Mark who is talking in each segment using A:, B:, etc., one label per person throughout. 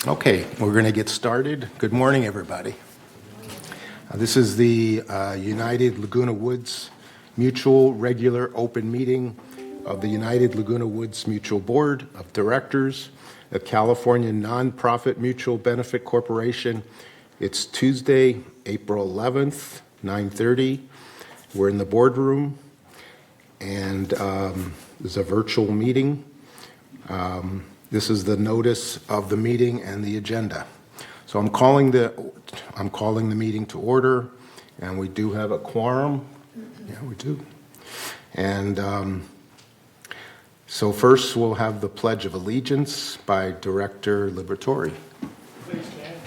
A: Okay, we're going to get started. Good morning, everybody. This is the United Laguna Woods Mutual Regular Open Meeting of the United Laguna Woods Mutual Board of Directors of California Nonprofit Mutual Benefit Corporation. It's Tuesday, April 11th, 9:30. We're in the boardroom, and there's a virtual meeting. This is the notice of the meeting and the agenda. So I'm calling the meeting to order, and we do have a quorum. Yeah, we do. And so first we'll have the Pledge of Allegiance by Director Liberatore.
B: Please stand.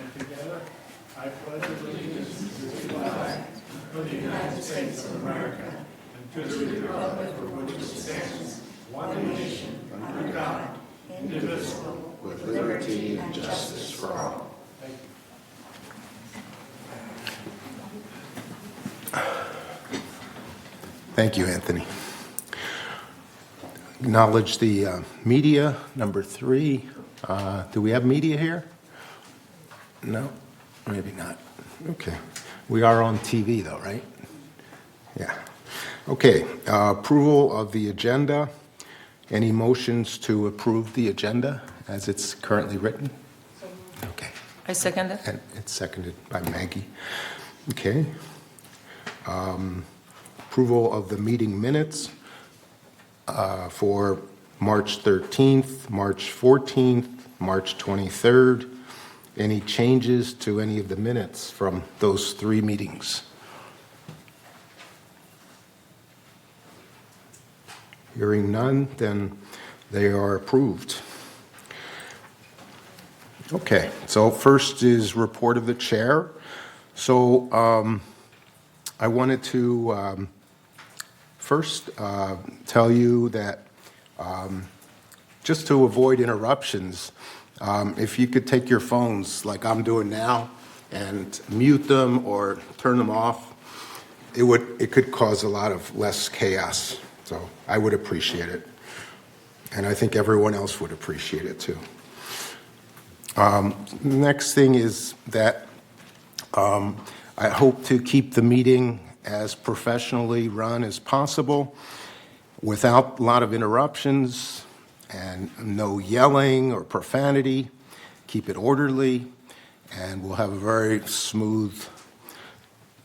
B: And together, I pledge allegiance to the flag of the United States of America and to the republic for which it stands, one nation, under God, indivisible, with liberty and justice for all. Thank you.
A: Thank you, Anthony. Acknowledge the media, number 3. Do we have media here? No? Maybe not. Okay. We are on TV, though, right? Yeah. Okay. Approval of the agenda. Any motions to approve the agenda as it's currently written? Okay.
C: I second it.
A: And it's seconded by Maggie. Okay. Approval of the meeting minutes for March 13th, March 14th, March 23rd. Any changes to any of the minutes from those 3 meetings? Hearing none, then they are approved. Okay, so first is report of the chair. So I wanted to first tell you that just to avoid interruptions, if you could take your phones like I'm doing now and mute them or turn them off, it could cause a lot of less chaos. So I would appreciate it. And I think everyone else would appreciate it too. Next thing is that I hope to keep the meeting as professionally run as possible without a lot of interruptions and no yelling or profanity. Keep it orderly, and we'll have a very smooth,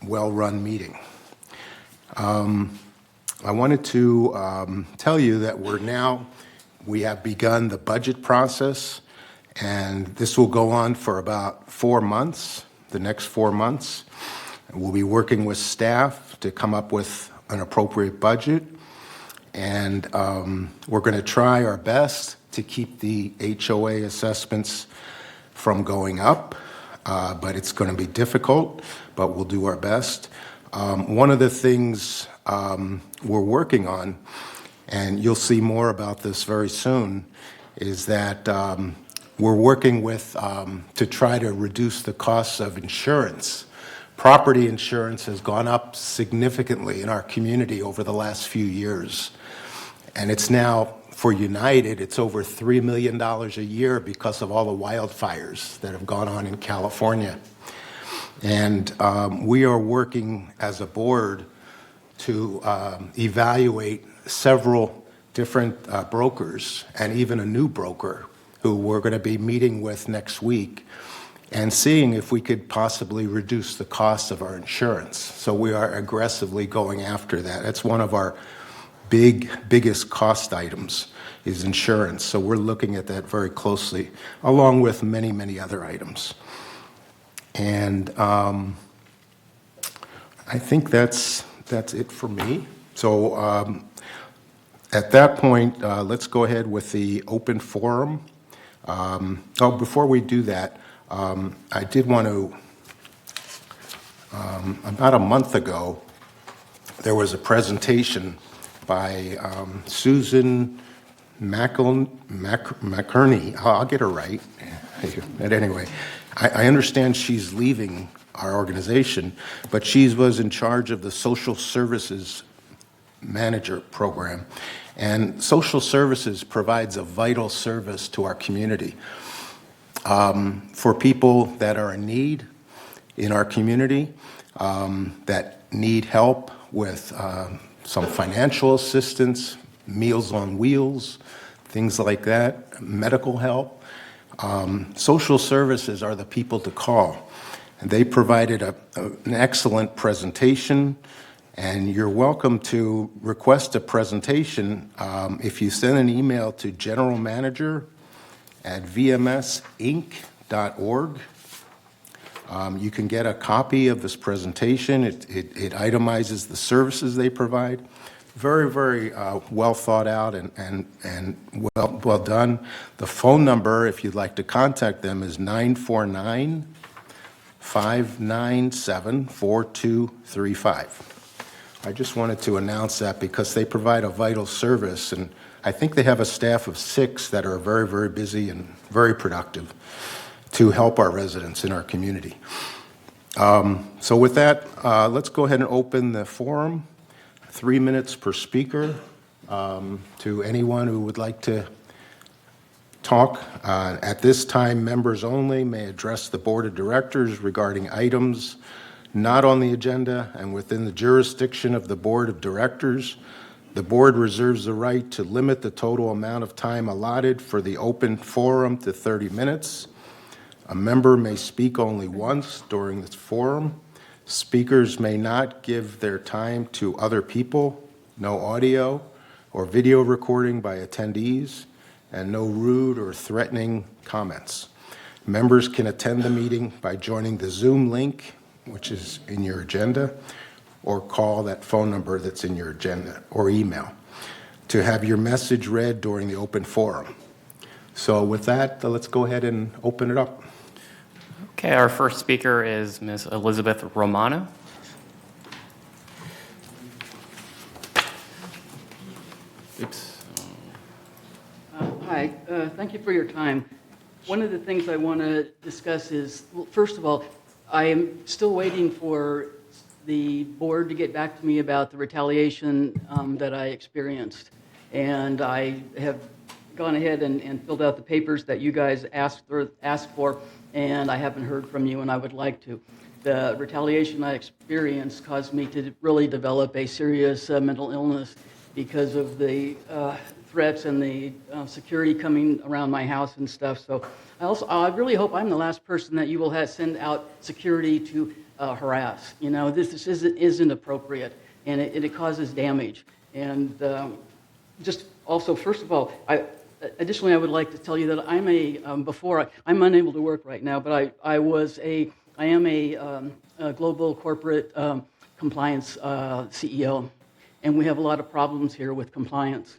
A: well-run meeting. I wanted to tell you that we have begun the budget process, and this will go on for about 4 months, the next 4 months. We'll be working with staff to come up with an appropriate budget, and we're going to try our best to keep the HOA assessments from going up, but it's going to be difficult, but we'll do our best. One of the things we're working on, and you'll see more about this very soon, is that we're working with to try to reduce the costs of insurance. Property insurance has gone up significantly in our community over the last few years, and it's now, for United, it's over $3 million a year because of all the wildfires that have gone on in California. And we are working as a board to evaluate several different brokers and even a new broker who we're going to be meeting with next week and seeing if we could possibly reduce the cost of our insurance. So we are aggressively going after that. That's one of our biggest cost items is insurance. So we're looking at that very closely, along with many, many other items. And I think that's it for me. So at that point, let's go ahead with the open forum. Before we do that, I did want to, about a month ago, there was a presentation by Susan McCurney. I'll get her right. But anyway, I understand she's leaving our organization, but she was in charge of the social services Manager program. And social services provides a vital service to our community. For people that are in need in our community, that need help with some financial assistance, Meals on Wheels, things like that, medical help. Social services are the people to call. And they provided an excellent presentation, and you're welcome to request a presentation if you send an email to generalmanager@vmsinc.org. You can get a copy of this presentation. It itemizes the services they provide. Very, very well thought out and well done. The phone number, if you'd like to contact them, is 949-597-4235. I just wanted to announce that because they provide a vital service, and I think they have a staff of 6 that are very, very busy and very productive to help our residents in our community. So with that, let's go ahead and open the forum. 3 minutes per speaker to anyone who would like to talk. At this time, members only may address the Board of Directors regarding items not on the agenda and within the jurisdiction of the Board of Directors. The Board reserves the right to limit the total amount of time allotted for the open forum to 30 minutes. A member may speak only once during this forum. Speakers may not give their time to other people, no audio or video recording by attendees, and no rude or threatening comments. Members can attend the meeting by joining the Zoom link, which is in your agenda, or call that phone number that's in your agenda, or email, to have your message read during the open forum. So with that, let's go ahead and open it up.
C: Okay, our first speaker is Ms. Elizabeth Romano. Oops.
D: Hi, thank you for your time. One of the things I want to discuss is, well, first of all, I am still waiting for the board to get back to me about the retaliation that I experienced. And I have gone ahead and filled out the papers that you guys asked for, and I haven't heard from you, and I would like to. The retaliation I experienced caused me to really develop a serious mental illness because of the threats and the security coming around my house and stuff. So I really hope I'm the last person that you will send out security to harass. You know, this isn't appropriate, and it causes damage. And just also, first of all, additionally, I would like to tell you that I'm I'm unable to work right now, but I am a global corporate compliance CEO, and we have a lot of problems here with compliance.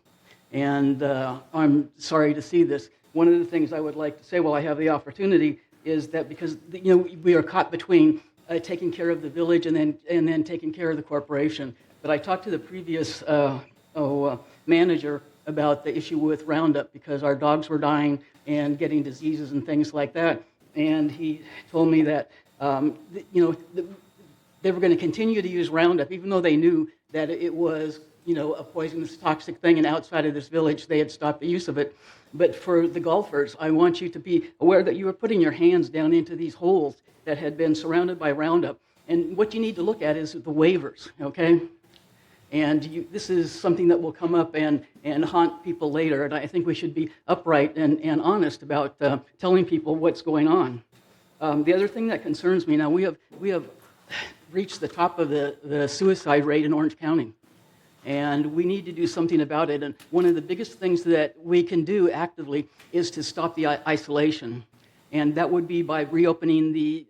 D: And I'm sorry to see this. One of the things I would like to say while I have the opportunity is that because we are caught between taking care of the village and then taking care of the corporation. But I talked to the previous manager about the issue with Roundup because our dogs were dying and getting diseases and things like that. And he told me that they were going to continue to use Roundup, even though they knew that it was a poisonous, toxic thing, and outside of this village they had stopped the use of it. But for the golfers, I want you to be aware that you were putting your hands down into these holes that had been surrounded by Roundup. And what you need to look at is the waivers, okay? And this is something that will come up and haunt people later. And I think we should be upright and honest about telling people what's going on. The other thing that concerns me now, we have reached the top of the suicide rate in Orange County. And we need to do something about it. And one of the biggest things that we can do actively is to stop the isolation. And that would be by reopening the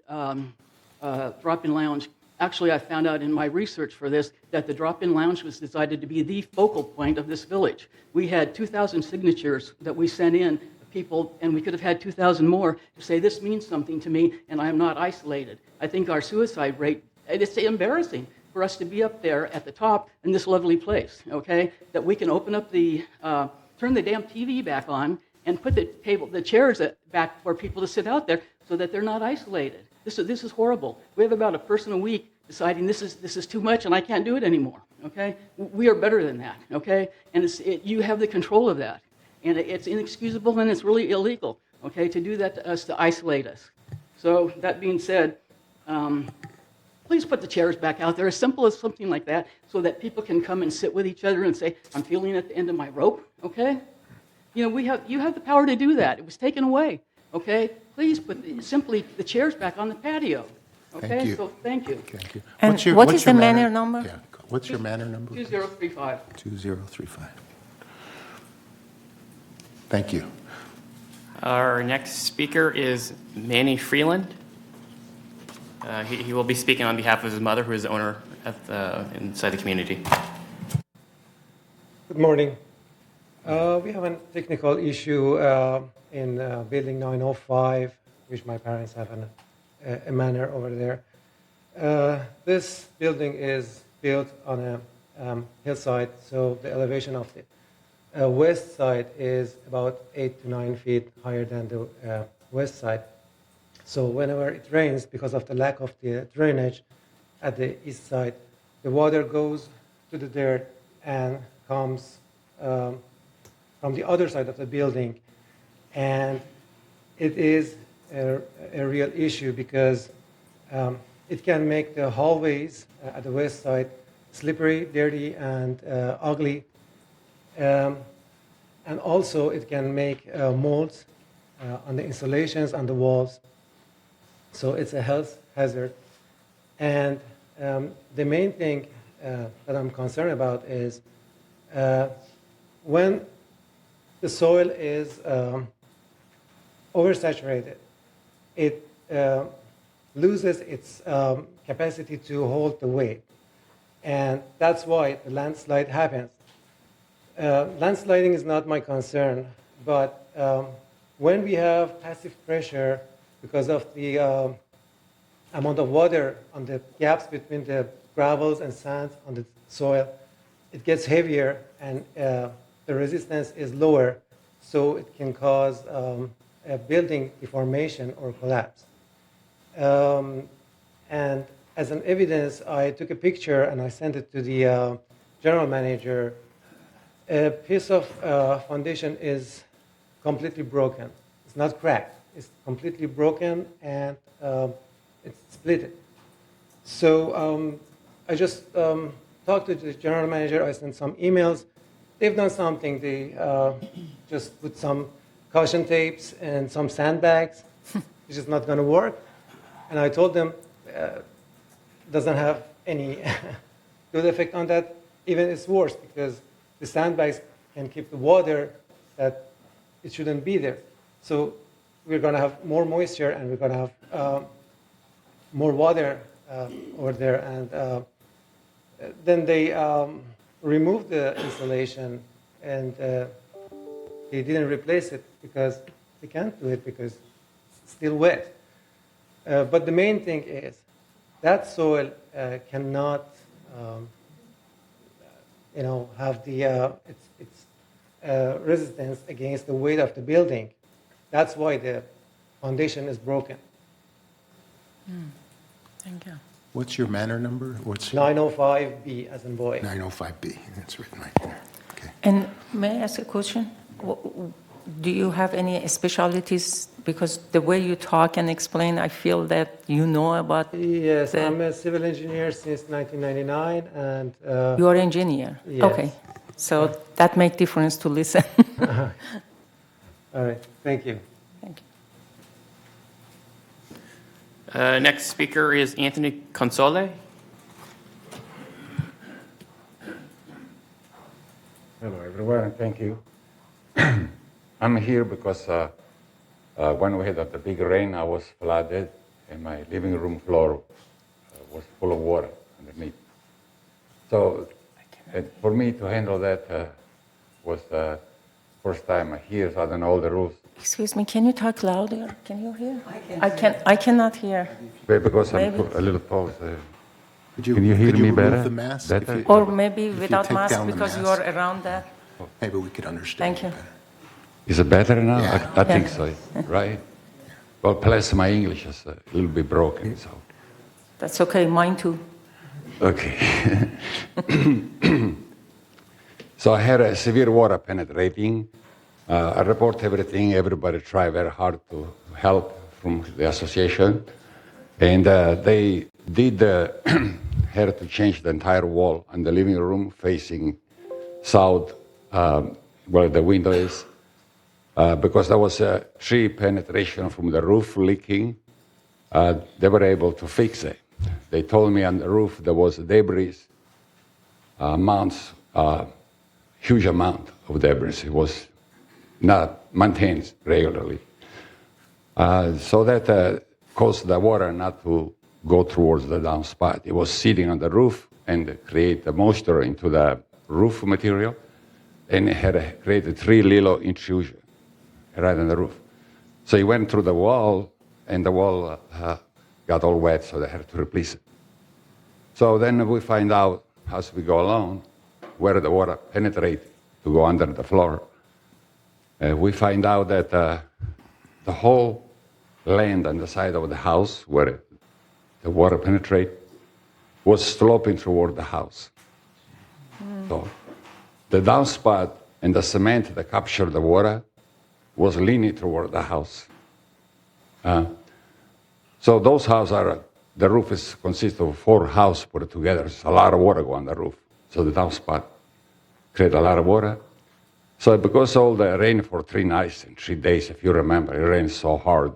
D: drop-in lounge. Actually, I found out in my research for this that the drop-in lounge was decided to be the focal point of this village. We had 2,000 signatures that we sent in, people, and we could have had 2,000 more to say this means something to me and I am not isolated. I think our suicide rate, it's embarrassing for us to be up there at the top in this lovely place, okay? That we can open up turn the damn TV back on and put the chairs back for people to sit out there so that they're not isolated. This is horrible. We have about a person a week deciding this is too much and I can't do it anymore, okay? We are better than that, okay? And you have the control of that. And it's inexcusable and it's really illegal, okay, to do that to us, to isolate us. So that being said, please put the chairs back out there, as simple as something like that, so that people can come and sit with each other and say, I'm feeling at the end of my rope, okay? You know, you have the power to do that. It was taken away, okay? Please put simply the chairs back on the patio, okay?
A: Thank you.
D: So thank you.
A: Thank you.
E: And what is
A: your
E: the manor number?
A: Yeah, what's your manor number?
D: 2035.
A: 2035. Thank you.
C: Our next speaker is Manny Freeland. He will be speaking on behalf of his mother, who is the owner inside the community.
F: Good morning. We have a technical issue in building 905, which my parents have a manor over there. This building is built on a hillside, so the elevation of the west side is about 8 to 9 feet higher than the west side. So whenever it rains, because of the lack of the drainage at the east side, the water goes to the dirt and comes from the other side of the building. And it is a real issue because it can make the hallways at the west side slippery, dirty, and ugly. And also it can make molds on the insulations and the walls. So it's a health hazard. And the main thing that I'm concerned about is when the soil is oversaturated, it loses its capacity to hold the weight. And that's why the landslide happens. Landsliding is not my concern, but when we have passive pressure because of the amount of water on the gaps between the gravels and sands on the soil, it gets heavier and the resistance is lower, so it can cause a building deformation or collapse. And as an evidence, I took a picture and I sent it to the general manager. A piece of foundation is completely broken. It's not cracked. It's completely broken and it's split. So I just talked to the general manager. I sent some emails. They've done something. They just put some caution tapes and some sandbags, which is not going to work. And I told them doesn't have any good effect on that. Even it's worse because the sandbags can keep the water that it shouldn't be there. So we're going to have more moisture and we're going to have more water over there. And then they removed the insulation and they didn't replace it because they can't do it because it's still wet. But the main thing is that soil cannot, have the its resistance against the weight of the building. That's why the foundation is broken.
E: Thank you.
A: What's your manor number? What's
F: 905B as in boy.
A: 905B? That's written right there. Okay.
E: And may I ask a question? Do you have any specialties? Because the way you talk and explain, I feel that you know about.
F: Yes, I'm a civil engineer since 1999, and
E: You are engineer.
F: Yes.
E: Okay, so that makes difference to listen.
F: all right, thank you.
E: Thank you.
C: Next speaker is Anthony Console.
G: Hello, everyone, and thank you. I'm here because when we had the big rain, I was flooded, and my living room floor was full of water underneath. So for me to handle that was the first time here, so I don't know all the rules.
E: Excuse me, can you talk louder? Can you hear? I cannot hear.
G: Because I'm
E: Maybe.
G: a little pause.
A: Could
G: Can you hear
A: could
G: me
A: remove
G: better?
A: the mask?
G: Better?
A: If you-
E: Or maybe
A: if you
E: without
A: take
E: mask
A: down the
E: because you
A: mask,
E: are around that.
A: Maybe we could understand
E: Thank you.
A: better.
G: Is it better now?
A: Yeah.
G: I think so, right? Well, plus my English is a little bit broken, so.
E: That's okay, mine too.
G: Okay. So I had a severe water penetrating. I report everything. Everybody try very hard to help from the association. And they did had to change the entire wall in the living room facing south, where the window is, because there was a tree penetration from the roof leaking. They were able to fix it. They told me on the roof there was debris, huge amount of debris. It was not maintained regularly. So that caused the water not to go towards the downspout. It was sitting on the roof and create the moisture into the roof material, and it had created 3 little intrusion right on the roof. So it went through the wall, and the wall got all wet, so they had to replace it. So then we find out as we go along where the water penetrates to go under the floor. We find out that the whole land on the side of the house where the water penetrates was sloping toward the house. So the downspout and the cement that captured the water was leaning toward the house. So those houses the roof consists of 4 houses put together. It's a lot of water go on the roof. So the downspout create a lot of water. So because all the rain for 3 nights and 3 days, if you remember, it rained so hard.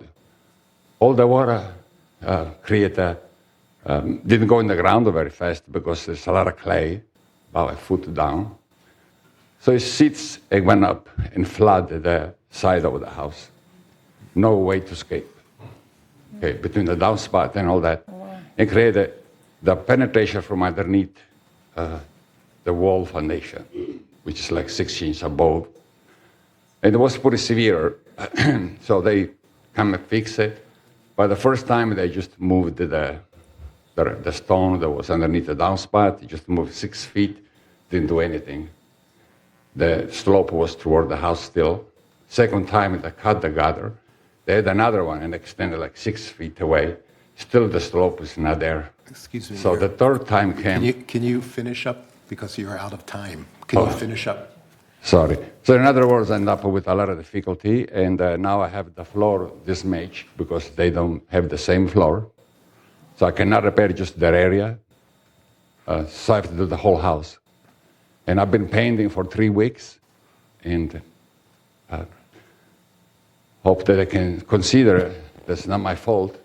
G: All the water didn't go in the ground very fast because there's a lot of clay, about a foot down. So it sits and went up and flooded the side of the house. No way to escape. Okay, between the downspout and all that. And created the penetration from underneath the wall foundation, which is like 6 inches above. And it was pretty severe. So they come and fix it. But the first time they just moved the stone that was underneath the downspout. They just moved 6 feet, didn't do anything. The slope was toward the house still. Second time they cut the gutter. They had another one and extended like 6 feet away. Still the slope is not there.
A: Excuse me.
G: So the third time came.
A: Can you finish up? Because you're out of time. Can you finish up?
G: Sorry. So in other words, I end up with a lot of difficulty, and now I have the floor this much because they don't have the same floor. So I cannot repair just that area. So I have to do the whole house. And I've been painting for 3 weeks, and hope that they can consider that's not my fault,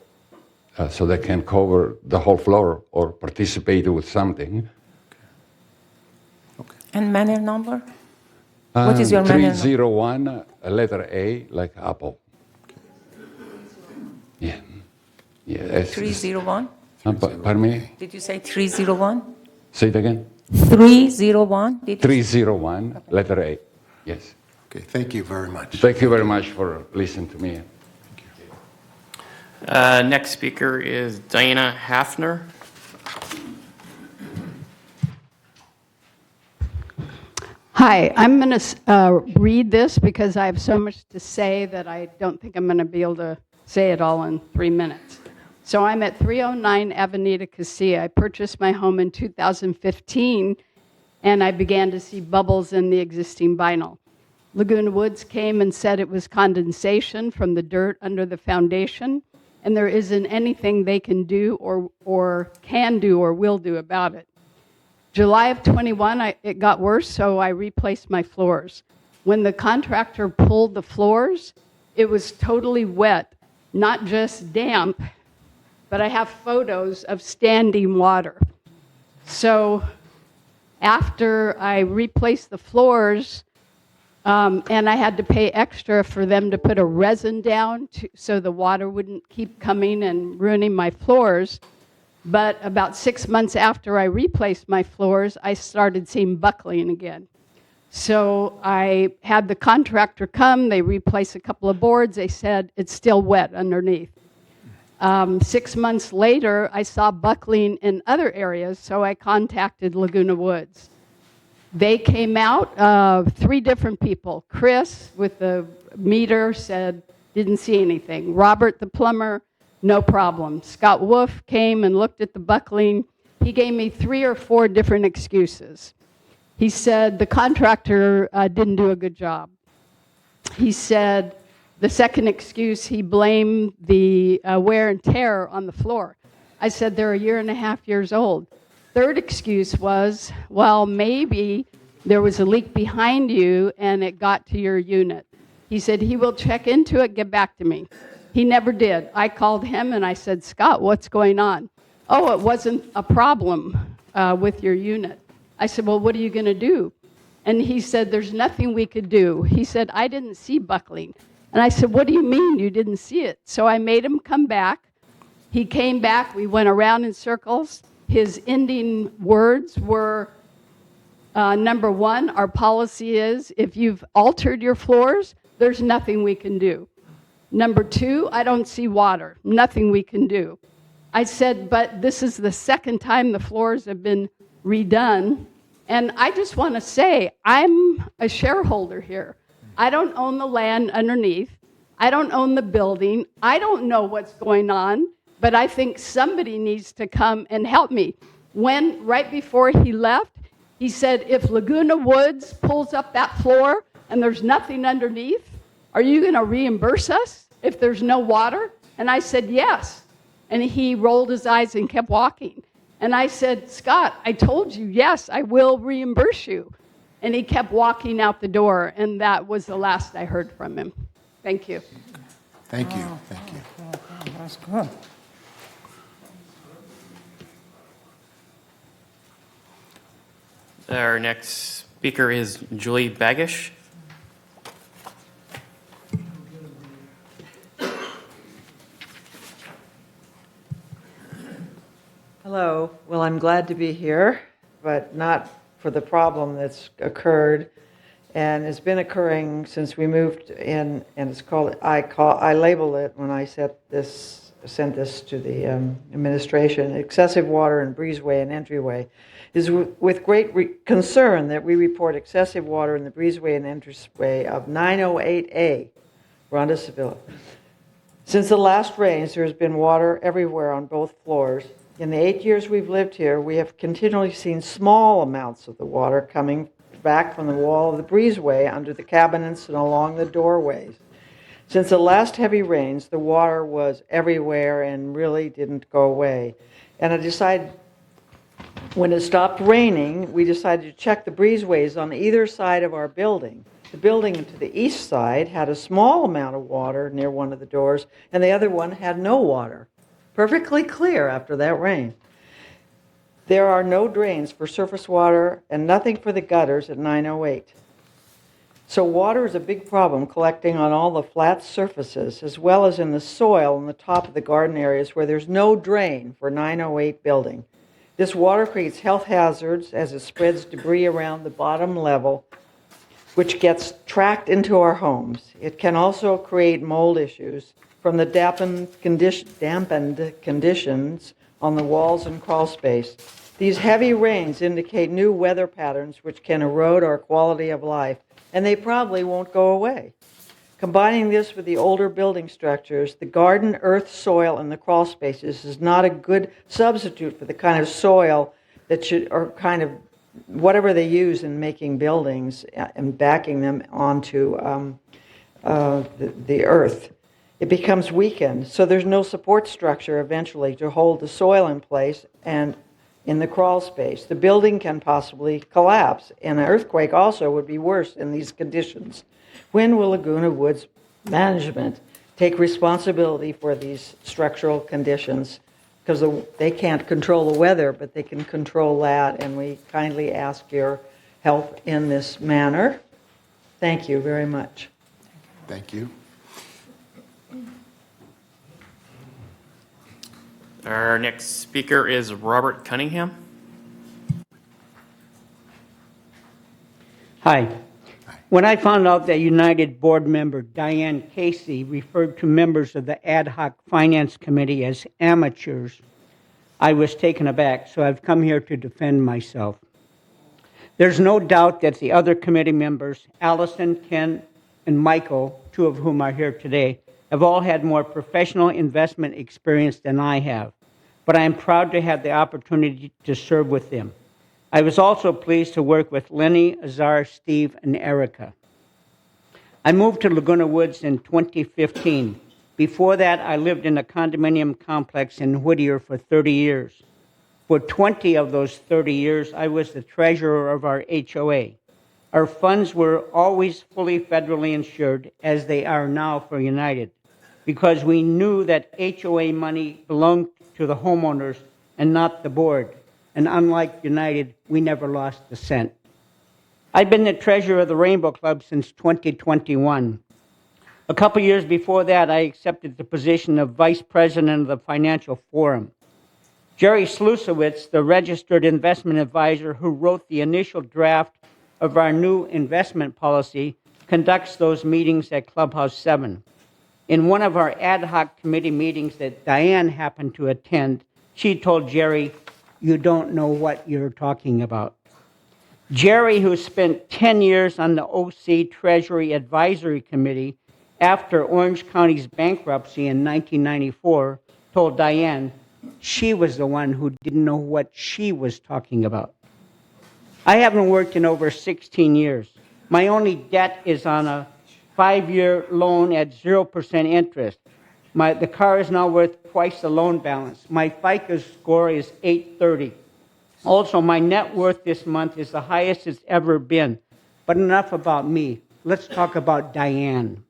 G: so they can cover the whole floor or participate with something.
E: And manual number? What is your manual number?
G: 301, letter A, like apple. Yeah. Yeah.
E: 301?
G: Pardon me?
E: Did you say 301?
G: Say it again.
E: 301?
G: 301, letter A. Yes.
A: Okay, thank you very much.
G: Thank you very much for listening to me.
C: Next speaker is Diana Hafner.
H: Hi, I'm going to read this because I have so much to say that I don't think I'm going to be able to say it all in 3 minutes. So I'm at 309 Avenida Casilla. I purchased my home in 2015, and I began to see bubbles in the existing vinyl. Laguna Woods came and said it was condensation from the dirt under the foundation, and there isn't anything they can do or can do or will do about it. July of 21, it got worse, so I replaced my floors. When the contractor pulled the floors, it was totally wet, not just damp, but I have photos of standing water. So after I replaced the floors, and I had to pay extra for them to put a resin down so the water wouldn't keep coming and ruining my floors. But about 6 months after I replaced my floors, I started seeing buckling again. So I had the contractor come, they replaced a couple of boards, they said it's still wet underneath. 6 months later, I saw buckling in other areas, so I contacted Laguna Woods. They came out, 3 different people. Chris, with the meter, said, didn't see anything. Robert, the plumber, no problem. Scott Wolf came and looked at the buckling, He gave me 3 or 4 different excuses. He said the contractor didn't do a good job. He said the second excuse, he blamed the wear and tear on the floor. I said they're 1.5 years old. Third excuse was, well, maybe there was a leak behind you and it got to your unit. He said he will check into it, get back to me. He never did. I called him and I said, Scott, what's going on? Oh, it wasn't a problem with your unit. I said, well, what are you going to do? And he said, there's nothing we could do. He said, I didn't see buckling. And I said, what do you mean you didn't see it? So I made him come back. He came back. We went around in circles. His ending words were, number 1, our policy is if you've altered your floors, there's nothing we can do. Number 2, I don't see water. Nothing we can do. I said, but this is the second time the floors have been redone. And I just want to say, I'm a shareholder here. I don't own the land underneath. I don't own the building. I don't know what's going on, but I think somebody needs to come and help me. When, right before he left, he said, if Laguna Woods pulls up that floor and there's nothing underneath, are you going to reimburse us if there's no water? And I said, yes. And he rolled his eyes and kept walking. And I said, Scott, I told you, yes, I will reimburse you. And he kept walking out the door, and that was the last I heard from him. Thank you.
A: Thank you, thank you.
E: That's good.
C: Our next speaker is Julie Bagish.
I: Hello. Well, I'm glad to be here, but not for the problem that's occurred and has been occurring since we moved in, and it's called, I labeled it when I sent this to the administration, excessive water in breezeway and entryway. It is with great concern that we report excessive water in the breezeway and entryway of 908A, Rondesville. Since the last rains, there has been water everywhere on both floors. In the 8 years we've lived here, we have continually seen small amounts of the water coming back from the wall of the breezeway under the cabinets and along the doorways. Since the last heavy rains, the water was everywhere and really didn't go away. And I decided, when it stopped raining, we decided to check the breezeways on either side of our building. The building to the east side had a small amount of water near one of the doors, and the other one had no water. Perfectly clear after that rain. There are no drains for surface water and nothing for the gutters at 908. So water is a big problem collecting on all the flat surfaces as well as in the soil on the top of the garden areas where there's no drain for 908 building. This water creates health hazards as it spreads debris around the bottom level, which gets tracked into our homes. It can also create mold issues from the dampened conditions on the walls and crawl space. These heavy rains indicate new weather patterns which can erode our quality of life, and they probably won't go away. Combining this with the older building structures, the garden, earth, soil, and the crawl spaces is not a good substitute for the kind of soil that should, or kind of whatever they use in making buildings and backing them onto the earth. It becomes weakened, so there's no support structure eventually to hold the soil in place and in the crawl space. The building can possibly collapse, and an earthquake also would be worse in these conditions. When will Laguna Woods management take responsibility for these structural conditions? Because they can't control the weather, but they can control that, and we kindly ask your help in this manner. Thank you very much.
A: Thank you.
C: Our next speaker is Robert Cunningham.
J: Hi. When I found out that United Board member Diane Casey referred to members of the Ad hoc Finance Committee as amateurs, I was taken aback, so I've come here to defend myself. There's no doubt that the other committee members, Allison, Ken, and Michael, two of whom are here today, have all had more professional investment experience than I have. but I am proud to have the opportunity to serve with them. I was also pleased to work with Lenny, Azar, Steve, and Erica. I moved to Laguna Woods in 2015. Before that, I lived in a condominium complex in Whittier for 30 years. For 20 of those 30 years, I was the treasurer of our HOA. Our funds were always fully federally insured, as they are now for United, because we knew that HOA money belonged to the homeowners and not the board. And unlike United, we never lost a cent. I've been the treasurer of the Rainbow Club since 2021. A couple years before that, I accepted the position of vice president of the Financial Forum. Jerry Slusowitz, the registered investment advisor who wrote the initial draft of our new investment policy, conducts those meetings at Clubhouse 7. In one of our ad hoc committee meetings that Diane happened to attend, she told Jerry, "You don't know what you're talking about." Jerry, who spent 10 years on the OC Treasury Advisory Committee after Orange County's bankruptcy in 1994, told Diane she was the one who didn't know what she was talking about. I haven't worked in over 16 years. My only debt is on a 5-year loan at 0% interest. The car is now worth twice the loan balance. My FICO score is 830. Also, my net worth this month is the highest it's ever been. But enough about me. Let's talk about Diane.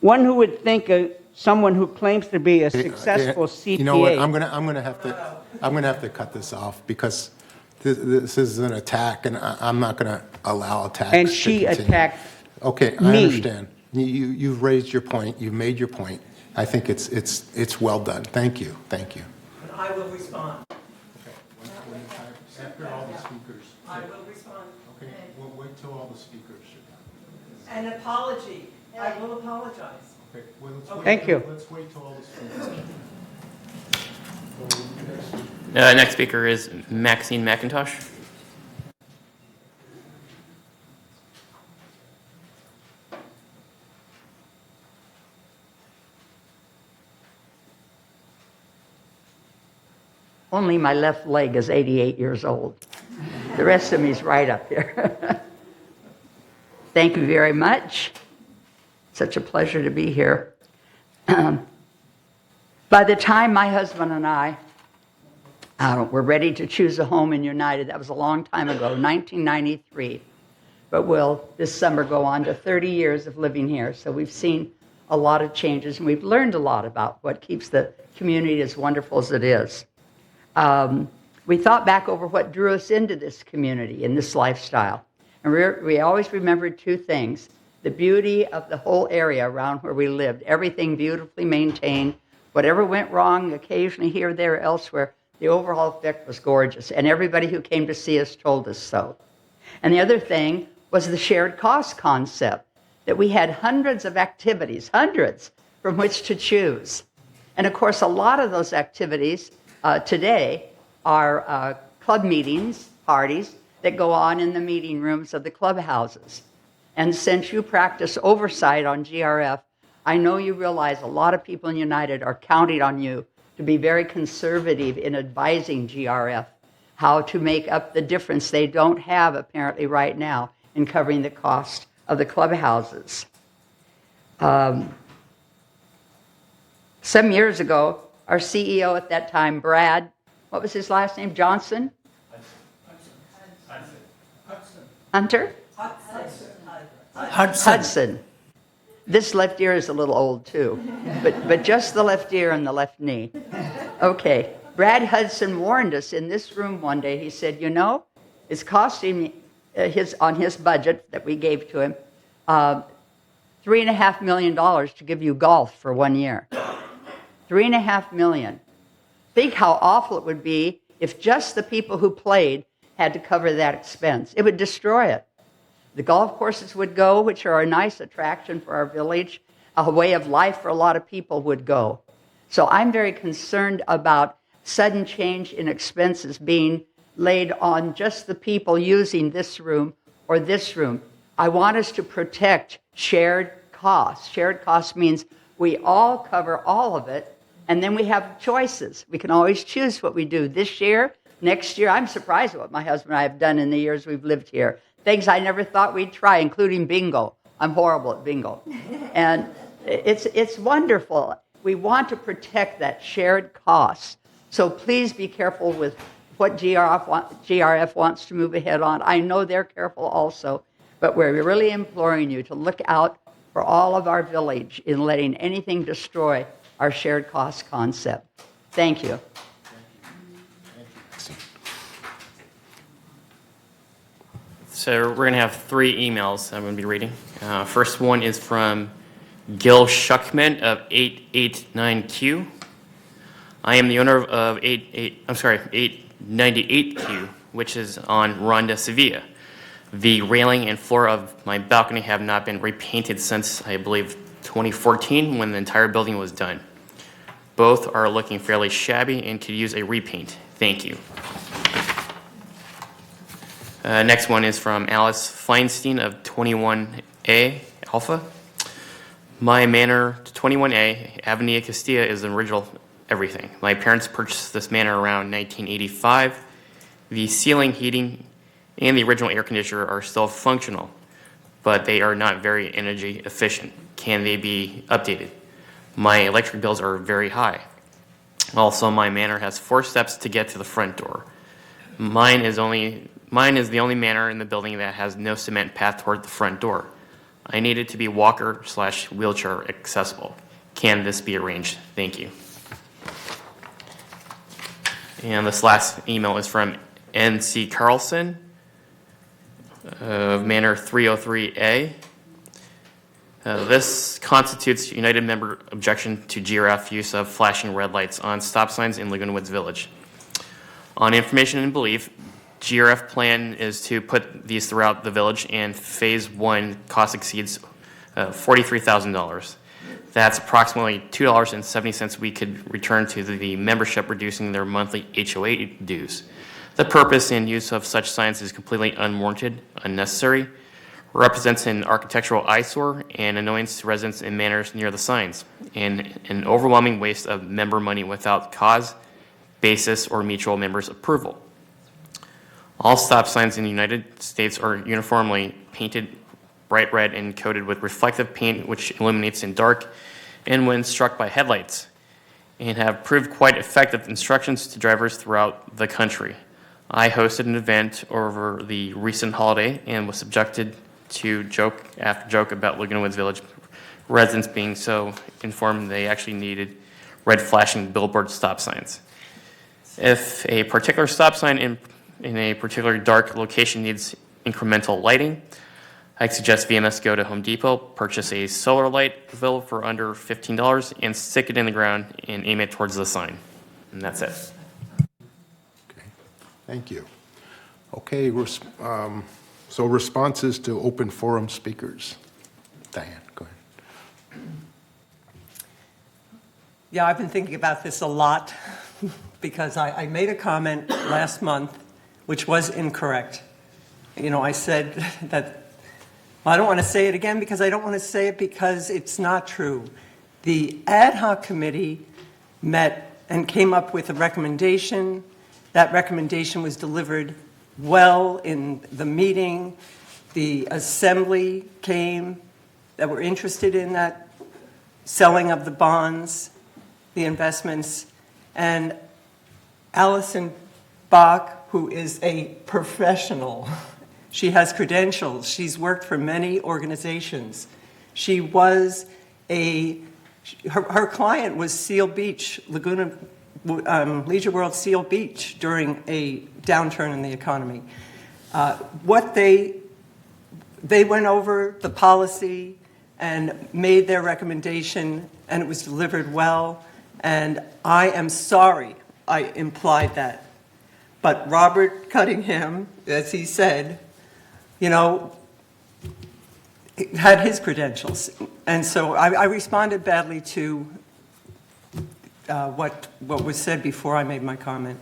J: One who would think someone who claims to be a successful CPA.
A: You know what? I'm gonna have to cut this off because this is an attack, and I'm not gonna allow attacks.
J: And she attacked.
A: Okay, I understand. You've raised your point. You've made your point. I think it's well done. Thank you. Thank you.
K: And I will respond.
A: After all the speakers.
K: I will respond.
A: Okay, we'll wait till all the speakers are
K: An apology. I will apologize.
A: done. Okay, well,
J: Thank you.
A: Let's wait till all the speakers.
C: Next speaker is Maxine McIntosh.
K: Only my left leg is 88 years old. The rest of me is right up here. Thank you very much. Such a pleasure to be here. By the time my husband and I were ready to choose a home in United, that was a long time ago, 1993. But we'll this summer go on to 30 years of living here. So we've seen a lot of changes, and we've learned a lot about what keeps the community as wonderful as it is. We thought back over what drew us into this community and this lifestyle. And we always remembered two things: the beauty of the whole area around where we lived, everything beautifully maintained. Whatever went wrong occasionally here, there, or elsewhere, the overall effect was gorgeous. And everybody who came to see us told us so. And the other thing was the shared cost concept, that we had hundreds of activities, hundreds, from which to choose. And of course, a lot of those activities today are club meetings, parties, that go on in the meeting rooms of the clubhouses. And since you practice oversight on GRF, I know you realize a lot of people in United are counting on you to be very conservative in advising GRF how to make up the difference they don't have apparently right now in covering the cost of the clubhouses. Some years ago, our CEO at that time, Brad, what was his last name? Johnson? Hunter? Hudson. This left ear is a little old too, but just the left ear and the left knee. Okay, Brad Hudson warned us in this room one day. He said, you know, it's costing me, on his budget that we gave to him, $3.5 million to give you golf for 1 year. $3.5 million. Think how awful it would be if just the people who played had to cover that expense. It would destroy it. The golf courses would go, which are a nice attraction for our village. A way of life for a lot of people would go. So I'm very concerned about sudden change in expenses being laid on just the people using this room or this room. I want us to protect shared costs. Shared costs means we all cover all of it, And then we have choices. We can always choose what we do this year, next year. I'm surprised at what my husband and I have done in the years we've lived here. Things I never thought we'd try, including bingo. I'm horrible at bingo. And it's wonderful. We want to protect that shared cost. So please be careful with what GRF wants to move ahead on. I know they're careful also, but we're really imploring you to look out for all of our village in letting anything destroy our shared cost concept. Thank you.
C: So we're going to have 3 emails I'm going to be reading. First one is from Gil Shuckman of 889Q. I am the owner of 898Q, which is on Ronda Sevilla. The railing and floor of my balcony have not been repainted since, I believe, 2014 when the entire building was done. Both are looking fairly shabby and could use a repaint. Thank you. Next one is from Alice Feinstein of 21A Alpha. My manor, 21A, Avenida Castilla, is the original everything. My parents purchased this manor around 1985. The ceiling, heating, and the original air conditioner are still functional, but they are not very energy efficient. Can they be updated? My electric bills are very high. Also, my manor has 4 steps to get to the front door. Mine is the only manor in the building that has no cement path toward the front door. I need it to be walker/wheelchair accessible. Can this be arranged? Thank you. And this last email is from N.C. Carlson of Manor 303A. This constitutes United member objection to GRF use of flashing red lights on stop signs in Laguna Woods Village. On information and belief, GRF plan is to put these throughout the village, and phase 1 cost exceeds $43,000. That's approximately $2.70 we could return to the membership, reducing their monthly HOA dues. The purpose and use of such signs is completely unwarranted, unnecessary, represents an architectural eyesore and annoyance to residents in manors near the signs, and an overwhelming waste of member money without cause, basis, or mutual members' approval. All stop signs in the United States are uniformly painted bright red and coated with reflective paint which illuminates in dark and when struck by headlights, and have proved quite effective instructions to drivers throughout the country. I hosted an event over the recent holiday and was subjected to joke after joke about Laguna Woods Village residents being so informed they actually needed red flashing billboard stop signs. If a particular stop sign in a particular dark location needs incremental lighting, I suggest VMS go to Home Depot, purchase a solar light available for under $15, and stick it in the ground and aim it towards the sign. And that's it.
A: Okay, thank you. Okay, so responses to open forum speakers. Diane, go ahead.
L: Yeah, I've been thinking about this a lot because I made a comment last month which was incorrect. You know, I said that, well, I don't want to say it again because I don't want to say it because it's not true. The ad hoc committee met and came up with a recommendation. That recommendation was delivered well in the meeting. The assembly came that were interested in that selling of the bonds, the investments, and Allison Bach, who is a professional. She has credentials. She's worked for many organizations. She was her client was Seal Beach, Laguna Leisure World Seal Beach during a downturn in the economy. They went over the policy and made their recommendation, and it was delivered well. And I am sorry I implied that. But Robert Cunningham, as he said, you know, had his credentials. And so I responded badly to what was said before I made my comment.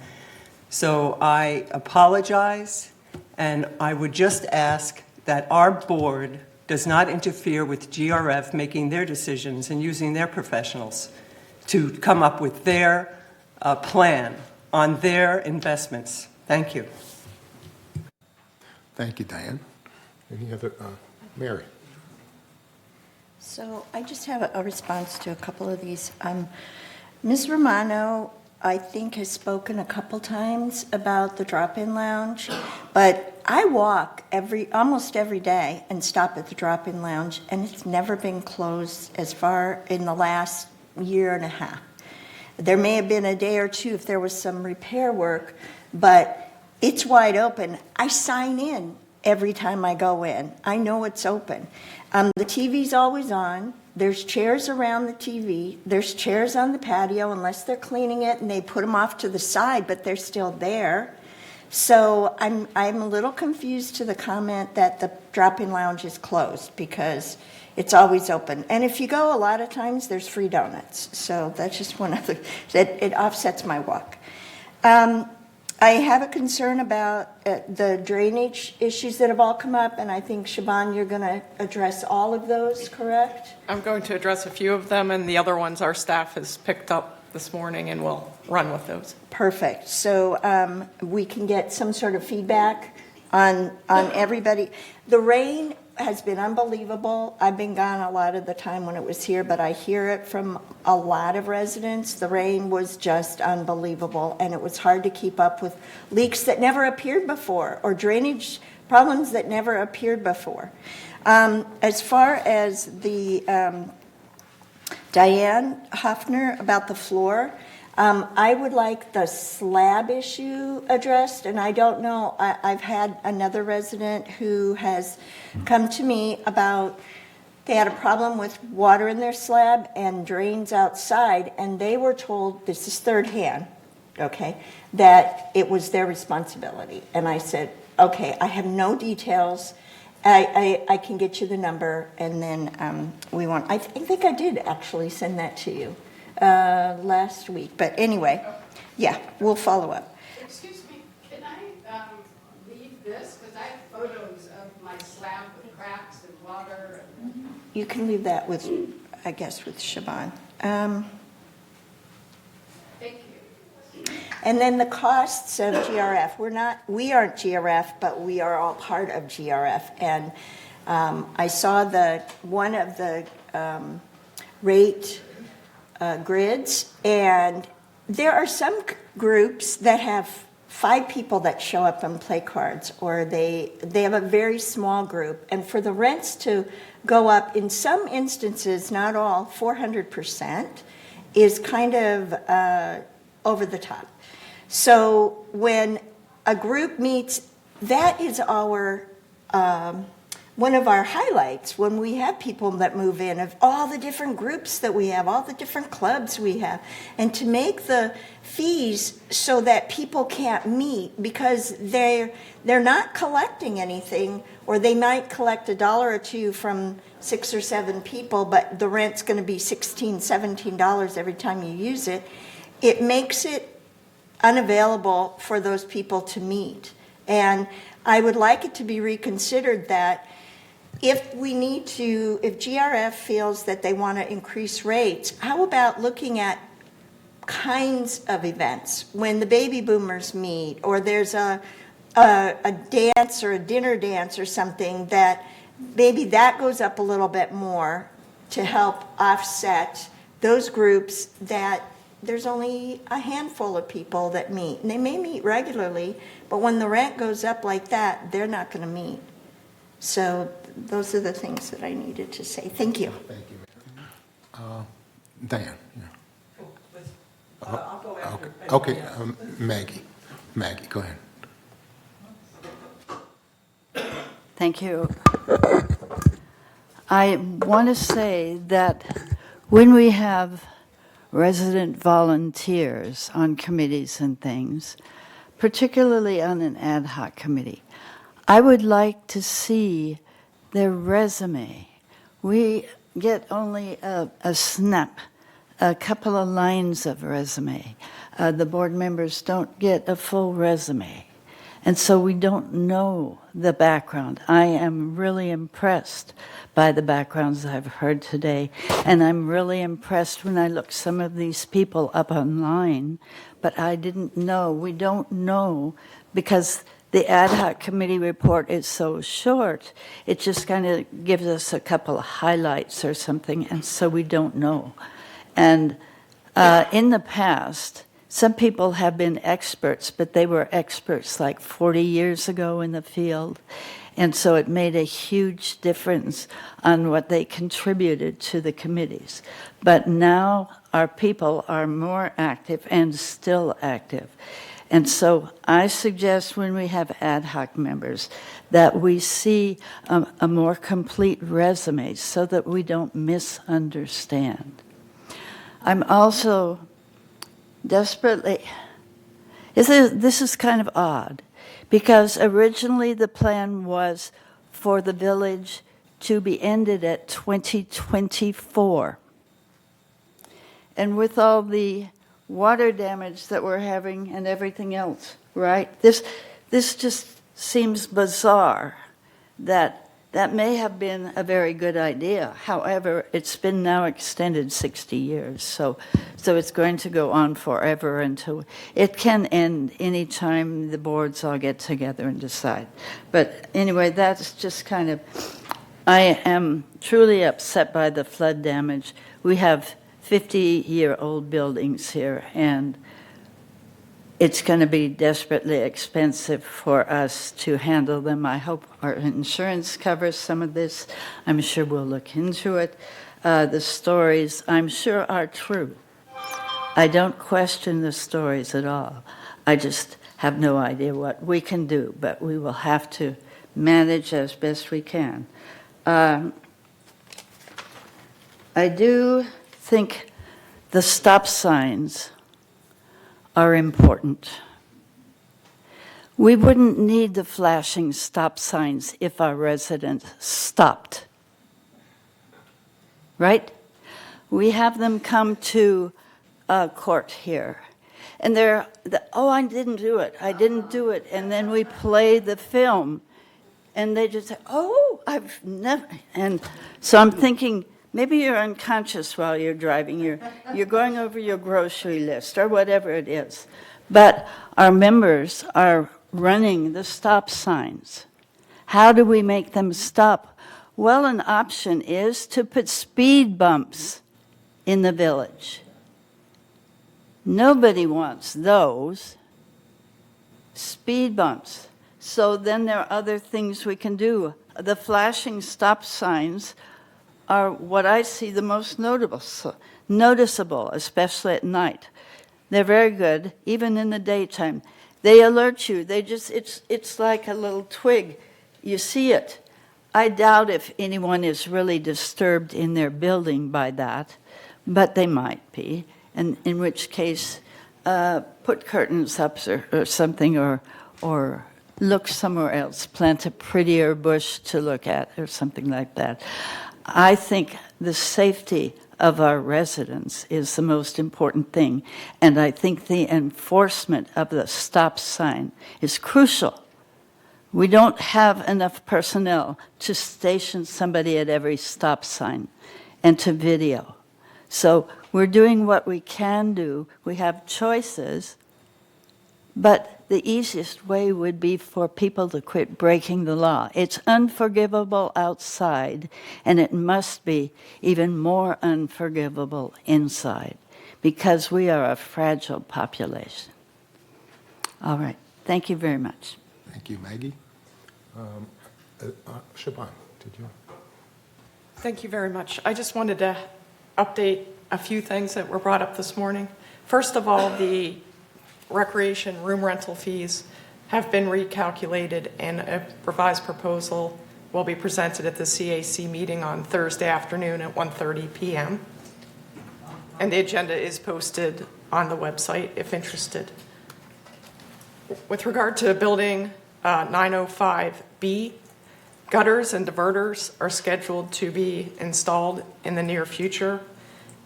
L: So I apologize, and I would just ask that our board does not interfere with GRF making their decisions and using their professionals. to come up with their plan on their investments. Thank you.
A: Thank you, Diane. Any other, Mary?
M: So I just have a response to a couple of these. Ms. Romano, I think, has spoken a couple times about the drop-in lounge, but I walk almost every day and stop at the drop-in lounge, and it's never been closed as far in the last year and a half. There may have been a day or two if there was some repair work, but it's wide open. I sign in every time I go in. I know it's open. The TV's always on. There's chairs around the TV. There's chairs on the patio, unless they're cleaning it and they put them off to the side, but they're still there. So I'm a little confused to the comment that the drop-in lounge is closed, because it's always open. And if you go, a lot of times there's free donuts. So that's just one of the, it offsets my walk. I have a concern about the drainage issues that have all come up, and I think, Siobhan, you're going to address all of those, correct?
N: I'm going to address a few of them, and the other ones our staff has picked up this morning, and we'll run with those.
M: Perfect. So we can get some sort of feedback on everybody. The rain has been unbelievable. I've been gone a lot of the time when it was here, but I hear it from a lot of residents. The rain was just unbelievable, and it was hard to keep up with leaks that never appeared before, or drainage problems that never appeared before. As far as the Diane Hoffner about the floor, I would like the slab issue addressed, and I don't know, I've had another resident who has come to me about, they had a problem with water in their slab and drains outside, and they were told, this is third hand, okay, that it was their responsibility. And I said, okay, I have no details. I can get you the number, and then I think I did actually send that to you last week. But anyway, yeah, we'll follow up.
H: Excuse me, can I leave this? Because I have photos of my slab with cracks and water.
M: You can leave that with, I guess, with Siobhan.
H: Thank you.
M: And then the costs of GRF. We aren't GRF, but we are all part of GRF. And I saw one of the rate grids, and there are some groups that have 5 people that show up and play cards, or they have a very small group. And for the rents to go up, in some instances, not all, 400% is kind of over the top. So when a group meets, that is our one of our highlights when we have people that move in, of all the different groups that we have, all the different clubs we have, and to make the fees so that people can't meet because they're not collecting anything, or they might collect $1 or $2 from 6 or 7 people, but the rent's going to be $16, $17 every time you use it. It makes it unavailable for those people to meet. And I would like it to be reconsidered that if GRF feels that they want to increase rates, how about looking at kinds of events when the baby boomers meet, or there's a dance or a dinner dance or something, that maybe that goes up a little bit more to help offset those groups that there's only a handful of people that meet. And they may meet regularly, but when the rent goes up like that, they're not going to meet. So those are the things that I needed to say. Thank you.
A: Thank you. Diane. Yeah.
L: I'll go after.
A: Okay, Maggie, go ahead.
O: Thank you. I want to say that when we have resident volunteers on committees and things, particularly on an ad hoc committee, I would like to see their resume. We get only a snap, a couple of lines of resume. The board members don't get a full resume. And so we don't know the background. I am really impressed by the backgrounds I've heard today, and I'm really impressed when I look some of these people up online, but I didn't know. We don't know because the ad hoc committee report is so short. It just kind of gives us a couple of highlights or something, and so we don't know. And in the past, some people have been experts, but they were experts like 40 years ago in the field. And so it made a huge difference on what they contributed to the committees. But now our people are more active and still active. And so I suggest when we have ad hoc members that we see a more complete resume so that we don't misunderstand. I'm also desperately, this is kind of odd, because originally the plan was for the village to be ended at 2024. And with all the water damage that we're having and everything else, right? This just seems bizarre that may have been a very good idea. However, it's been now extended 60 years. So it's going to go on forever until it can end any time the boards all get together and decide. But anyway, that's just kind of, I am truly upset by the flood damage. We have 50-year-old buildings here, and it's going to be desperately expensive for us to handle them. I hope our insurance covers some of this. I'm sure we'll look into it. The stories, I'm sure, are true. I don't question the stories at all. I just have no idea what we can do, but we will have to manage as best we can. I do think the stop signs are important. We wouldn't need the flashing stop signs if our residents stopped, right? We have them come to court here, and they're, oh, I didn't do it, and then we play the film, and they just say, oh, I've never, and so I'm thinking, maybe you're unconscious while you're driving. You're going over your grocery list or whatever it is. But our members are running the stop signs. How do we make them stop? Well, an option is to put speed bumps in the village. Nobody wants those. Speed bumps. So then there are other things we can do. The flashing stop signs are what I see the most noticeable, especially at night. They're very good, even in the daytime. They alert you. It's like a little twig. You see it. I doubt if anyone is really disturbed in their building by that, but they might be, and in which case, put curtains up or something, or look somewhere else. Plant a prettier bush to look at, or something like that. I think the safety of our residents is the most important thing, and I think the enforcement of the stop sign is crucial. We don't have enough personnel to station somebody at every stop sign and to video. So we're doing what we can do. We have choices, but the easiest way would be for people to quit breaking the law. It's unforgivable outside, and it must be even more unforgivable inside, because we are a fragile population. All right. Thank you very much.
A: Thank you, Maggie. Siobhan, did you?
N: Thank you very much. I just wanted to update a few things that were brought up this morning. First of all, the recreation room rental fees have been recalculated, and a revised proposal will be presented at the CAC meeting on Thursday afternoon at 1:30 p.m. And the agenda is posted on the website if interested. With regard to building 905B, gutters and diverters are scheduled to be installed in the near future,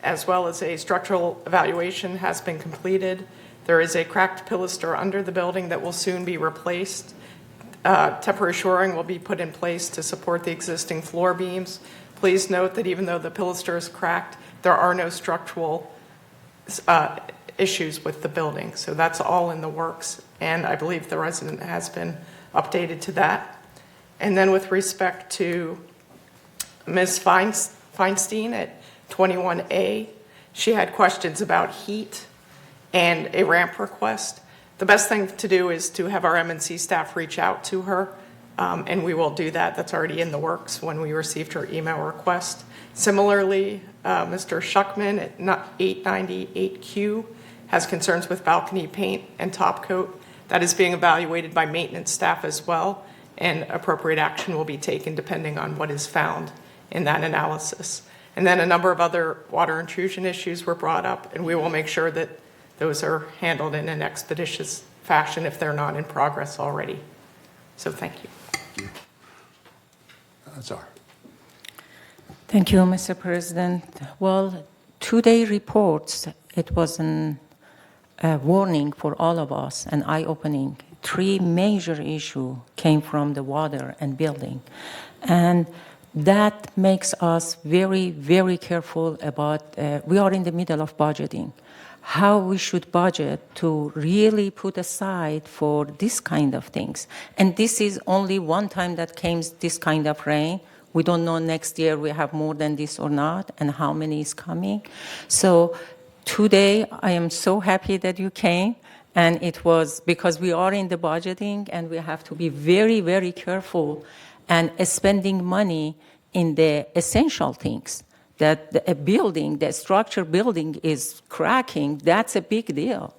N: as well as a structural evaluation has been completed. There is a cracked pilaster under the building that will soon be replaced. Temporary shoring will be put in place to support the existing floor beams. Please note that even though the pilaster is cracked, there are no structural issues with the building. So that's all in the works, and I believe the resident has been updated to that. And then with respect to Ms. Feinstein at 21A, she had questions about heat and a ramp request. The best thing to do is to have our MNC staff reach out to her, and we will do that. That's already in the works when we received her email request. Similarly, Mr. Schuckman at 898Q has concerns with balcony paint and top coat. That is being evaluated by maintenance staff as well, and appropriate action will be taken depending on what is found in that analysis. And then a number of other water intrusion issues were brought up, and we will make sure that those are handled in an expeditious fashion if they're not in progress already. So thank you.
A: That's all.
E: Thank you, Mr. President. Well, today reports, it was a warning for all of us, an eye-opening. 3 major issues came from the water and building. And that makes us very, very careful about, we are in the middle of budgeting, how we should budget to really put aside for this kind of things. And this is only one time that came this kind of rain. We don't know next year we have more than this or not, and how many is coming. So today, I am so happy that you came, and it was because we are in the budgeting, and we have to be very, very careful and spending money in the essential things. That a building, the structure building is cracking, that's a big deal.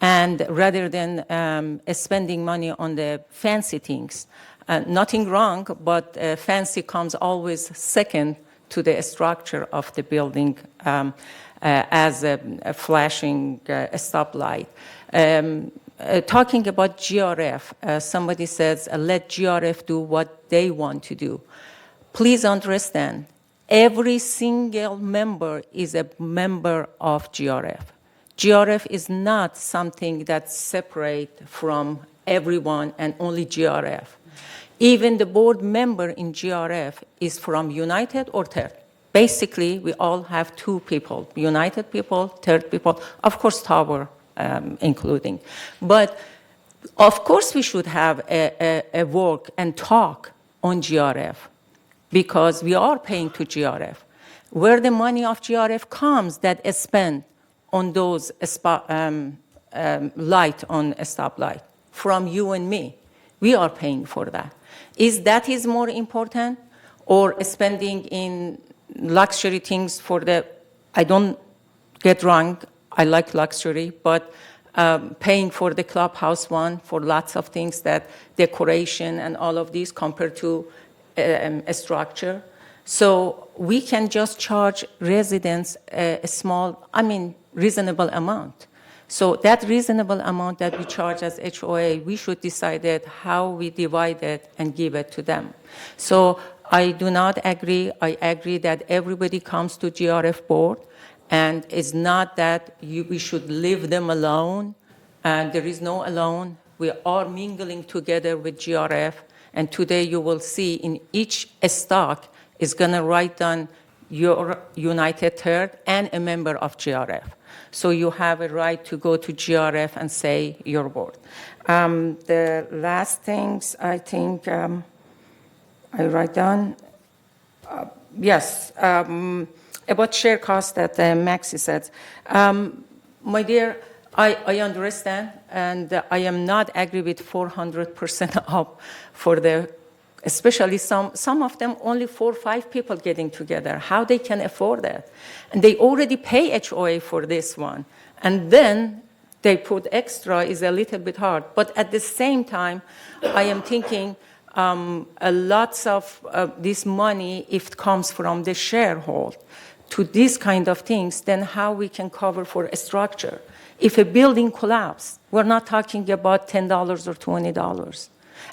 E: And rather than spending money on the fancy things, nothing wrong, but fancy comes always second to the structure of the building as a flashing stoplight. Talking about GRF, somebody says, let GRF do what they want to do. Please understand, every single member is a member of GRF. GRF is not something that's separate from everyone and only GRF. Even the board member in GRF is from United or Third. Basically, we all have 2 people, United people, Third people, of course, Tower including. But of course, we should have a work and talk on GRF, because we are paying to GRF. Where the money of GRF comes that is spent on those light on a stoplight from you and me, we are paying for that. That is more important, or spending in luxury things for the, I don't get wrong, I like luxury, but paying for the clubhouse one, for lots of things, that decoration and all of these compared to a structure. So we can just charge residents a small, reasonable amount. So that reasonable amount that we charge as HOA, we should decide it how we divide it and give it to them. So I do not agree. I agree that everybody comes to GRF board, and it's not that we should leave them alone. There is no alone. We are mingling together with GRF. And today you will see in each stock is going to write down your United Third and a member of GRF. So you have a right to go to GRF and say your word. The last things I think I write down, yes, about share cost that Maxi said. My dear, I understand, and I am not agree with 400% up for the, especially some of them only 4 or 5 people getting together. How they can afford that? And they already pay HOA for this one, and then they put extra is a little bit hard. But at the same time, I am thinking lots of this money, if it comes from the shareholder to these kind of things, then how we can cover for a structure? If a building collapses, we're not talking about $10 or $20.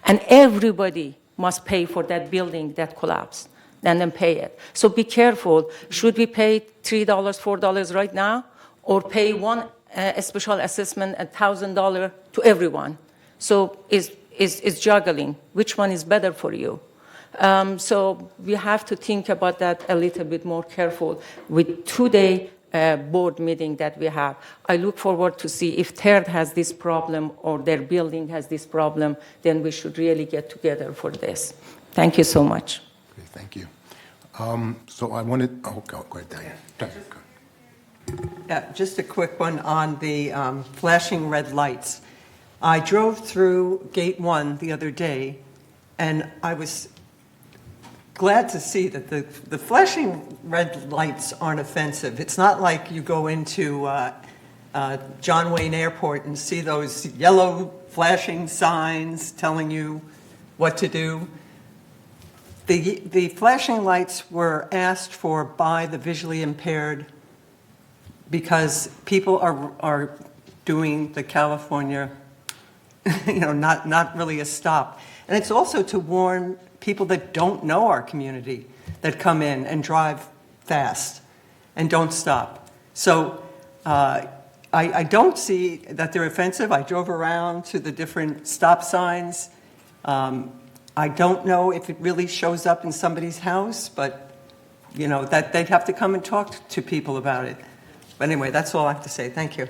E: And everybody must pay for that building that collapsed, and then pay it. So be careful. Should we pay $3, $4 right now, or pay one special assessment at $1,000 to everyone? So is juggling. Which one is better for you? So we have to think about that a little bit more careful with two-day board meeting that we have. I look forward to see if Third has this problem or their building has this problem, then we should really get together for this. Thank you so much.
A: Okay, thank you. So I wanted, go ahead, Diane. Diane, go.
L: Yeah, just a quick one on the flashing red lights. I drove through Gate 1 the other day, and I was glad to see that the flashing red lights aren't offensive. It's not like you go into John Wayne Airport and see those yellow flashing signs telling you what to do. The flashing lights were asked for by the visually impaired because people are doing the California, not really a stop. And it's also to warn people that don't know our community that come in and drive fast and don't stop. So I don't see that they're offensive. I drove around to the different stop signs. I don't know if it really shows up in somebody's house, but that they'd have to come and talk to people about it. But anyway, that's all I have to say. Thank you.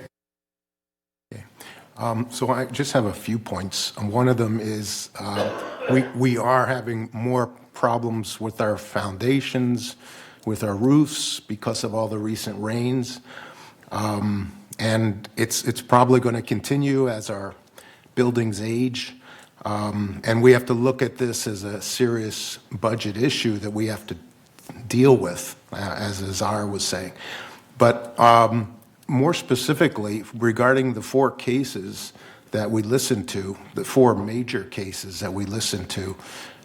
A: Okay. So I just have a few points. One of them is we are having more problems with our foundations, with our roofs because of all the recent rains. And it's probably going to continue as our buildings age. And we have to look at this as a serious budget issue that we have to deal with, as Azar was saying. But more specifically, regarding the four cases that we listened to, the four major cases that we listened to,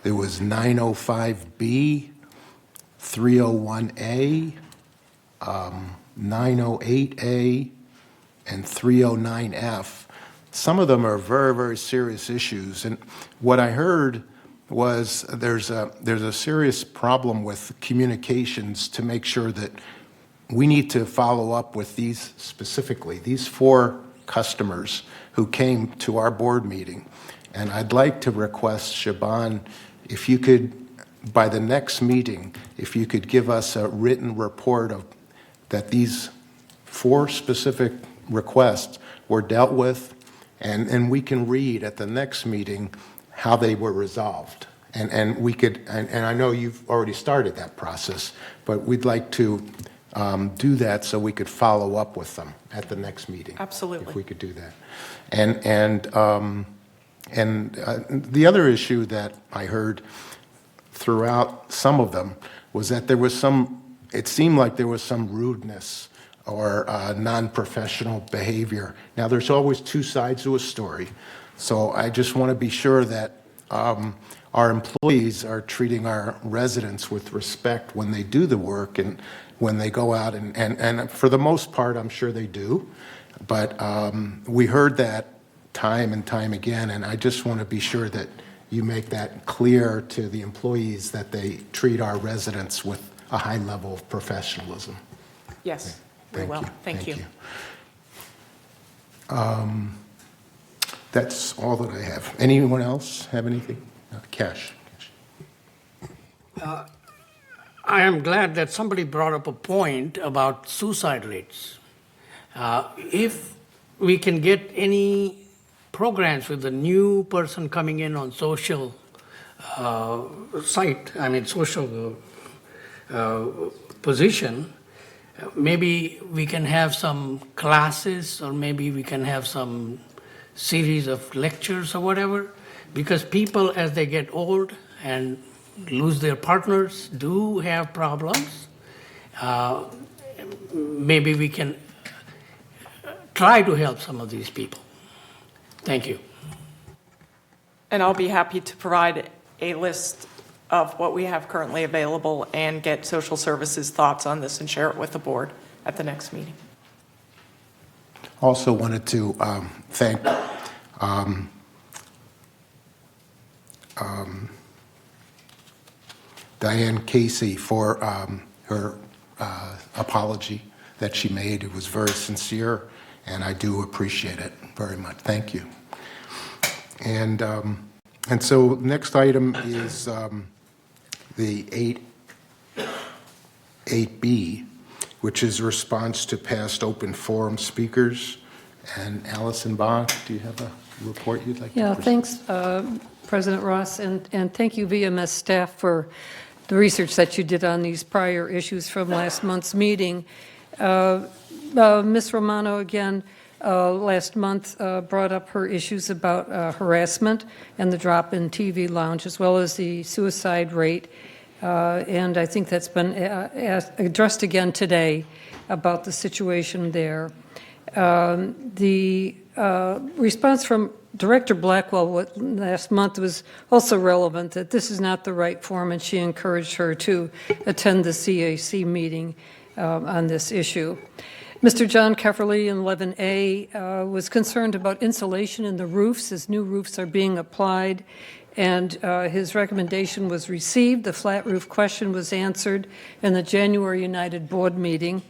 A: there was 905B, 301A, 908A, and 309F. Some of them are very, very serious issues. And what I heard was there's a serious problem with communications to make sure that we need to follow up with these specifically, these four customers who came to our board meeting. And I'd like to request, Shaban, if you could, by the next meeting, if you could give us a written report of that these four specific requests were dealt with, and we can read at the next meeting how they were resolved. And we could, and I know you've already started that process, but we'd like to do that so we could follow up with them at the next meeting.
N: Absolutely.
A: If we could do that. And the other issue that I heard throughout some of them was that there was it seemed like there was some rudeness or non-professional behavior. Now, there's always two sides to a story. So I just want to be sure that our employees are treating our residents with respect when they do the work and when they go out, and for the most part, I'm sure they do. But we heard that time and time again, and I just want to be sure that you make that clear to the employees that they treat our residents with a high level of professionalism.
N: Yes, very well. Thank you.
A: That's all that I have. Anyone else have anything? Cash.
P: I am glad that somebody brought up a point about suicide rates. If we can get any programs with the new person coming in on social social position, maybe we can have some classes or maybe we can have some series of lectures or whatever, because people as they get old and lose their partners do have problems. Maybe we can try to help some of these people. Thank you.
N: And I'll be happy to provide a list of what we have currently available and get social services thoughts on this and share it with the board at the next meeting.
A: Also wanted to thank Diane Casey for her apology that she made. It was very sincere, and I do appreciate it very much. Thank you. And And so next item is the 8B, which is response to past open forum speakers. And Allison Bach, do you have a report you'd like to present?
Q: Thanks, President Ross, and thank you VMS staff for the research that you did on these prior issues from last month's meeting. Ms. Romano, again, last month brought up her issues about harassment and the drop in TV lounge, as well as the suicide rate. And I think that's been addressed again today about the situation there. The response from Director Blackwell last month was also relevant, that this is not the right forum, and she encouraged her to attend the CAC meeting on this issue. Mr. John Kefferly in 11A was concerned about insulation in the roofs as new roofs are being applied, and his recommendation was received. The flat roof question was answered in the January United Board meeting.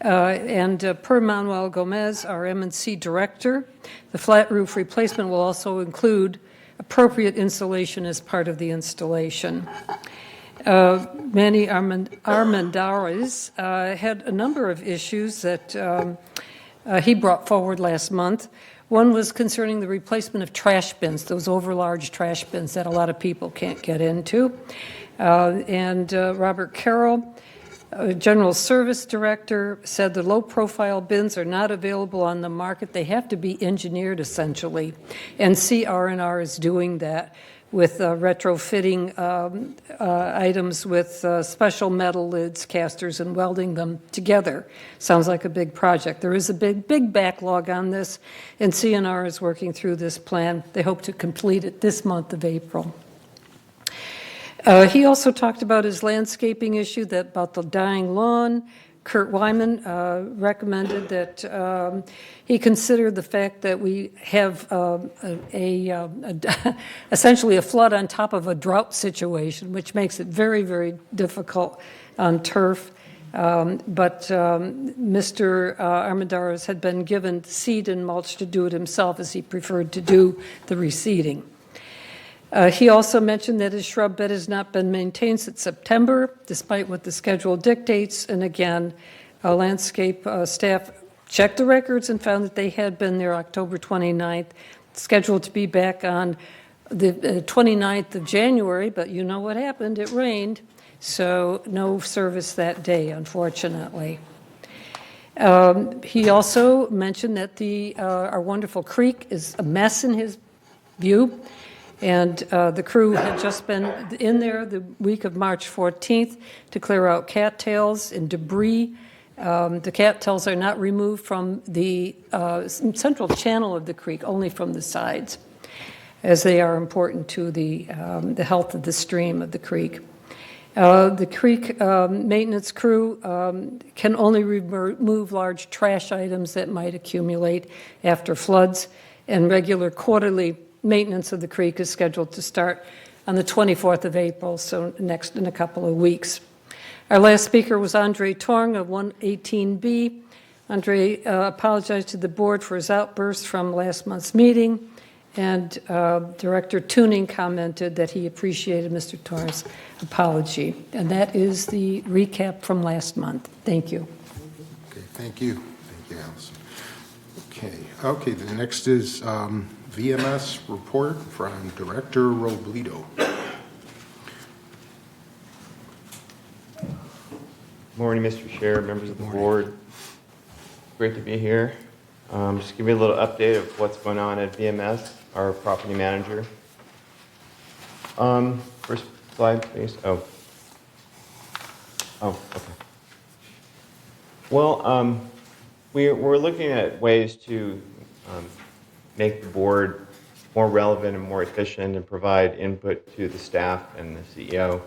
Q: Per Manuel Gomez, our M&C director, the flat roof replacement will also include appropriate insulation as part of the installation. Manny Armendariz had a number of issues that he brought forward last month. One was concerning the replacement of trash bins, those overlarge trash bins that a lot of people can't get into. Robert Carroll, General Service Director, said the low-profile bins are not available on the market. They have to be engineered, essentially, and CR&R is doing that with retrofitting items with special metal lids, casters, and welding them together. Sounds like a big project. There is a big backlog on this, and CR&R is working through this plan. They hope to complete it this month of April. He also talked about his landscaping issue, about the dying lawn. Kurt Wyman recommended that he consider the fact that we have essentially a flood on top of a drought situation, which makes it very, very difficult on turf. But Mr. Armendariz had been given seed and mulch to do it himself, as he preferred to do the reseeding. He also mentioned that his shrub bed has not been maintained since September, despite what the schedule dictates. And again, landscape staff checked the records and found that they had been there October 29th, scheduled to be back on the 29th of January, but you know what happened, it rained, so no service that day, unfortunately. He also mentioned that our wonderful creek is a mess in his view. And the crew had just been in there the week of March 14th to clear out cattails and debris. The cattails are not removed from the central channel of the creek, only from the sides, as they are important to the health of the stream of the creek. The creek maintenance crew can only remove large trash items that might accumulate after floods, and regular quarterly maintenance of the creek is scheduled to start on the 24th of April, so next in a couple of weeks. Our last speaker was Andre Tong of 118B. Andre apologized to the board for his outburst from last month's meeting, and Director Tuning commented that he appreciated Mr. Tong's apology. And that is the recap from last month. Thank you.
A: Okay, thank you. Thank you, Allison. Okay, the next is VMS report from Director Robledo.
R: Morning, Mr. Chair, members of the board. Great to be here. Just give you a little update of what's going on at VMS, our property manager. First slide, please. Oh, okay. Well, we're looking at ways to make the board more relevant and more efficient and provide input to the staff and the CEO.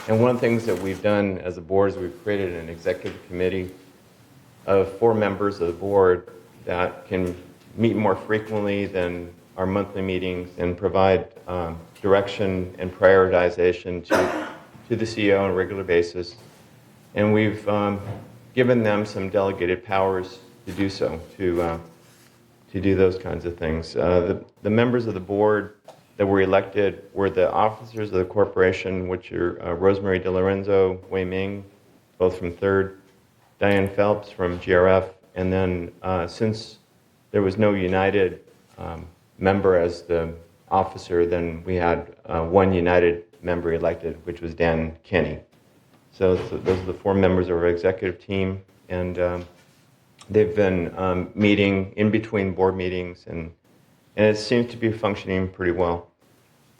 R: And one of the things that we've done as a board is we've created an executive committee of 4 members of the board that can meet more frequently than our monthly meetings and provide direction and prioritization to the CEO on a regular basis. And we've given them some delegated powers to do so, to do those kinds of things. The members of the board that were elected were the officers of the corporation, which are Rosemary DeLorenzo, Wei Ming, both from 3rd, Diane Phelps from GRF, and then since there was no United member as the officer, then we had one United member elected, which was Dan Kenny. So those are the 4 members of our executive team, and they've been meeting in between board meetings, and it seems to be functioning pretty well.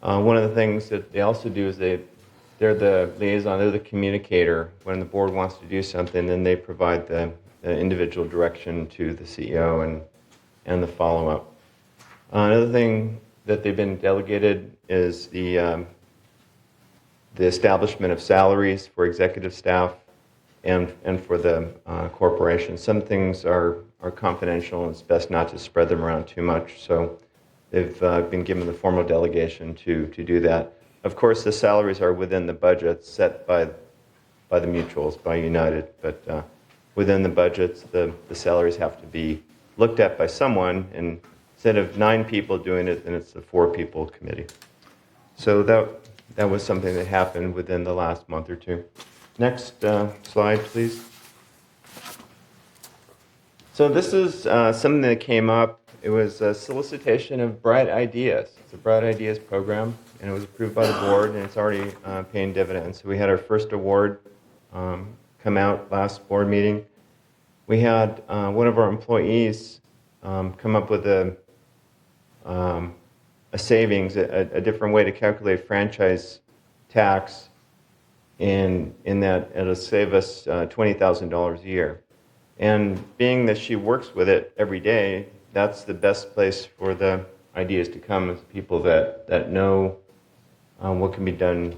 R: One of the things that they also do is they're the liaison, they're the communicator. When the board wants to do something, then they provide the individual direction to the CEO and the follow-up. Another thing that they've been delegated is the establishment of salaries for executive staff and for the corporation. Some things are confidential, and it's best not to spread them around too much. So they've been given the formal delegation to do that. Of course, the salaries are within the budgets set by the mutuals, by United, but within the budgets, the salaries have to be looked at by someone, and instead of 9 people doing it, then it's a 4-people committee. So that was something that happened within the last month or 2. Next slide, please. So this is something that came up. It was a solicitation of Bright Ideas. It's a Bright Ideas program, and it was approved by the board, and it's already paying dividends. So we had our first award come out last board meeting. We had one of our employees come up with a savings, a different way to calculate franchise tax, in that it'll save us $20,000 a year. And being that she works with it every day, that's the best place for the ideas to come, is people that know what can be done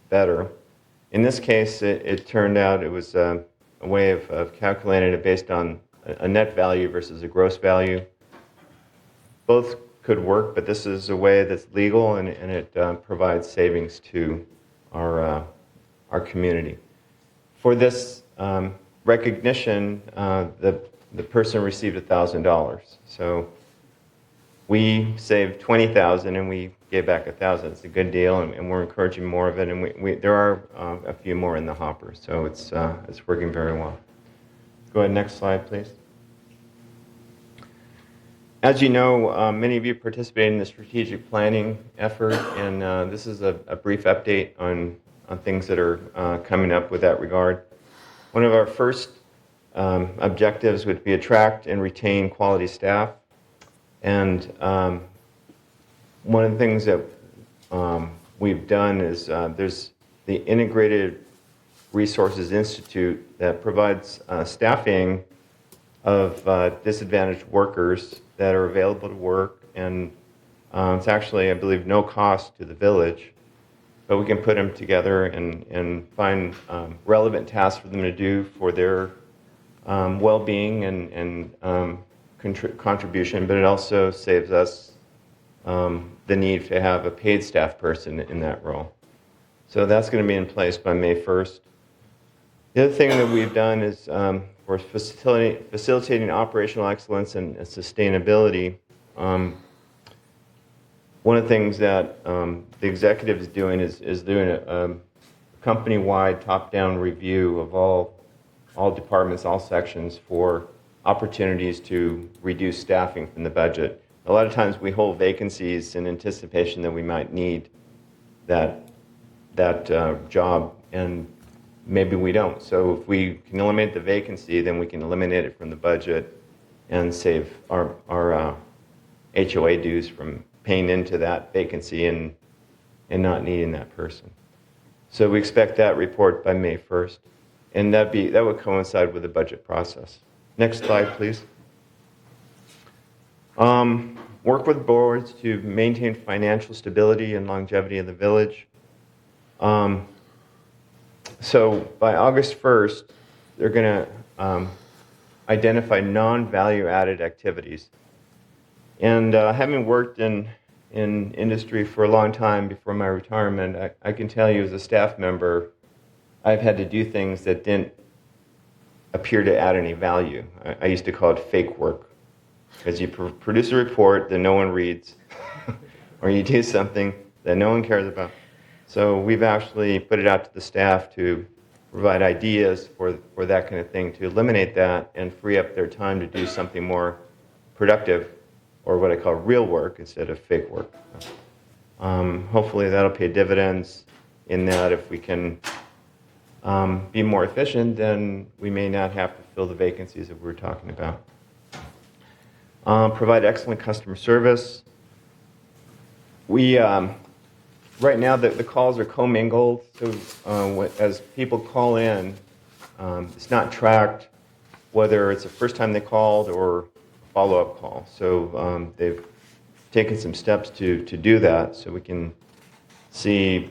R: better. In this case, it turned out it was a way of calculating it based on a net value versus a gross value. Both could work, but this is a way that's legal, and it provides savings to our community. For this recognition, the person received $1,000. So we saved $20,000 and we gave back $1,000. It's a good deal, and we're encouraging more of it. And there are a few more in the hopper, so it's working very well. Go ahead, next slide, please. As you know, many of you participated in the strategic planning effort, and this is a brief update on things that are coming up with that regard. One of our first objectives would be attract and retain quality staff. And one of the things that we've done is there's the Integrated Resources Institute that provides staffing of disadvantaged workers that are available to work. And it's actually, I believe, no cost to the village. But we can put them together and find relevant tasks for them to do for their well-being and contribution, but it also saves us the need to have a paid staff person in that role. So that's going to be in place by May 1st. The other thing that we've done is for facilitating operational excellence and sustainability. One of the things that the executive is doing is doing a company-wide top-down review of all departments, all sections, for opportunities to reduce staffing from the budget. A lot of times we hold vacancies in anticipation that we might need that job, and maybe we don't. So if we can eliminate the vacancy, then we can eliminate it from the budget and save our HOA dues from paying into that vacancy and not needing that person. So we expect that report by May 1st, and that would coincide with the budget process. Next slide, please. Work with boards to maintain financial stability and longevity in the village. So by August 1st, they're going to identify non-value-added activities. And having worked in industry for a long time before my retirement, I can tell you as a staff member, I've had to do things that didn't appear to add any value. I used to call it fake work, because you produce a report that no one reads, or you do something that no one cares about. So we've actually put it out to the staff to provide ideas for that kind of thing, to eliminate that and free up their time to do something more productive, or what I call real work instead of fake work. Hopefully that'll pay dividends in that if we can be more efficient, then we may not have to fill the vacancies that we're talking about. Provide excellent customer service. We, right now, the calls are commingled, so as people call in, it's not tracked whether it's the first time they called or a follow-up call. So they've taken some steps to do that, so we can see.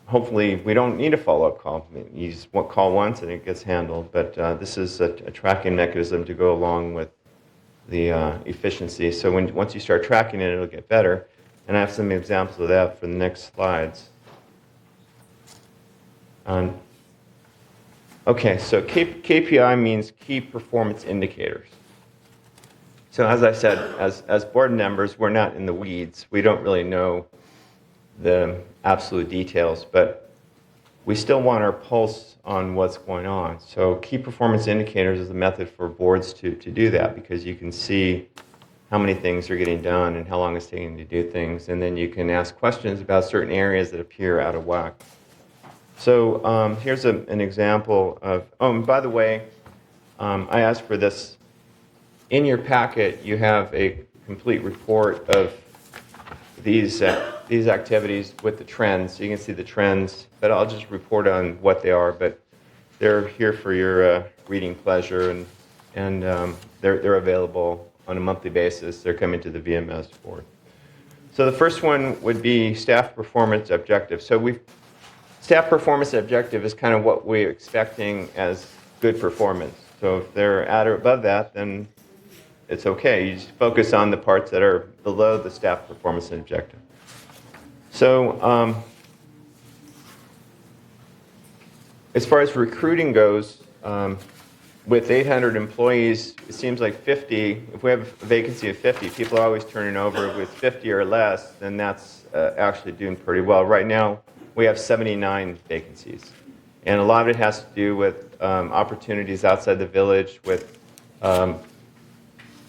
R: Hopefully, we don't need a follow-up call. You just call once and it gets handled, but this is a tracking mechanism to go along with the efficiency. So once you start tracking it, it'll get better. And I have some examples of that for the next slides. Okay, so KPI means key performance indicators. So as I said, as board members, we're not in the weeds. We don't really know the absolute details, but we still want our pulse on what's going on. So key performance indicators is a method for boards to do that, because you can see how many things are getting done and how long it's taking to do things, and then you can ask questions about certain areas that appear out of whack. So here's an example of, oh, and by the way, I asked for this. In your packet, you have a complete report of these activities with the trends. So you can see the trends, but I'll just report on what they are, but they're here for your reading pleasure, and they're available on a monthly basis. They're coming to the VMS board. So the first one would be staff performance objective. So staff performance objective is kind of what we're expecting as good performance. So if they're at or above that, then it's okay. You just focus on the parts that are below the staff performance objective. So as far as recruiting goes, with 800 employees, it seems like 50, if we have a vacancy of 50, people are always turning over. With 50 or less, then that's actually doing pretty well. Right now, we have 79 vacancies. And a lot of it has to do with opportunities outside the village, with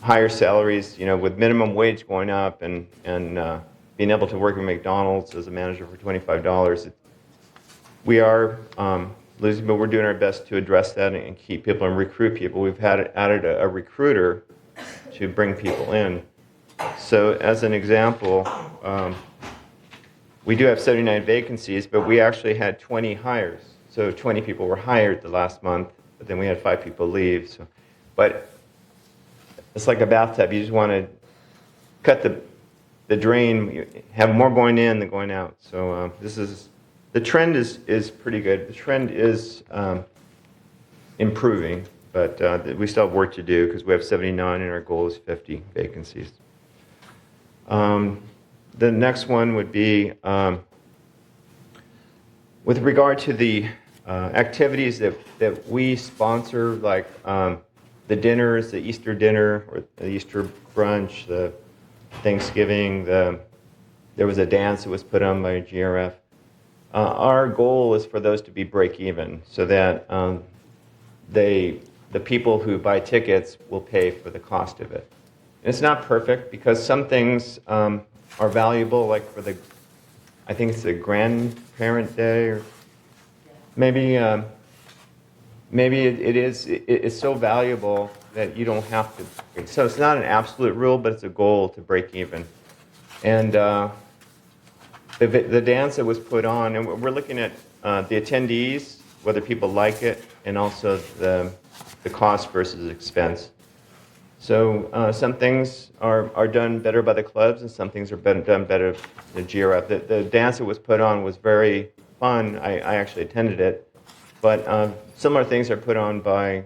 R: higher salaries, with minimum wage going up, and being able to work at McDonald's as a manager for $25. We are losing, but we're doing our best to address that and keep people and recruit people. We've added a recruiter to bring people in. So as an example, we do have 79 vacancies, but we actually had 20 hires. So 20 people were hired the last month, but then we had 5 people leave. So, but it's like a bathtub. You just want to cut the drain, you have more going in than going out. So the trend is pretty good. The trend is improving, but we still have work to do because we have 79 and our goal is 50 vacancies. The next one would be with regard to the activities that we sponsor, like the dinners, the Easter dinner or the Easter brunch, the Thanksgiving, there was a dance that was put on by GRF. Our goal is for those to be break even, so that the people who buy tickets will pay for the cost of it. And it's not perfect because some things are valuable, like for I think it's the Grandparent Day, or maybe it's so valuable that you don't have to. So it's not an absolute rule, but it's a goal to break even. And the dance that was put on, and we're looking at the attendees, whether people like it, and also the cost versus expense. So some things are done better by the clubs, and some things are done better than GRF. The dance that was put on was very fun. I actually attended it. But similar things are put on by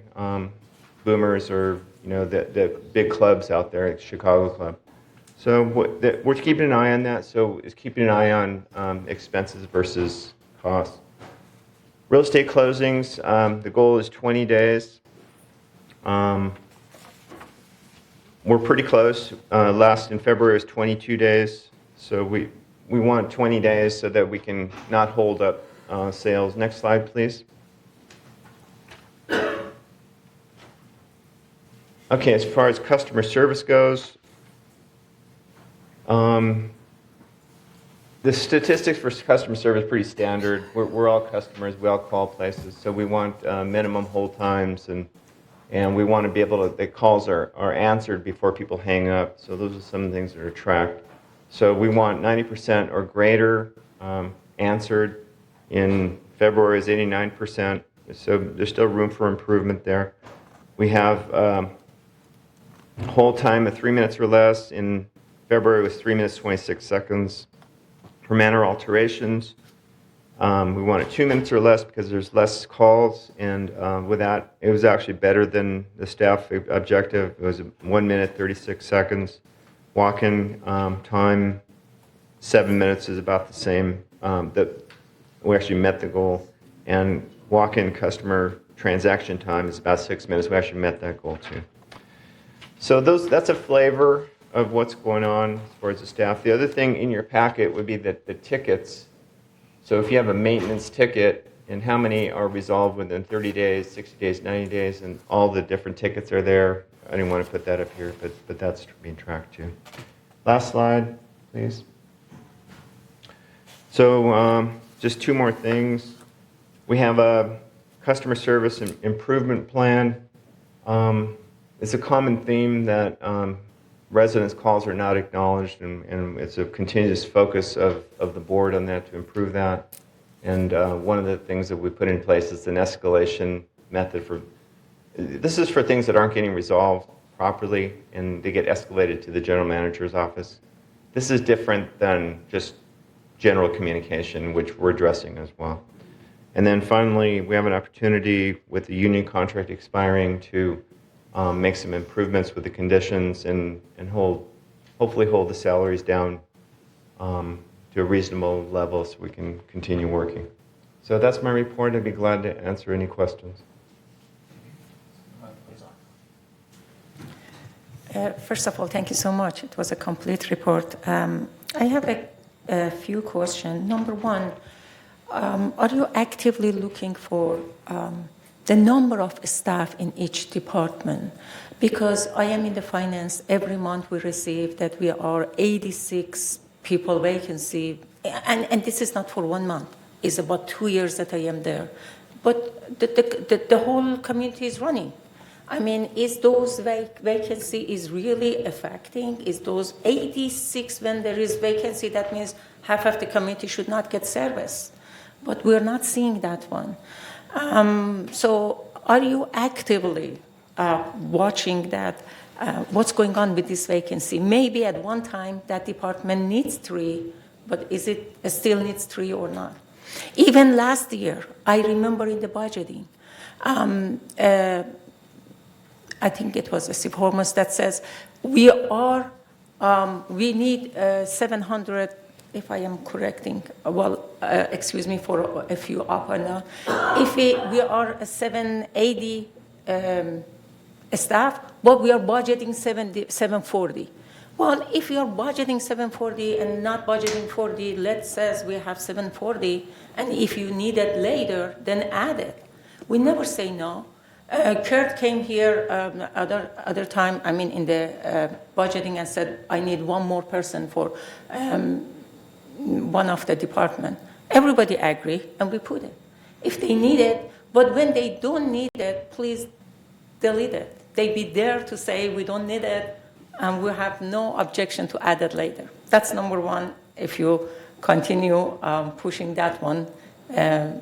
R: boomers or the big clubs out there, like Chicago Club. So we're keeping an eye on that. So it's keeping an eye on expenses versus costs. Real estate closings, the goal is 20 days. We're pretty close. Last in February was 22 days. So we want 20 days so that we can not hold up sales. Next slide, please. Okay, as far as customer service goes, the statistics for customer service are pretty standard. We're all customers. We all call places. So we want minimum hold times, and we want to be able to, the calls are answered before people hang up. So those are some of the things that are tracked. So we want 90% or greater answered. In February is 89%. So there's still room for improvement there. We have hold time of 3 minutes or less. In February it was 3 minutes 26 seconds. For manner alterations, we want it 2 minutes or less because there's less calls, and with that, it was actually better than the staff objective. It was 1 minute 36 seconds. Walk-in time, 7 minutes is about the same. We actually met the goal, and walk-in customer transaction time is about 6 minutes. We actually met that goal too. So that's a flavor of what's going on as far as the staff. The other thing in your packet would be that the tickets. So if you have a maintenance ticket, and how many are resolved within 30 days, 60 days, 90 days, and all the different tickets are there. I didn't want to put that up here, but that's being tracked too. Last slide, please. So just two more things. We have a customer service improvement plan. It's a common theme that residents' calls are not acknowledged, and it's a continuous focus of the board on that to improve that. And one of the things that we put in place is an escalation method for, this is for things that aren't getting resolved properly, and they get escalated to the general manager's office. This is different than just general communication, which we're addressing as well. And then finally, we have an opportunity with the union contract expiring to make some improvements with the conditions and hopefully hold the salaries down to a reasonable level so we can continue working. So that's my report. I'd be glad to answer any questions.
E: First of all, thank you so much. It was a complete report. I have a few questions. Number one, are you actively looking for the number of staff in each department? Because I am in the finance, every month we receive that we are 86 people vacancy, and this is not for 1 month. It's about 2 years that I am there. But the whole community is running. I mean, is those vacancy is really affecting? Is those 86 when there is vacancy, that means half of the community should not get service? But we're not seeing that one. So are you actively watching that, what's going on with this vacancy? Maybe at one time that department needs 3, but is it still needs 3 or not? Even last year, I remember in the budgeting, I think it was a performance that says we need 700, if I am correcting, excuse me for a few up and down. If we are 780 staff, but we are budgeting 740. Well, if you are budgeting 740 and not budgeting 40, let's say we have 740, and if you need it later, then add it. We never say no. Kurt came here other time, I mean, in the budgeting and said, I need one more person for one of the department. Everybody agree, and we put it. If they need it, but when they don't need it, please delete it. They be there to say we don't need it, and we have no objection to add it later. That's number one, if you continue pushing that one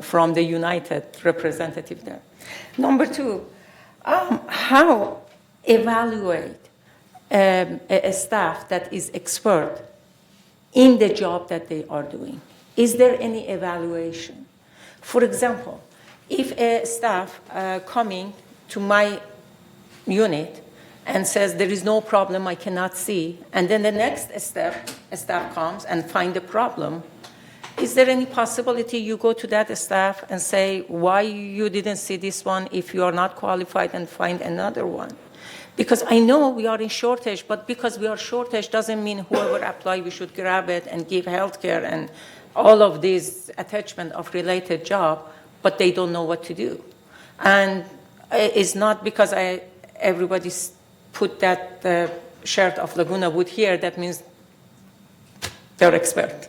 E: from the United representative there. Number two, how evaluate a staff that is expert in the job that they are doing? Is there any evaluation? For example, if a staff coming to my unit and says there is no problem, I cannot see, and then the next step, a staff comes and find the problem, is there any possibility you go to that staff and say why you didn't see this one if you are not qualified and find another one? Because I know we are in shortage, but because we are shortage doesn't mean whoever apply, we should grab it and give healthcare and all of these attachment of related job, but they don't know what to do. And it's not because everybody put that shirt of Laguna Wood here, that means they're expert.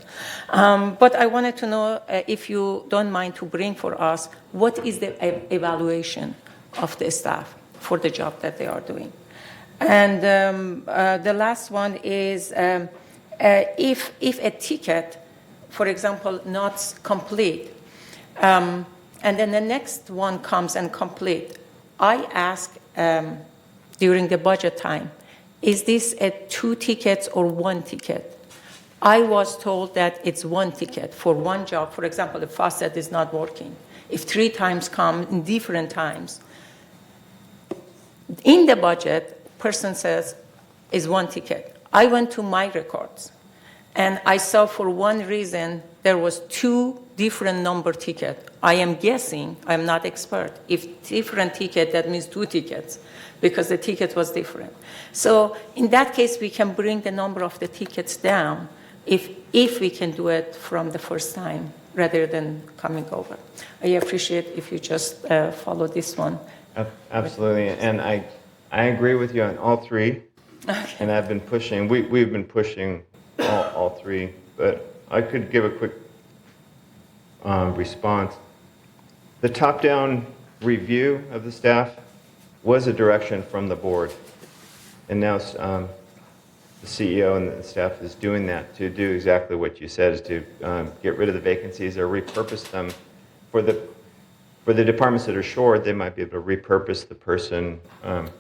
E: But I wanted to know if you don't mind to bring for us, what is the evaluation of the staff for the job that they are doing? And the last one is if a ticket, for example, not complete, and then the next one comes and complete, I ask during the budget time, is this a 2 tickets or 1 ticket? I was told that it's 1 ticket for one job. For example, the faucet is not working. If 3 times come in different times, in the budget, person says is 1 ticket. I went to my records, and I saw for one reason there was 2 different number ticket. I am guessing, I'm not expert. If different ticket, that means 2 tickets, because the ticket was different. So in that case, we can bring the number of the tickets down if we can do it from the first time rather than coming over. I appreciate if you just follow this one.
R: Absolutely, and I agree with you on all 3.
E: Okay.
R: And I've been pushing. We've been pushing all 3. But I could give a quick response. The top-down review of the staff was a direction from the board, and now the CEO and the staff is doing that to do exactly what you said, is to get rid of the vacancies or repurpose them. For the departments that are short, they might be able to repurpose the person,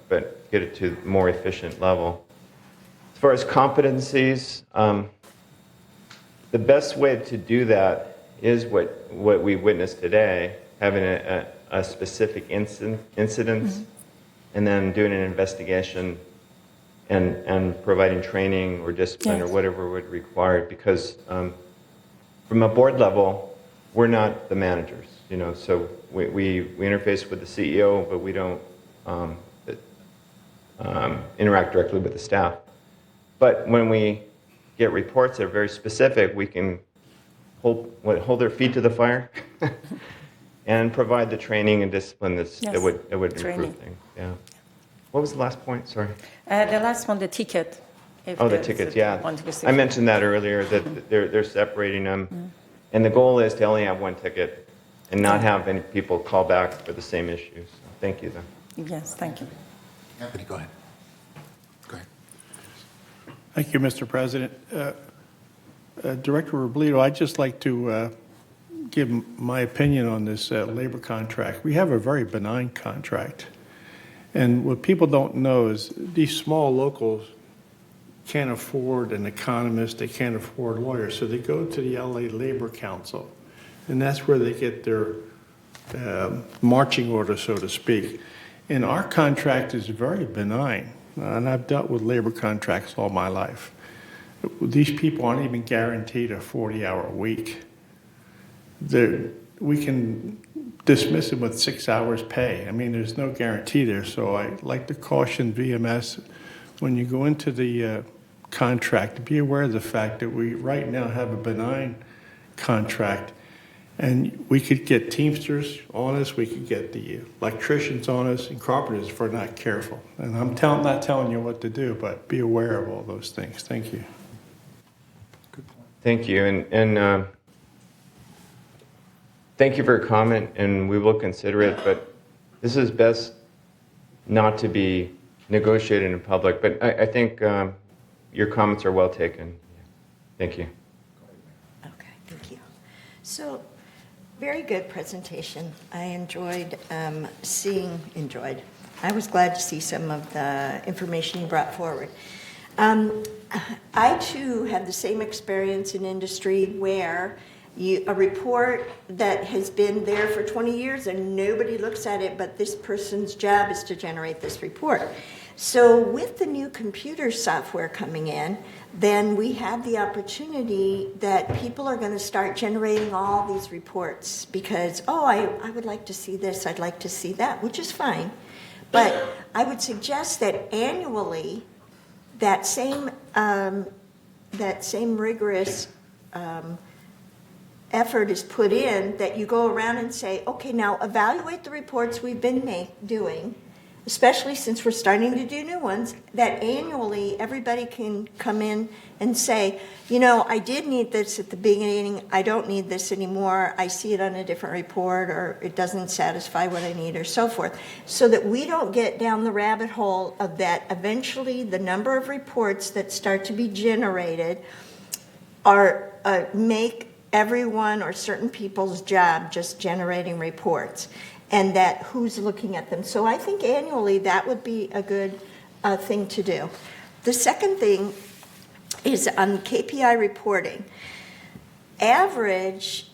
R: but get it to a more efficient level. As far as competencies, the best way to do that is what we witnessed today, having a specific incident, and then doing an investigation and providing training or discipline or whatever would require it. Because from a board level, we're not the managers, so we interface with the CEO, but we don't interact directly with the staff. But when we get reports that are very specific, we can hold their feet to the fire and provide the training and discipline that would improve things. Yeah. What was the last point? Sorry.
E: The last one, the ticket.
R: The tickets, yeah. I mentioned that earlier, that they're separating them. And the goal is to only have 1 ticket and not have any people call back for the same issues. So thank you, then.
E: Yes, thank you.
A: Anthony, go ahead. Go ahead.
B: Thank you, Mr. President. Director Robledo, I'd just like to give my opinion on this labor contract. We have a very benign contract. And what people don't know is these small locals can't afford an economist, they can't afford lawyers, so they go to the LA Labor Council, and that's where they get their marching order, so to speak. And our contract is very benign, and I've dealt with labor contracts all my life. These people aren't even guaranteed a 40-hour week. We can dismiss them with 6 hours pay. I mean, there's no guarantee there. So I like to caution VMS, when you go into the contract, be aware of the fact that we right now have a benign contract, and we could get Teamsters on us, we could get the electricians on us, and carpenters if we're not careful. And I'm not telling you what to do, but be aware of all those things. Thank you.
R: Thank you. And thank you for your comment, and we will consider it, but this is best not to be negotiated in public. But I think your comments are well taken. Thank you.
M: Okay, thank you. So, very good presentation. I enjoyed I was glad to see some of the information you brought forward. I too had the same experience in industry where a report that has been there for 20 years and nobody looks at it, but this person's job is to generate this report. So with the new computer software coming in, then we have the opportunity that people are going to start generating all these reports because, I would like to see this, I'd like to see that, which is fine. But I would suggest that annually, that same rigorous effort is put in, that you go around and say, okay, now evaluate the reports we've been doing, especially since we're starting to do new ones, that annually everybody can come in and say, you know, I did need this at the beginning, I don't need this anymore, I see it on a different report, or it doesn't satisfy what I need, or so forth, so that we don't get down the rabbit hole of that eventually the number of reports that start to be generated are make everyone or certain people's job just generating reports, and that who's looking at them. So I think annually that would be a good thing to do. The second thing is on KPI reporting. Average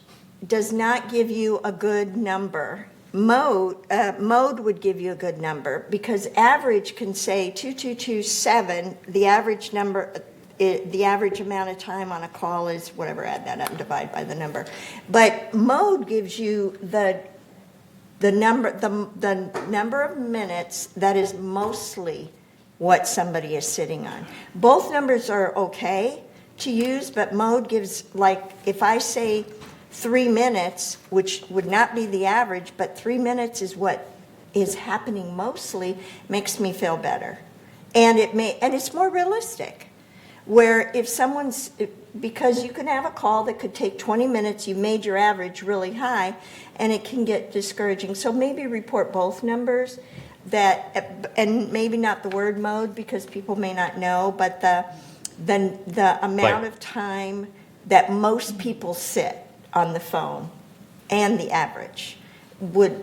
M: does not give you a good number. Mode would give you a good number, because average can say 2227, the average number, the average amount of time on a call is whatever, add that up and divide by the number. But mode gives you the number of minutes that is mostly what somebody is sitting on. Both numbers are okay to use, but mode gives, like, if I say 3 minutes, which would not be the average, but 3 minutes is what is happening mostly, makes me feel better. And it's more realistic. Where if someone's, because you can have a call that could take 20 minutes, you made your average really high, and it can get discouraging. So maybe report both numbers, and maybe not the word mode, because people may not know, but the amount of time that most people sit on the phone and the average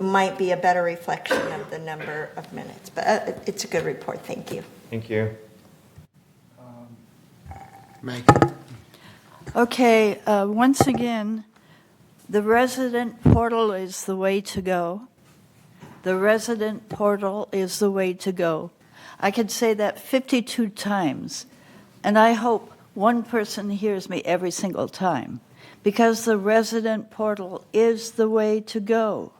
M: might be a better reflection of the number of minutes. But it's a good report. Thank you.
R: Thank you.
A: Megan.
O: Okay, once again, the resident portal is the way to go. The resident portal is the way to go. I could say that 52 times, and I hope one person hears me every single time, because the resident portal is the way to go.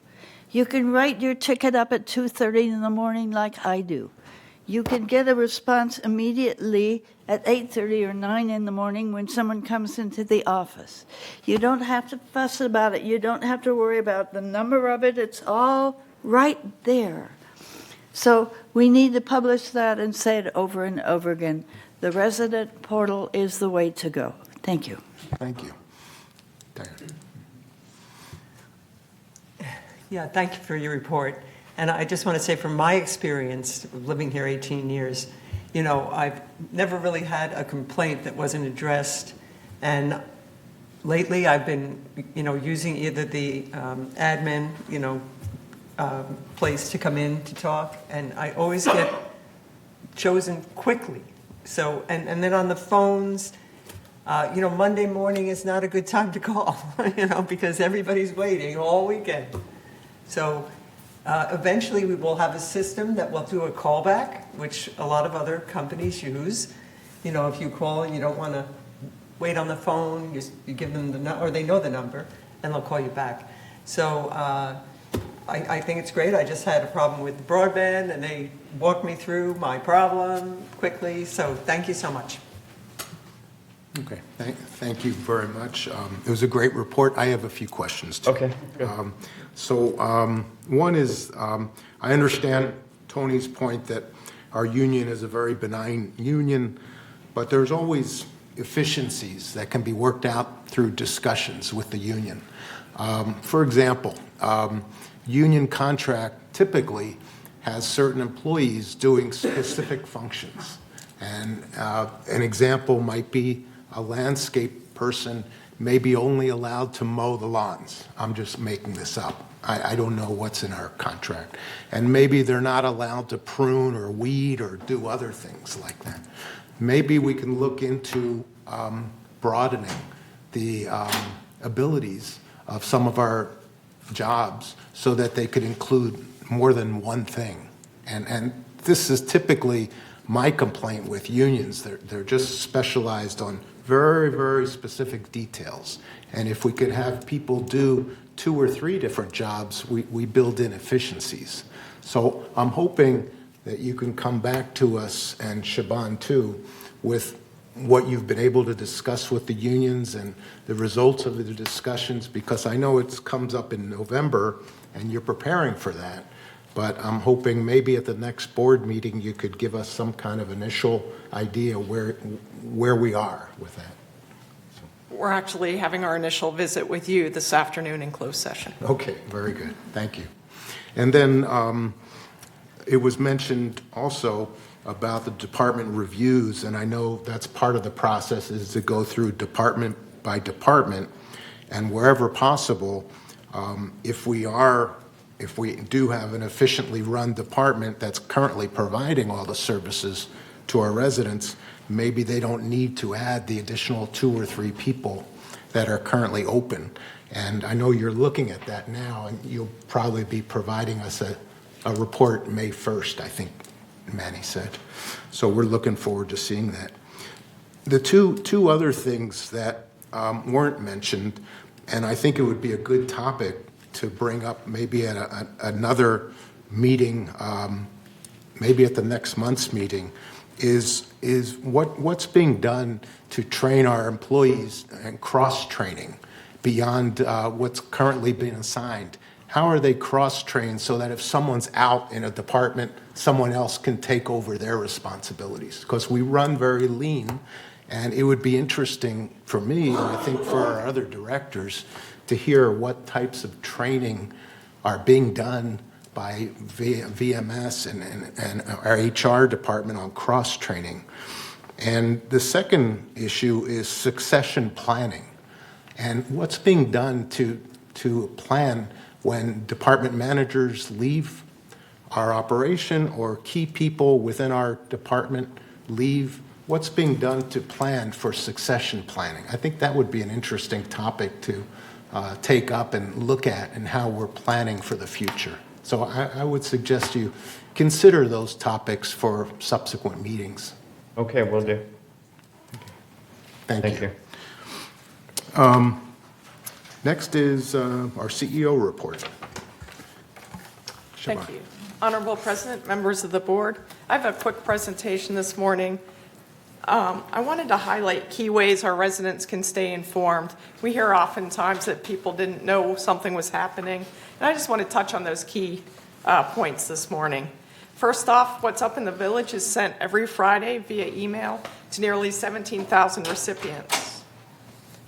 O: You can write your ticket up at 2:30 in the morning like I do. You can get a response immediately at 8:30 or 9 in the morning when someone comes into the office. You don't have to fuss about it. You don't have to worry about the number of it. It's all right there. So we need to publish that and say it over and over again. The resident portal is the way to go. Thank you.
A: Thank you. Diane.
L: Yeah, thank you for your report. And I just want to say, from my experience living here 18 years, you know, I've never really had a complaint that wasn't addressed. And lately I've been, you know, using either the admin, you know, place to come in to talk, and I always get chosen quickly. So, and then on the phones, you know, Monday morning is not a good time to call, you know, because everybody's waiting all weekend. So eventually we will have a system that will do a callback, which a lot of other companies use. You know, if you call and you don't want to wait on the phone, you give them the number, or they know the number, and they'll call you back. So I think it's great. I just had a problem with broadband, and they walked me through my problem quickly. So thank you so much.
A: Okay, thank you very much. It was a great report. I have a few questions too.
R: Okay.
A: One is, I understand Tony's point that our union is a very benign union, but there's always efficiencies that can be worked out through discussions with the union. For example, union contract typically has certain employees doing specific functions. And an example might be a landscape person may be only allowed to mow the lawns. I'm just making this up. I don't know what's in our contract. And maybe they're not allowed to prune or weed or do other things like that. Maybe we can look into broadening the abilities of some of our jobs so that they could include more than one thing. And this is typically my complaint with unions. They're just specialized on very, very specific details. And if we could have people do 2 or 3 different jobs, we build in efficiencies. So I'm hoping that you can come back to us, and Shaban too, with what you've been able to discuss with the unions and the results of the discussions, because I know it comes up in November and you're preparing for that. But I'm hoping maybe at the next board meeting you could give us some kind of initial idea where we are with that.
N: We're actually having our initial visit with you this afternoon in closed session.
A: Okay, very good. Thank you. And then it was mentioned also about the department reviews, and I know that's part of the process is to go through department by department, and wherever possible, if we do have an efficiently run department that's currently providing all the services to our residents, maybe they don't need to add the additional 2 or 3 people that are currently open. And I know you're looking at that now, and you'll probably be providing us a report May 1st, I think Manny said. So we're looking forward to seeing that. The two other things that weren't mentioned, and I think it would be a good topic to bring up maybe at another meeting, maybe at the next month's meeting, is what's being done to train our employees and cross-training beyond what's currently being assigned. How are they cross-trained so that if someone's out in a department, someone else can take over their responsibilities? Because we run very lean, and it would be interesting for me, and I think for our other directors, to hear what types of training are being done by VMS and our HR department on cross-training. And the second issue is succession planning, and what's being done to plan when department managers leave our operation or key people within our department leave. What's being done to plan for succession planning? I think that would be an interesting topic to take up and look at, and how we're planning for the future. So I would suggest you consider those topics for subsequent meetings.
R: Okay, will do.
A: Thank you. Next is our CEO report. Shaban.
N: Thank you. Honorable President, members of the board, I have a quick presentation this morning. I wanted to highlight key ways our residents can stay informed. We hear oftentimes that people didn't know something was happening, and I just want to touch on those key points this morning. First off, What's Up in the Village is sent every Friday via email to nearly 17,000 recipients.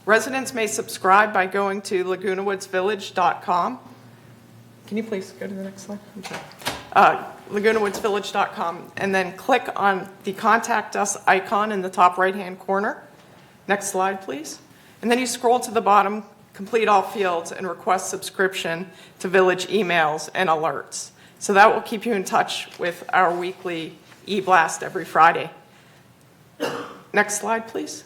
N: Residents may subscribe by going to lagunawoodsvillage.com. Can you please go to the next slide? I'm sorry. Lagunawoodsvillage.com, and then click on the Contact Us icon in the top right-hand corner. Next slide, please. And then you scroll to the bottom, complete all fields, and request subscription to Village emails and alerts. So that will keep you in touch with our weekly e-blast every Friday. Next slide, please.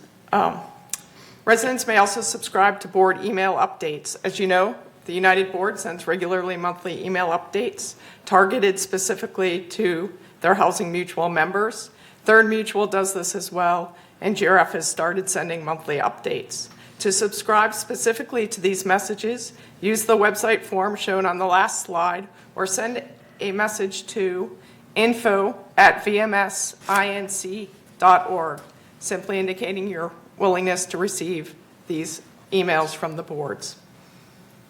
N: Residents may also subscribe to board email updates. As you know, the United Board sends regularly monthly email updates targeted specifically to their housing mutual members. Third Mutual does this as well, and GRF has started sending monthly updates. To subscribe specifically to these messages, use the website form shown on the last slide, or send a message to info@vmsinc.org, simply indicating your willingness to receive these emails from the boards.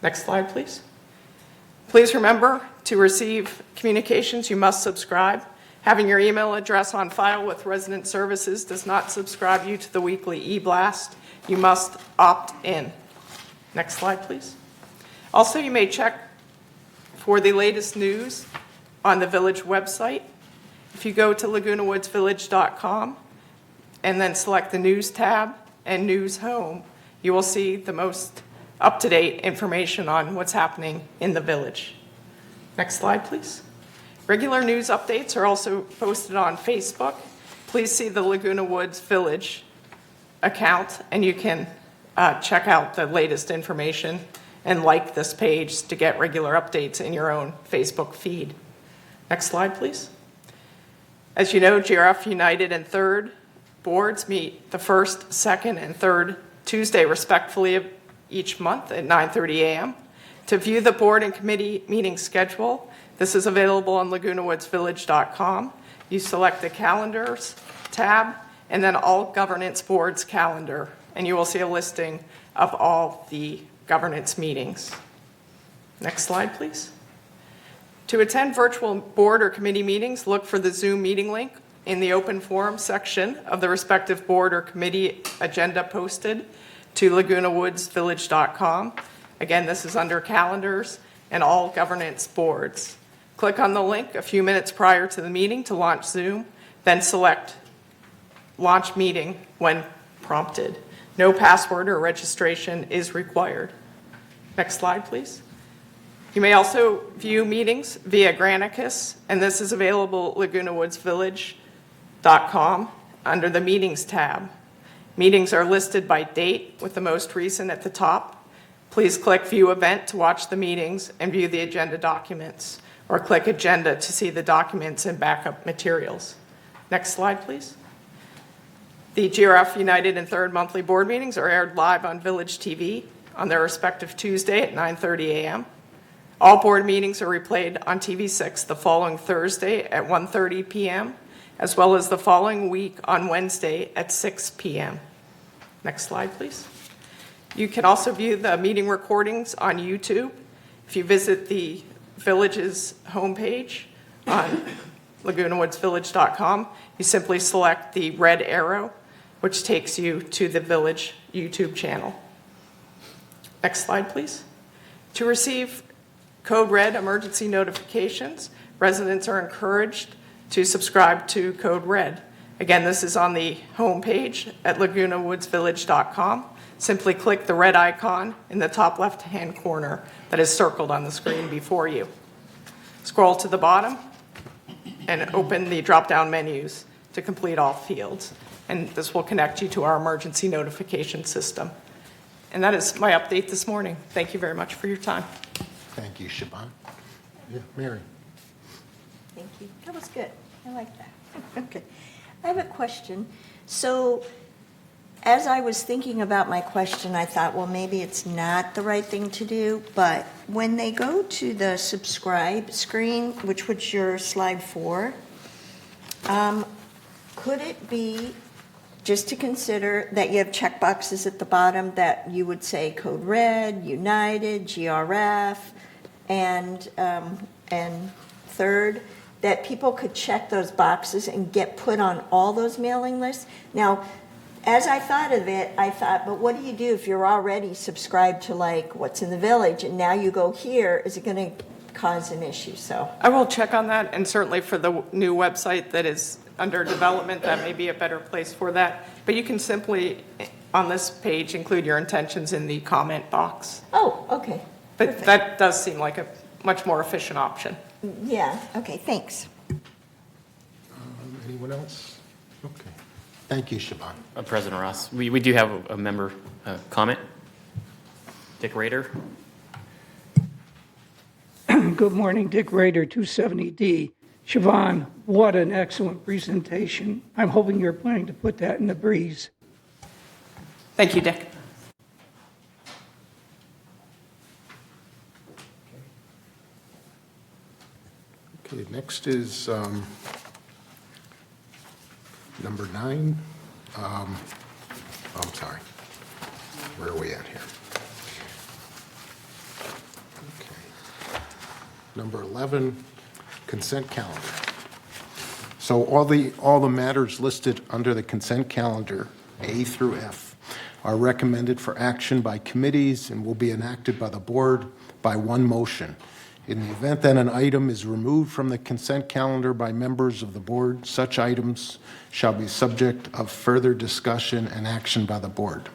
N: Next slide, please. Please remember, to receive communications, you must subscribe. Having your email address on file with Resident Services does not subscribe you to the weekly e-blast. You must opt in. Next slide, please. Also, you may check for the latest news on the Village website. If you go to lagunawoodsvillage.com and then select the News tab and News Home, you will see the most up-to-date information on what's happening in the Village. Next slide, please. Regular news updates are also posted on Facebook. Please see the Laguna Woods Village account, and you can check out the latest information and like this page to get regular updates in your own Facebook feed. Next slide, please. As you know, GRF United and Third boards meet the first, second, and third Tuesday, respectively, of each month at 9:30 a.m. To view the board and committee meeting schedule, This is available on lagunawoodsvillage.com. You select the calendars tab and then all governance boards calendar, and you will see a listing of all the governance meetings. Next slide, please. To attend virtual board or committee meetings, look for the Zoom meeting link in the open forum section of the respective board or committee agenda posted to lagunawoodsvillage.com. Again, this is under calendars and all governance boards. Click on the link a few minutes prior to the meeting to launch Zoom, then select Launch Meeting when prompted. No password or registration is required. Next slide, please. You may also view meetings via Granicus, and this is available at lagunawoodsvillage.com under the Meetings tab. Meetings are listed by date with the most recent at the top. Please click View Event to watch the meetings and view the agenda documents, or click Agenda to see the documents and backup materials. Next slide, please. The GRF United and Third monthly board meetings are aired live on Village TV on their respective Tuesday at 9:30 a.m. All board meetings are replayed on TV6 the following Thursday at 1:30 p.m., as well as the following week on Wednesday at 6 p.m. Next slide, please. You can also view the meeting recordings on YouTube. If you visit the Village's homepage on lagunawoodsvillage.com, you simply select the red arrow, which takes you to the Village YouTube channel. Next slide, please. To receive Code Red emergency notifications, residents are encouraged to subscribe to Code Red. Again, this is on the homepage at lagunawoodsvillage.com. Simply click the red icon in the top left-hand corner that is circled on the screen before you. Scroll to the bottom and open the drop-down menus to complete all fields. And this will connect you to our emergency notification system. And that is my update this morning. Thank you very much for your time.
A: Thank you, Siobhan. Yeah, Mary.
M: Thank you. That was good. I like that. Okay. I have a question. So as I was thinking about my question, I thought, well, maybe it's not the right thing to do, but when they go to the subscribe screen, which was your slide 4, could it be just to consider that you have check boxes at the bottom that you would say Code Red, United, GRF, and Third, that people could check those boxes and get put on all those mailing lists? Now, as I thought of it, I thought, but what do you do if you're already subscribed to like What's in the Village and now you go here? Is it going to cause an issue? So
N: I will check on that, and certainly for the new website that is under development, that may be a better place for that. But you can simply, on this page, include your intentions in the comment box.
M: Oh, okay.
N: But
M: Perfect.
N: that does seem like a much more efficient option.
M: Yeah, okay, thanks.
A: Anyone else? Okay. Thank you, Siobhan.
C: President Ross, we do have a member comment. Dick Rader.
S: Good morning, Dick Rader, 270D. Siobhan, what an excellent presentation. I'm hoping you're planning to put that in the breeze.
N: Thank you, Dick.
A: Okay, next is number 9. I'm sorry. Where are we at here? Okay. Number 11, consent calendar. So all the matters listed under the consent calendar, A through F, are recommended for action by committees and will be enacted by the board by one motion. In the event that an item is removed from the consent calendar by members of the board, such items shall be subject of further discussion and action by the board.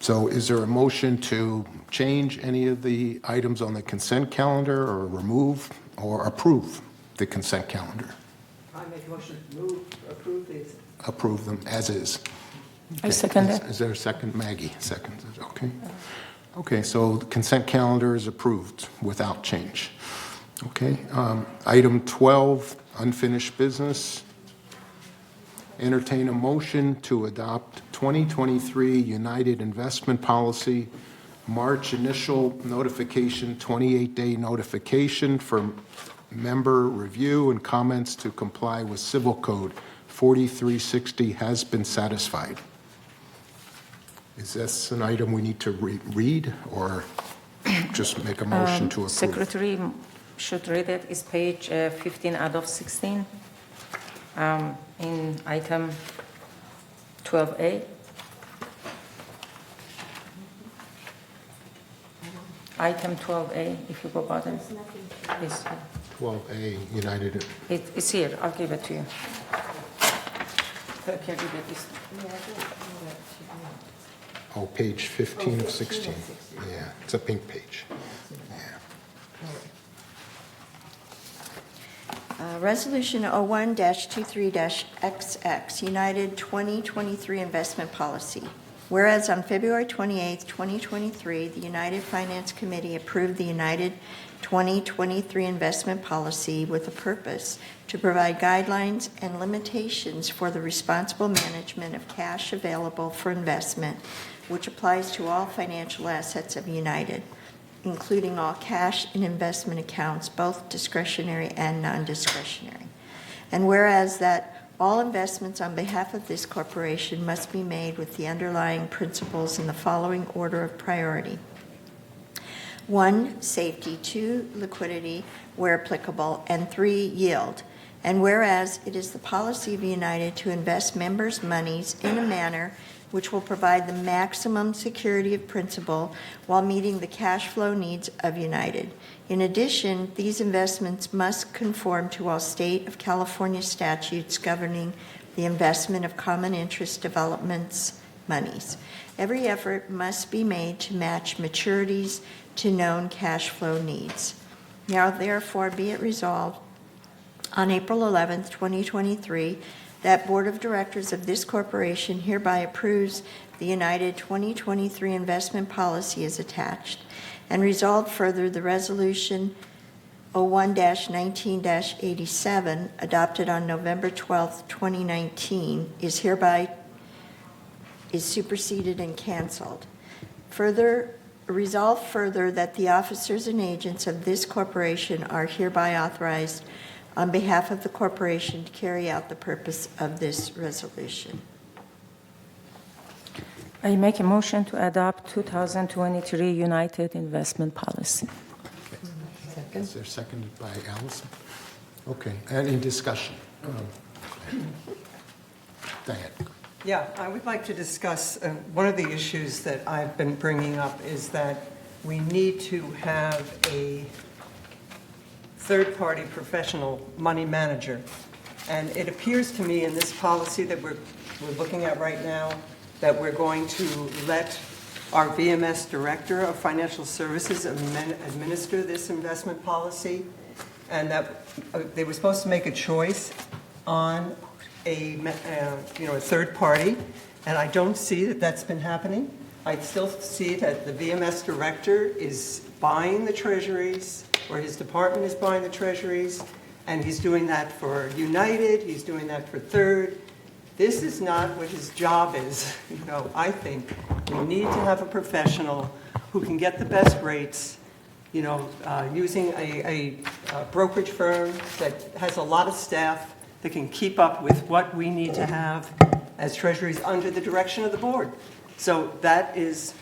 A: So is there a motion to change any of the items on the consent calendar, or remove or approve the consent calendar?
I: I make a motion to approve these.
A: Approve them as is.
E: I second it.
A: Is there a second? Maggie seconds it. Okay. Okay, so the consent calendar is approved without change. Okay. Item 12, unfinished business. Entertain a motion to adopt 2023 United Investment Policy March initial notification, 28-day notification for member review and comments to comply with Civil Code 4360 has been satisfied. Is this an item we need to read or just make a motion to approve?
E: Secretary should read it. It's page 15 out of 16 in item 12A. Item 12A, if you go bottom. It's,
A: 12A, United.
E: it's here. I'll give it to you. Can you get this?
A: Oh, page 15 of 16. Yeah, it's a pink page.
M: Resolution 01-23-XX, United 2023 Investment Policy. Whereas on February 28, 2023, the United Finance Committee approved the United 2023 Investment Policy with a purpose to provide guidelines and limitations for the responsible management of cash available for investment, which applies to all financial assets of United, including all cash and investment accounts, both discretionary and non-discretionary. And whereas that all investments on behalf of this corporation must be made with the underlying principles in the following order of priority. 1, safety, 2, liquidity, where applicable, and 3, yield. And whereas it is the policy of United to invest members' monies in a manner which will provide the maximum security of principal while meeting the cash flow needs of United. In addition, these investments must conform to all state of California statutes governing the investment of common interest developments monies. Every effort must be made to match maturities to known cash flow needs. Now, therefore, be it resolved on April 11th, 2023, that Board of Directors of this corporation hereby approves the United 2023 investment policy as attached, and resolved further the resolution 01-19-87 adopted on November 12th, 2019 is superseded and canceled. Further, resolved further that the officers and agents of this corporation are hereby authorized on behalf of the corporation to carry out the purpose of this resolution.
E: I make a motion to adopt 2023 United Investment Policy.
A: Is there seconded by Allison? Okay, any discussion? Diane.
L: Yeah, I would like to discuss, one of the issues that I've been bringing up is that we need to have a third-party professional money manager. And it appears to me in this policy that we're looking at right now that we're going to let our VMS Director of Financial Services administer this investment policy, and that they were supposed to make a choice on a third party, and I don't see that that's been happening. I still see that the VMS Director is buying the treasuries, or his department is buying the treasuries, and he's doing that for United, he's doing that for Third. This is not what his job is. I think we need to have a professional who can get the best rates, using a brokerage firm that has a lot of staff that can keep up with what we need to have as treasuries under the direction of the board. So that is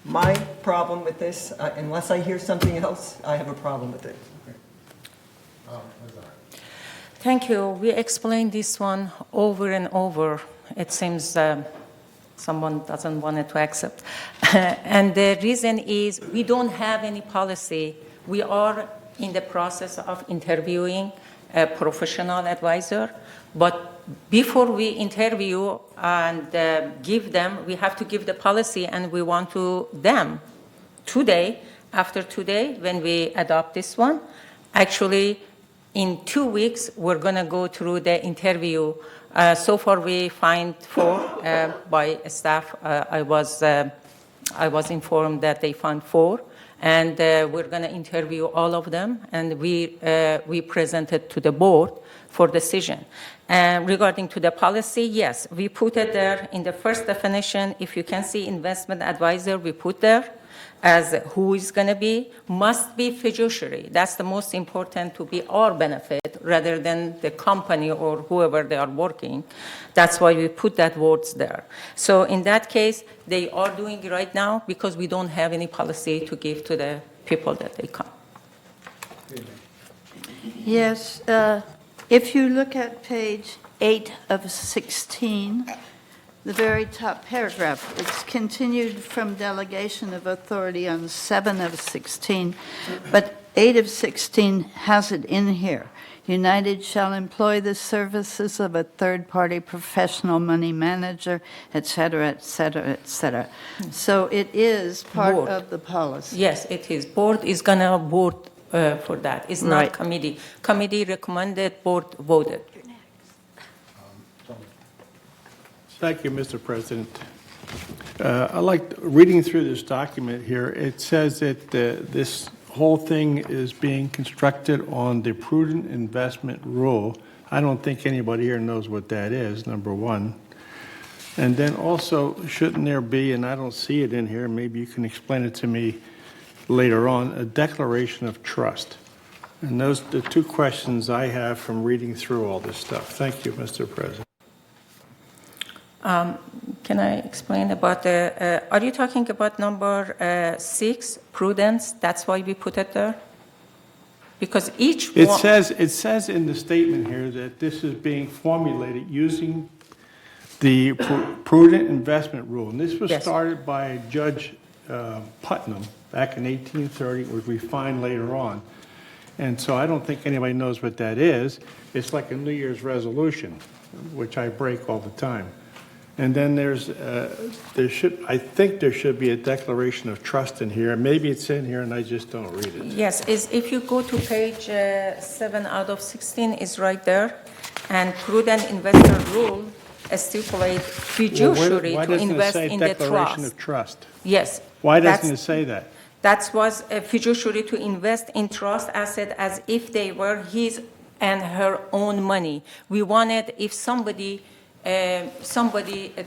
L: my problem with this. Unless I hear something else, I have a problem with it.
E: Thank you. We explained this one over and over. It seems someone doesn't want it to accept. And the reason is we don't have any policy. We are in the process of interviewing a professional advisor, but before we interview and give them, we have to give the policy, and we want to them today, after today, when we adopt this one. Actually, in 2 weeks, we're going to go through the interview. So far, we find 4 by staff. I was informed that they found 4. And we're going to interview all of them, and we present it to the board for decision. Regarding to the policy, yes, we put it there in the first definition. If you can see investment advisor, we put there. as who is going to be, must be fiduciary. That's the most important to be our benefit rather than the company or whoever they are working. That's why we put that words there. So in that case, they are doing it right now because we don't have any policy to give to the people that they come.
O: Yes, if you look at page 8 of 16, the very top paragraph, it's continued from delegation of authority on 7 of 16, but 8 of 16 has it in here. United shall employ the services of a third-party professional money manager, et cetera, et cetera, et cetera. So it is part
E: Board.
O: of the policy.
E: Yes, it is. Board is going to vote for that. It's not
O: Right.
E: committee. Committee recommended, board voted.
B: Thank you, Mr. President. I like reading through this document here. It says that this whole thing is being constructed on the prudent investment rule. I don't think anybody here knows what that is, number one. And then also, shouldn't there be, and I don't see it in here, maybe you can explain it to me later on, a declaration of trust. And those are the two questions I have from reading through all this stuff. Thank you, Mr. President.
E: Can I explain about the, are you talking about number 6, prudence? That's why we put it there? Because each
B: It
E: one.
B: says in the statement here that this is being formulated using the prudent investment rule. And this was
E: Yes.
B: started by Judge Putnam back in 1830. It was refined later on. And so I don't think anybody knows what that is. It's like a New Year's resolution, which I break all the time. And then I think there should be a declaration of trust in here. Maybe it's in here and I just don't read it.
E: Yes, if you go to page 7 out of 16 is right there. And prudent investor rule stipulates fiduciary
B: Why
E: to
B: doesn't it
E: invest
B: say
E: in the
B: declaration
E: trust.
B: of trust?
E: Yes.
B: Why doesn't it say that?
E: That was a fiduciary to invest in trust asset as if they were his and her own money. We wanted if somebody
B: Can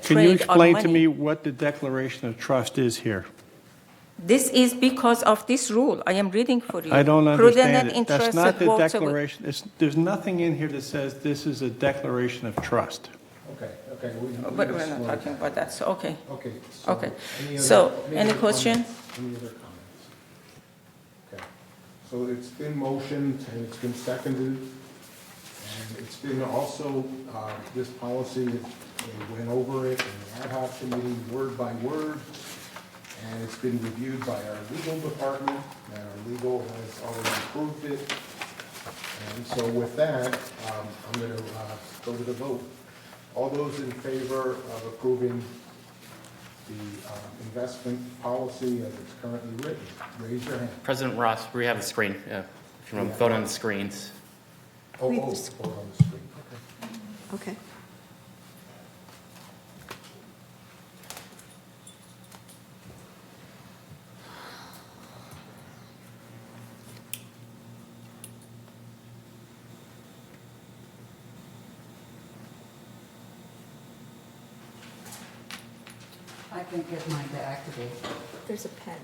E: trade
B: you
E: on
B: explain
E: money.
B: to me what the declaration of trust is here?
E: This is because of this rule. I am reading for you.
B: I don't
E: Prudent
B: understand it. That's
E: interested
B: not the
E: works-
B: declaration. There's nothing in here that says this is a declaration of trust.
A: Okay.
E: But we're not talking about that, so, okay.
A: Okay.
E: Okay. So, any question?
A: comments? Any other comments? Okay. So it's been motioned and it's been seconded. And it's been also, this policy, we went over it in the ad hoc committee word by word. And it's been reviewed by our legal department, and our legal has already approved it. And so with that, I'm going to go to the vote. All those in favor of approving the investment policy as it's currently written, raise your hand.
C: President Ross, we have the screen. If you want to vote on the screens.
A: Oh, vote on the screen. Okay.
M: Okay.
K: I can get mine to activate.
M: There's a pen.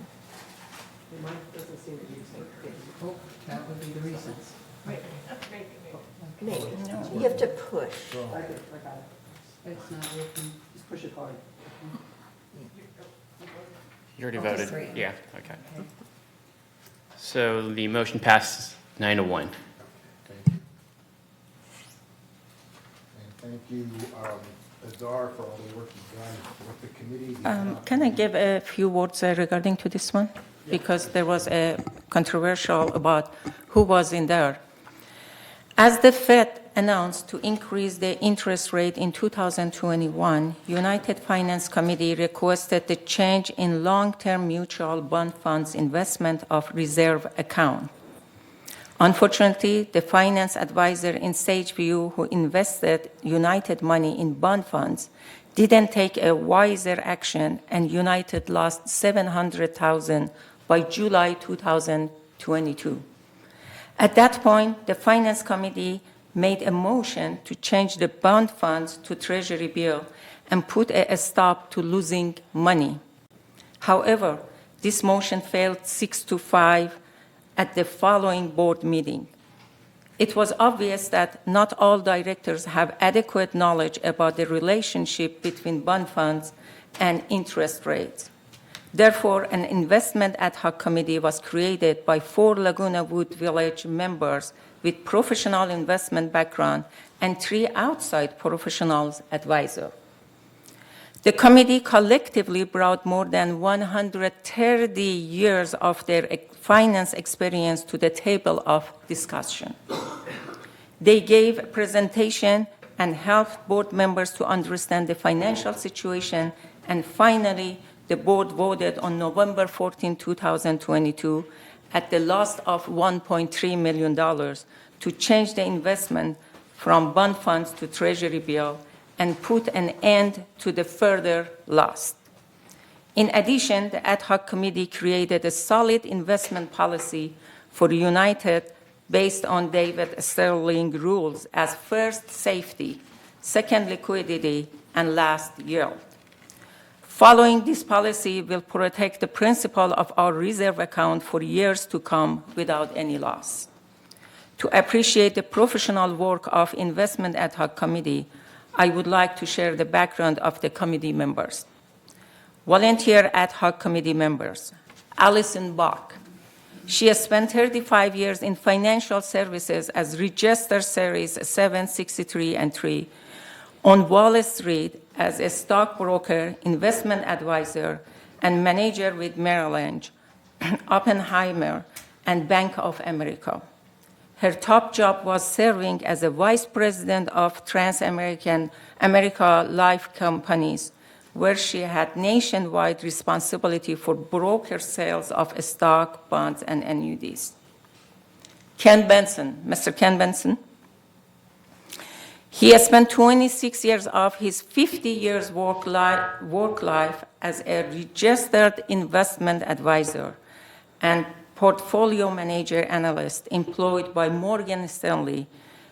K: Mine doesn't seem to be Oh, that would be the reason.
M: Nate, you have to push.
K: I got it. It's not working. Just push it hard.
C: You already
K: Okay,
C: voted?
K: three.
C: Yeah, okay. So the motion passes 9-1.
A: And thank you, Azar, for all the work you've done with the committee.
E: Can I give a few words regarding to this one? Because there was a controversial about who was in there. As the Fed announced to increase the interest rate in 2021, United Finance Committee requested the change in long-term mutual bond funds investment of reserve account. Unfortunately, the finance advisor in Sageview who invested United money in bond funds didn't take a wiser action, and United lost $700,000 by July 2022. At that point, the Finance Committee made a motion to change the bond funds to Treasury bill and put a stop to losing money. However, This motion failed 6-5 at the following board meeting. It was obvious that not all directors have adequate knowledge about the relationship between bond funds and interest rates. Therefore, an investment ad hoc committee was created by 4 Laguna Woods Village members with professional investment background and 3 outside professionals advisors. The committee collectively brought more than 130 years of their finance experience to the table of discussion. They gave a presentation and helped board members to understand the financial situation, and finally, the board voted on November 14, 2022, at the loss of $1.3 million to change the investment from bond funds to treasury bill and put an end to the further loss. In addition, the ad hoc committee created a solid investment policy for United based on David Sterling rules as first safety, second liquidity, and last yield. Following this policy will protect the principal of our reserve account for years to come without any loss. To appreciate the professional work of Investment Ad Hoc Committee, I would like to share the background of the committee members. Volunteer Ad Hoc Committee members. Alison Bach. She has spent 35 years in financial services as Register Series 763 and 3 on Wall Street as a stockbroker, investment advisor, and manager with Merrill Lynch, Oppenheimer, and Bank of America. Her top job was serving as a vice president of Trans-America Life Companies, where she had nationwide responsibility for broker sales of stock, bonds, and annuities. Ken Benson, Mr. Ken Benson. He has spent 26 years of his 50 years work life as a registered investment advisor and portfolio manager analyst employed by Morgan Stanley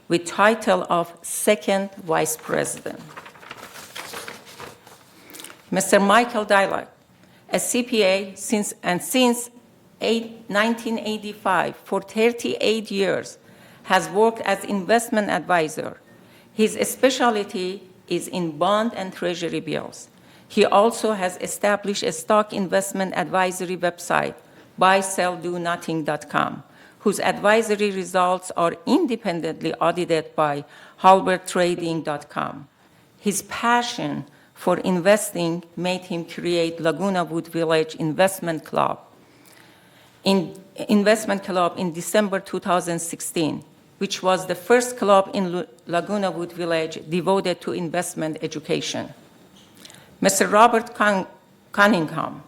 E: with title of second vice president. Mr. Michael Dylock, a CPA since 1985 for 38 years, has worked as investment advisor. His specialty is in bond and treasury bills. He also has established a stock investment advisory website, buyselldonothing.com, whose advisory results are independently audited by halbertrading.com. His passion for investing made him create Laguna Woods Village Investment Club in December 2016, which was the first club in Laguna Woods Village devoted to investment education. Mr. Robert Cunningham.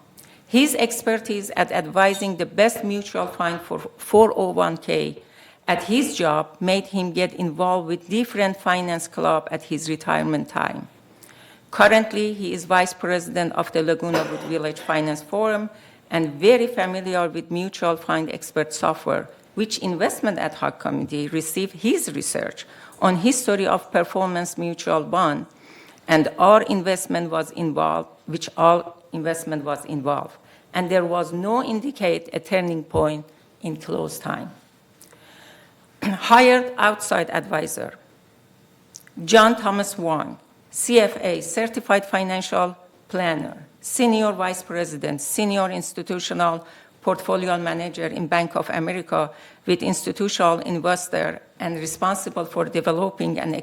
E: His expertise at advising the best mutual fund for 401k at his job made him get involved with different finance clubs at his retirement time. Currently, he is vice president of the Laguna Woods Village Finance Forum and very familiar with mutual fund expert software, which Investment Ad Hoc Committee received his research on history of performance mutual bond, and our investment was involved, which all investment was involved. And there was no indicate a turning point in close time. Hired outside advisor. John Thomas Wong, CFA, Certified Financial Planner, Senior Vice President, Senior Institutional Portfolio Manager in Bank of America with institutional investor and responsible for developing and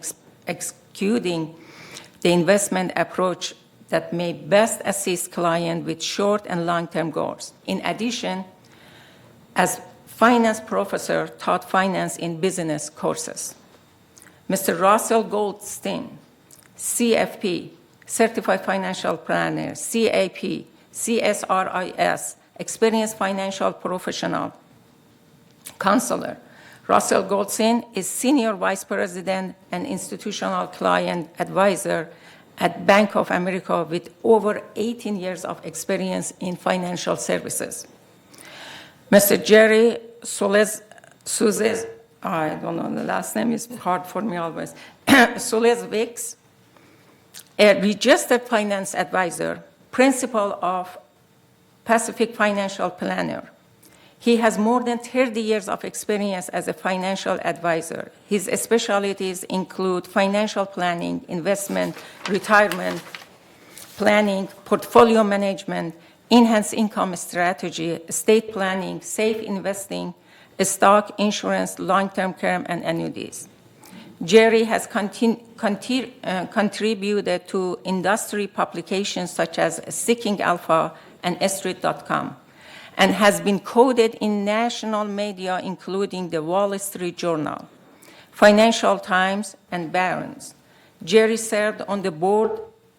E: executing the investment approach that may best assist clients with short and long-term goals. In addition, as finance professor, taught finance in business courses. Mr. Russell Goldstein, CFP, Certified Financial Planner, CAP, CSRIS, Experienced Financial Professional, Counselor. Russell Goldstein is Senior Vice President and Institutional Client Advisor at Bank of America with over 18 years of experience in financial services. Mr. Jerry Soles, I don't know, the last name is hard for me always, Soles-Vicks, a registered finance advisor, principal of Pacific financial planner. He has more than 30 years of experience as a financial advisor. His specialties include financial planning, investment, retirement planning, portfolio management, enhanced income strategy, estate planning, safe investing, stock, insurance, long-term care, and annuities. Jerry has contributed to industry publications such as Seeking Alpha and Street.com, and has been quoted in national media, including the Wall Street Journal, Financial Times, and Barron's. Jerry served on the board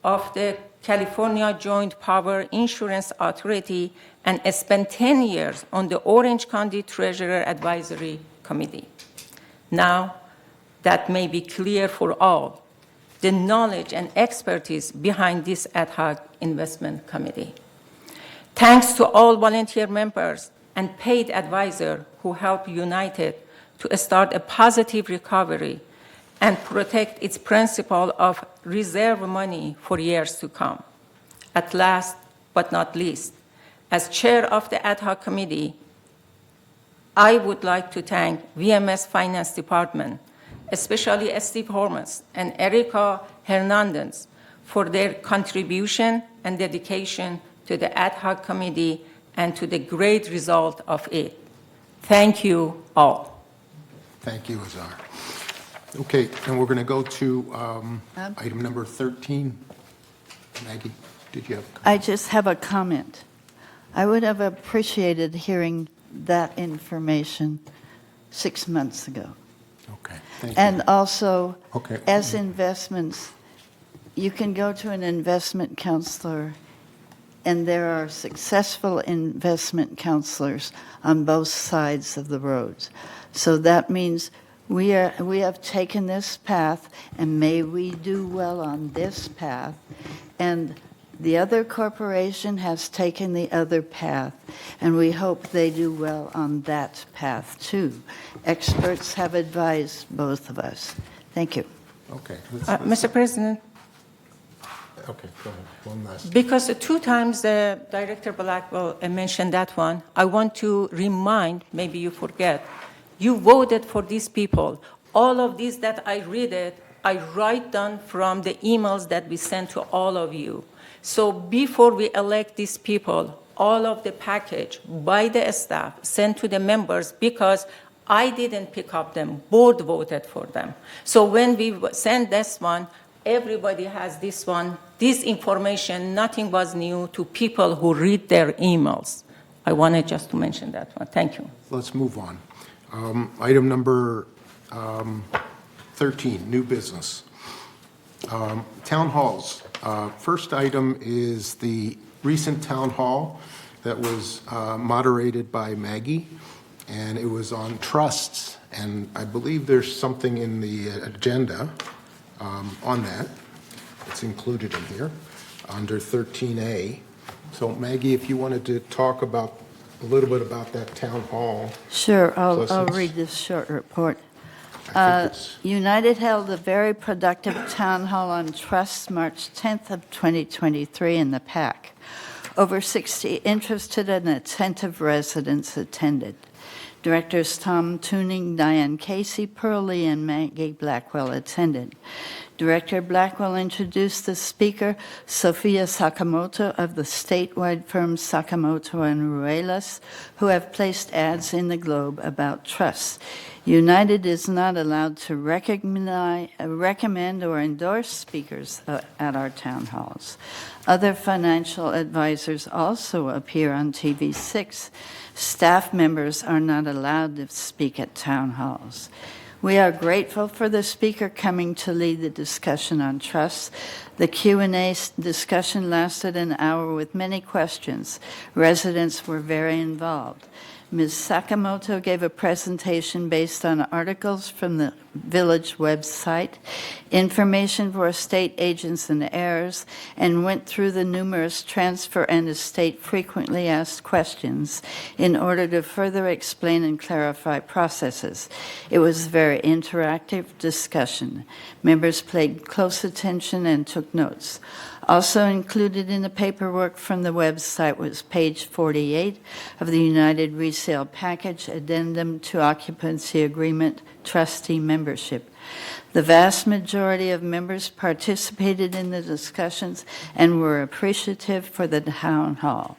E: of the California Joint Power Insurance Authority and spent 10 years on the Orange County Treasurer Advisory Committee. Now, that may be clear for all, the knowledge and expertise behind this ad hoc investment committee. Thanks to all volunteer members and paid advisors who helped United to start a positive recovery and protect its principle of reserve money for years to come. At last but not least, as chair of the ad hoc committee, I would like to thank VMS Finance Department, especially Steve Hormus and Erica Hernandez, for their contribution and dedication to the ad hoc committee and to the great result of it. Thank you all.
A: Thank you, Azar. Okay, and we're going to go to item number 13. Maggie, did you have?
O: I just have a comment. I would have appreciated hearing that information 6 months ago.
A: Okay, thank you.
O: And also,
A: Okay.
O: as investments, you can go to an investment counselor, and there are successful investment counselors on both sides of the roads. So that means we have taken this path, and may we do well on this path. And the other corporation has taken the other path, and we hope they do well on that path too. Experts have advised both of us. Thank you.
A: Okay.
E: Mr. President,
A: Okay, go ahead. One last.
E: because 2 times Director Blackwell mentioned that one, I want to remind, maybe you forget, you voted for these people. All of these that I read it, I write down from the emails that we sent to all of you. So before we elect these people, all of the package by the staff sent to the members, because I didn't pick up them, board voted for them. So when we send this one, everybody has this one. This information, nothing was new to people who read their emails. I wanted just to mention that one. Thank you.
A: Let's move on. Item number 13, new business. Town halls. First item is the recent town hall that was moderated by Maggie, and it was on trusts, and I believe there's something in the agenda on that. It's included in here under 13A. So Maggie, if you wanted to talk about a little bit about that town hall.
O: Sure, I'll
A: Blessings.
O: read this short report.
A: I think it's-
O: United held a very productive town hall on trusts March 10th of 2023 in the PAC. Over 60 interested and attentive residents attended. Directors Tom Tuning, Diane Casey, Pearl Lee, and Maggie Blackwell attended. Director Blackwell introduced the speaker, Sophia Sakamoto of the statewide firm Sakamoto and Ruelas, who have placed ads in the Globe about trusts. United is not allowed to recommend or endorse speakers at our town halls. Other financial advisors also appear on TV6. Staff members are not allowed to speak at town halls. We are grateful for the speaker coming to lead the discussion on trusts. The Q&A discussion lasted an hour with many questions. Residents were very involved. Ms. Sakamoto gave a presentation based on articles from the village website, information for estate agents and heirs, and went through the numerous transfer and estate frequently asked questions in order to further explain and clarify processes. It was a very interactive discussion. Members paid close attention and took notes. Also included in the paperwork from the website was page 48 of the United Resale Package Addendum to Occupancy Agreement Trustee Membership. The vast majority of members participated in the discussions and were appreciative for the town hall.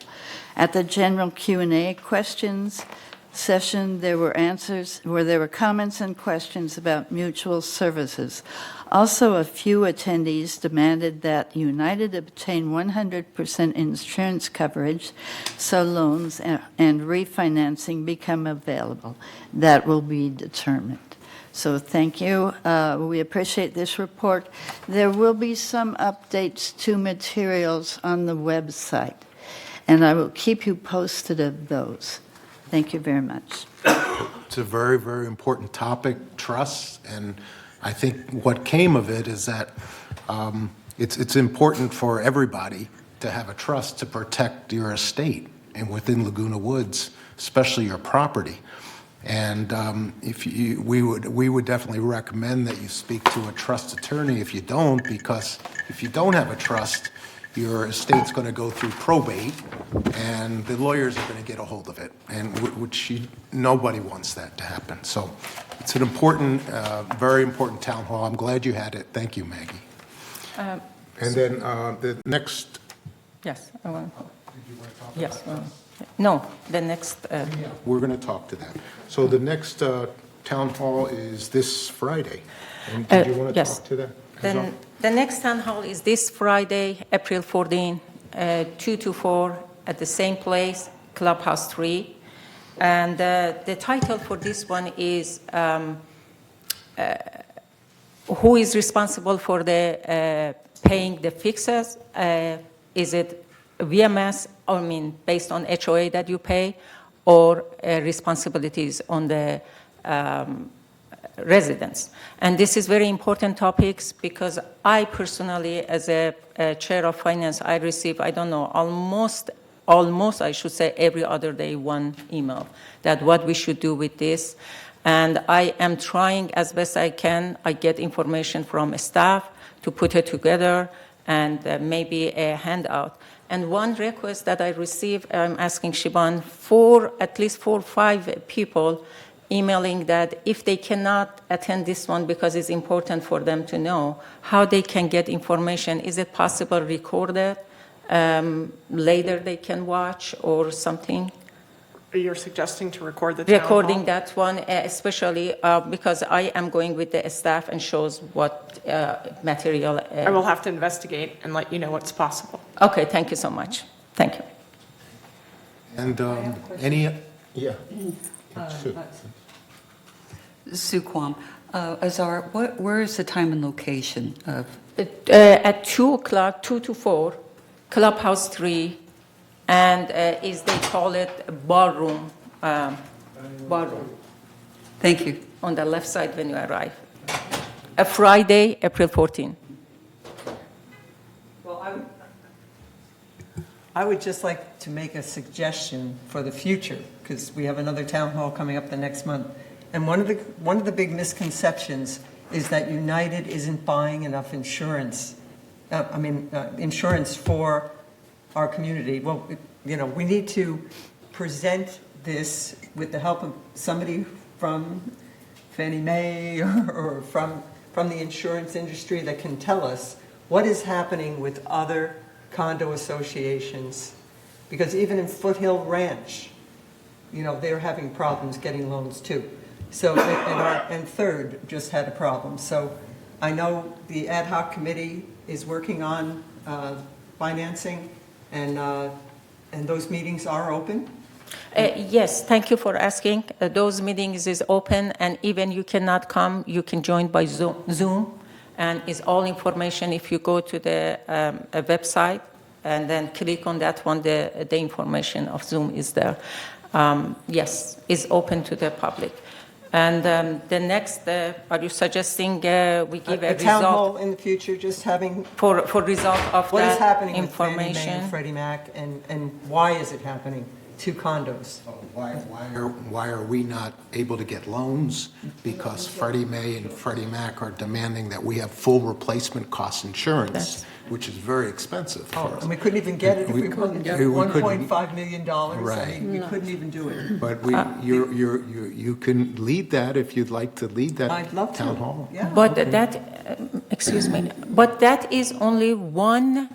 O: At the general Q&A questions session, there were comments and questions about mutual services. Also, a few attendees demanded that United obtain 100% insurance coverage so loans and refinancing become available. That will be determined. So thank you. We appreciate this report. There will be some updates to materials on the website, and I will keep you posted of those. Thank you very much.
A: It's a very, very important topic, trust, and I think what came of it is that it's important for everybody to have a trust to protect your estate and within Laguna Woods, especially your property. And we would definitely recommend that you speak to a trust attorney if you don't, because if you don't have a trust, your estate's going to go through probate, and the lawyers are going to get a hold of it, and nobody wants that to happen. So it's an important, very important town hall. I'm glad you had it. Thank you, Maggie. And then the next.
E: Yes, I want. Yes. No, the next.
A: We're going to talk to that. So the next town hall is this Friday. And did you want to talk to that?
E: Then the next town hall is this Friday, April 14, 2 to 4 at the same place, Clubhouse 3. And the title for this one is who is responsible for the paying the fixes? Is it VMS, based on HOA that you pay, or responsibilities on the residents? And this is very important topics because I personally, as a chair of finance, I receive, I don't know, almost I should say every other day one email that what we should do with this. And I am trying as best I can. I get information from staff to put it together and maybe a handout. And one request that I received, I'm asking Shiban, at least 4 or 5 people emailing that if they cannot attend this one because it's important for them to know how they can get information. Is it possible recorded? Later they can watch or something?
N: You're suggesting to record the town hall?
E: Recording that one, especially because I am going with the staff and shows what material.
N: I will have to investigate and let you know what's possible.
E: Okay, thank you so much. Thank you.
A: And yeah.
T: Sue Kwam. Azar, where is the time and location of?
E: At 2 o'clock, 2 to 4, Clubhouse 3, and they call it ballroom. Ballroom.
T: Thank you.
E: On the left side when you arrive. A Friday, April 14.
L: Well, I would just like to make a suggestion for the future, because we have another town hall coming up the next month. And one of the big misconceptions is that United isn't buying enough insurance. Insurance for our community. Well, we need to present this with the help of somebody from Fannie Mae or from the insurance industry that can tell us what is happening with other condo associations. Because even in Foothill Ranch, they're having problems getting loans too. So, and Third just had a problem. So I know the ad hoc committee is working on financing, and those meetings are open?
E: Yes, thank you for asking. Those meetings is open, and even you cannot come, you can join by Zoom, and it's all information. If you go to the website and then click on that one, the information of Zoom is there. yes, is open to the public. And the next, are you suggesting we give a
L: town hall
E: result
L: in the future, just having
E: for result of
L: what is
E: that
L: happening with Fannie Mae
E: information?
L: and Freddie Mac, and why is it happening? 2 condos.
A: Why are we not able to get loans? Because Freddie Mae and Freddie Mac are demanding that we have full replacement cost insurance, which is very expensive for us.
L: And we couldn't even get it if we wanted to.
A: we couldn't.
L: $1.5 million.
A: Right.
L: I mean, we couldn't even do it.
A: But you can lead that if you'd like to lead that
L: I'd love to.
A: town hall.
L: Yeah.
E: But that, excuse me, but that is only one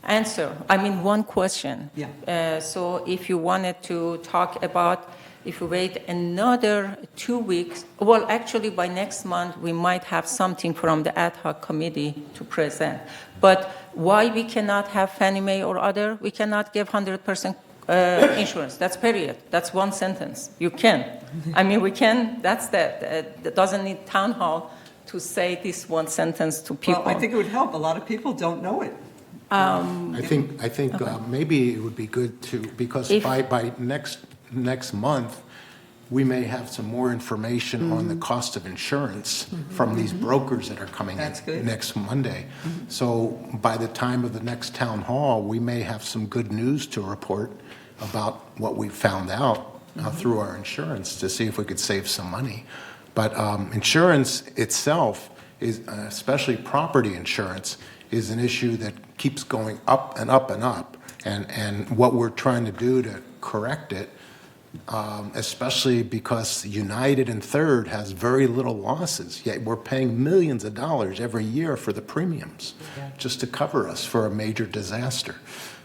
E: answer, I mean, one question.
L: Yeah.
E: So if you wanted to talk about, if you wait another 2 weeks, well, actually by next month, we might have something from the ad hoc committee to present. But why we cannot have Fannie Mae or other, we cannot give 100% insurance, that's period. That's one sentence. You can. I mean, we can, that's that doesn't need town hall to say this one sentence to people.
L: Well, I think it would help. A lot of people don't know it.
A: I think maybe it would be good to, because by next month, we may have some more information on the cost of insurance from these brokers that are coming in next Monday. So by the time of the next town hall, we may have some good news to report about what we found out through our insurance to see if we could save some money. But insurance itself is, especially property insurance, is an issue that keeps going up and up and up. And what we're trying to do to correct it, especially because United and Third has very little losses, yet we're paying millions of dollars every year for the premiums just to cover us for a major disaster.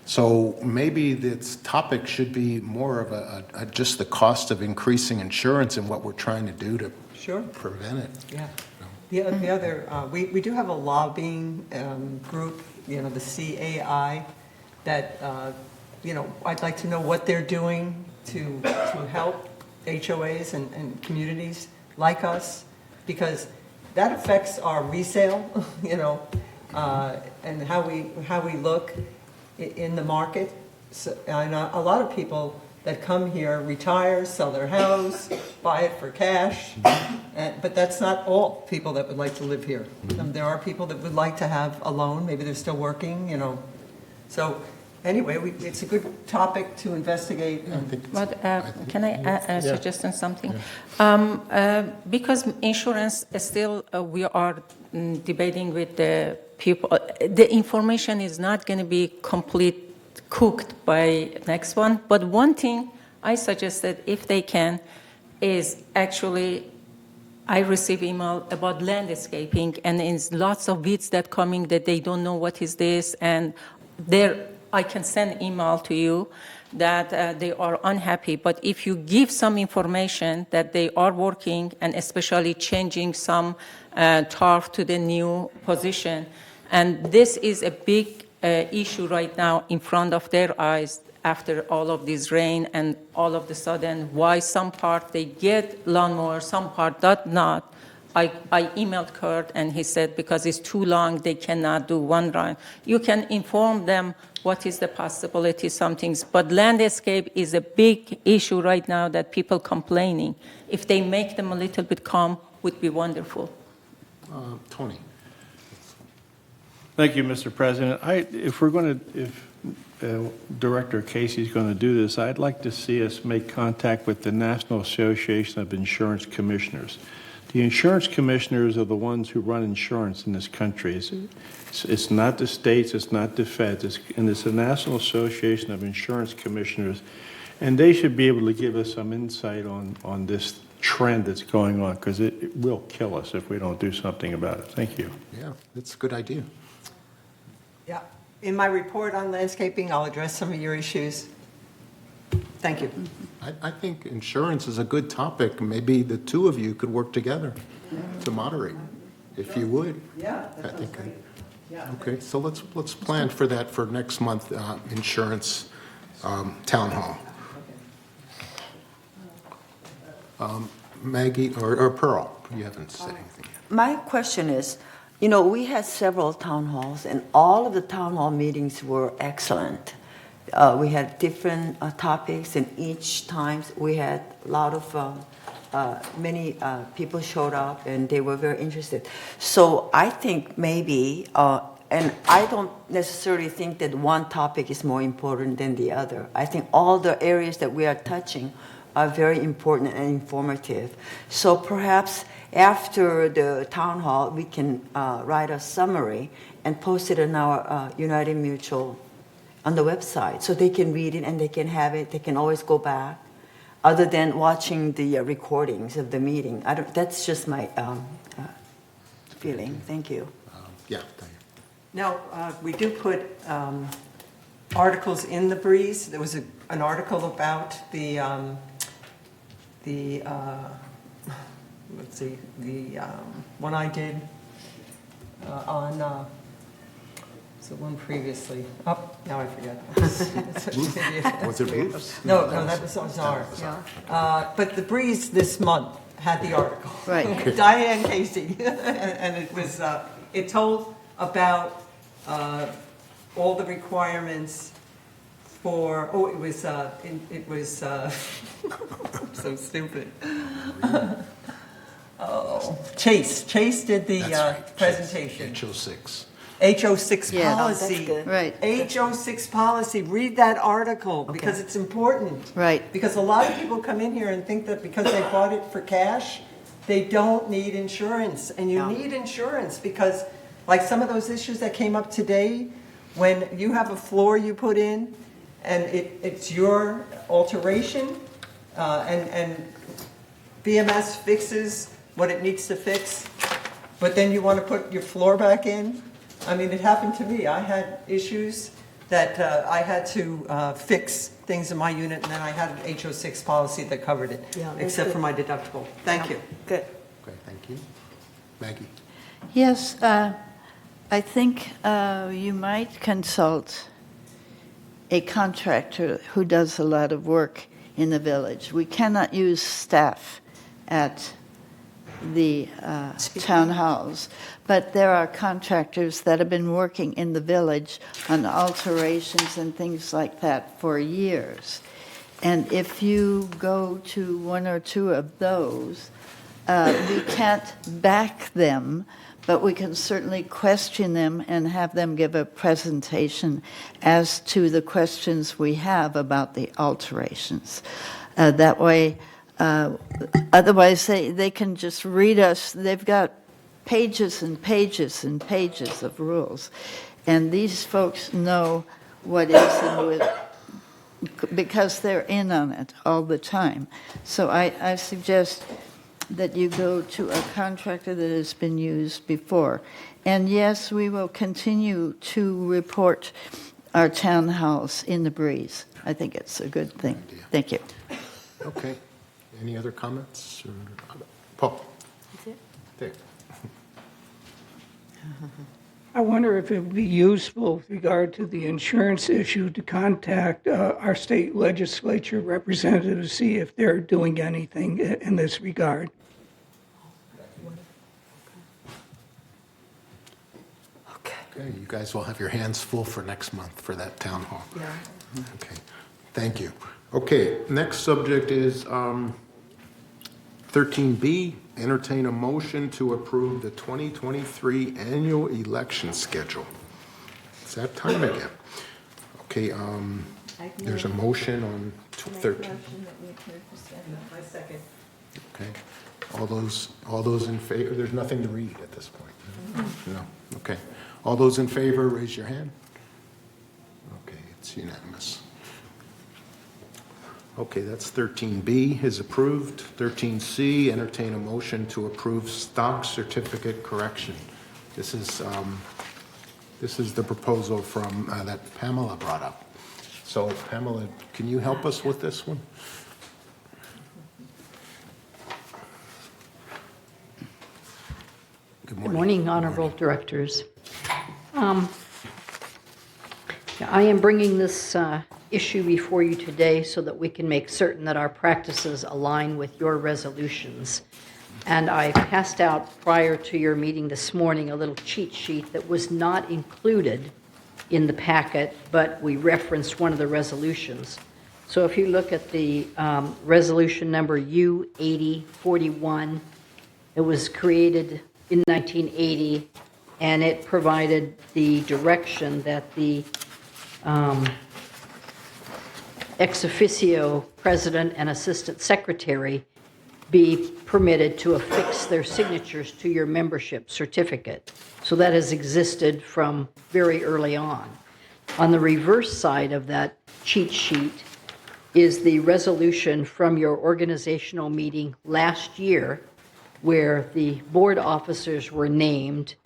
A: So maybe this topic should be more of just the cost of increasing insurance and what we're trying to do to prevent it.
L: Yeah. The other, we do have a lobbying group, the CAI, that, I'd like to know what they're doing to help HOAs and communities like us, because that affects our resale, and how we look in the market. So, and a lot of people that come here retire, sell their house, buy it for cash, but that's not all people that would like to live here. There are people that would like to have a loan, maybe they're still working, So anyway, it's a good topic to investigate.
E: But can I suggest something? Because insurance is still, we are debating with the people. The information is not going to be complete cooked by next one. But one thing I suggested, if they can, is actually I receive email about landscaping, and it's lots of weeds that coming that they don't know what is this, and there I can send email to you that they are unhappy. But if you give some information that they are working, and especially changing some turf to the new position, and this is a big issue right now in front of their eyes after all of this rain, and all of the sudden why some part they get lawnmower, some part does not. I emailed Kurt and he said because it's too long they cannot do one run. You can inform them what is the possibility, some things, but landscape is a big issue right now that people complaining. If they make them a little bit calm, would be wonderful.
A: Tony.
B: Thank you, Mr. President. If Director Casey is going to do this, I'd like to see us make contact with the National Association of Insurance Commissioners. The insurance commissioners are the ones who run insurance in this country. It's not the states, it's not the feds, and it's the National Association of Insurance Commissioners, and they should be able to give us some insight on this trend that's going on, because it will kill us if we don't do something about it. Thank you.
A: Yeah, that's a good idea.
L: Yeah. In my report on landscaping, I'll address some of your issues. Thank you.
A: I think insurance is a good topic. Maybe the two of you could work together to moderate, if you would.
L: Yeah,
A: I think. Okay, so let's plan for that for next month, insurance town hall. Maggie or Pearl, you haven't said anything yet.
U: My question is, we had several town halls, and all of the town hall meetings were excellent. we had different topics, and each time we had a lot of many people showed up, and they were very interested. So I think maybe, and I don't necessarily think that one topic is more important than the other. I think all the areas that we are touching are very important and informative. So perhaps after the town hall, we can write a summary and post it on our United Mutual on the website, so they can read it and they can have it. They can always go back, other than watching the recordings of the meeting. That's just my feeling. Thank you.
A: Yeah, thank you.
L: Now, we do put articles in the Breeze. There was an article about the let's see, the one I did on. The one previously. Oh, now I forget.
A: Was it Bruce?
L: No, that was ours. Yeah. But the Breeze this month had the article.
O: Right.
L: Diane Casey, and it was. It told about all the requirements for. Oh, it was. So stupid. Oh, Chase did the presentation.
A: HO6.
L: HO6
O: Yeah.
L: policy.
O: Oh, that's good. Right.
L: HO6 policy. Read that article because it's important.
O: Right.
L: Because a lot of people come in here and think that because they bought it for cash, they don't need insurance. And you need insurance because, like some of those issues that came up today, when you have a floor you put in and it's your alteration, and BMS fixes what it needs to fix, but then you want to put your floor back in. I mean, it happened to me. I had issues that I had to fix things in my unit, and then I had an HO6 policy that covered it, except for my deductible. Thank you.
U: Good.
A: Okay, thank you. Maggie?
O: Yes, I think you might consult a contractor who does a lot of work in the village. We cannot use staff at the town halls, but there are contractors that have been working in the village on alterations and things like that for years. And if you go to one or two of those, we can't back them, but we can certainly question them and have them give a presentation as to the questions we have about the alterations. That way, otherwise they can just read us. They've got pages and pages and pages of rules. And these folks know what is because they're in on it all the time. So I suggest that you go to a contractor that has been used before. And yes, we will continue to report our town halls in the Breeze. I think it's a good thing. Thank you.
A: Okay. Any other comments? Paul?
U: That's it?
A: There.
S: I wonder if it would be useful with regard to the insurance issue to contact our state legislature representatives to see if they're doing anything in this regard.
A: Okay, you guys will have your hands full for next month for that town hall.
U: Yeah.
A: Okay, thank you. Okay, next subject is 13B, entertain a motion to approve the 2023 annual election schedule. It's that time again. Okay, there's a motion on 13.
L: I second.
A: Okay, all those in favor, there's nothing to read at this point. No, okay. All those in favor, raise your hand. Okay, it's unanimous. Okay, that's 13B is approved. 13C, entertain a motion to approve stock certificate correction. This is the proposal from that Pamela brought up. So Pamela, can you help us with this one? Good morning.
V: Good morning, honorable directors. I am bringing this issue before you today so that we can make certain that our practices align with your resolutions. And I passed out prior to your meeting this morning a little cheat sheet that was not included in the packet, but we referenced one of the resolutions. So if you look at the resolution number U8041, it was created in 1980, and it provided the direction that the ex officio president and assistant secretary be permitted to affix their signatures to your membership certificate. So that has existed from very early on. On the reverse side of that cheat sheet is the resolution from your organizational meeting last year, where the board officers were named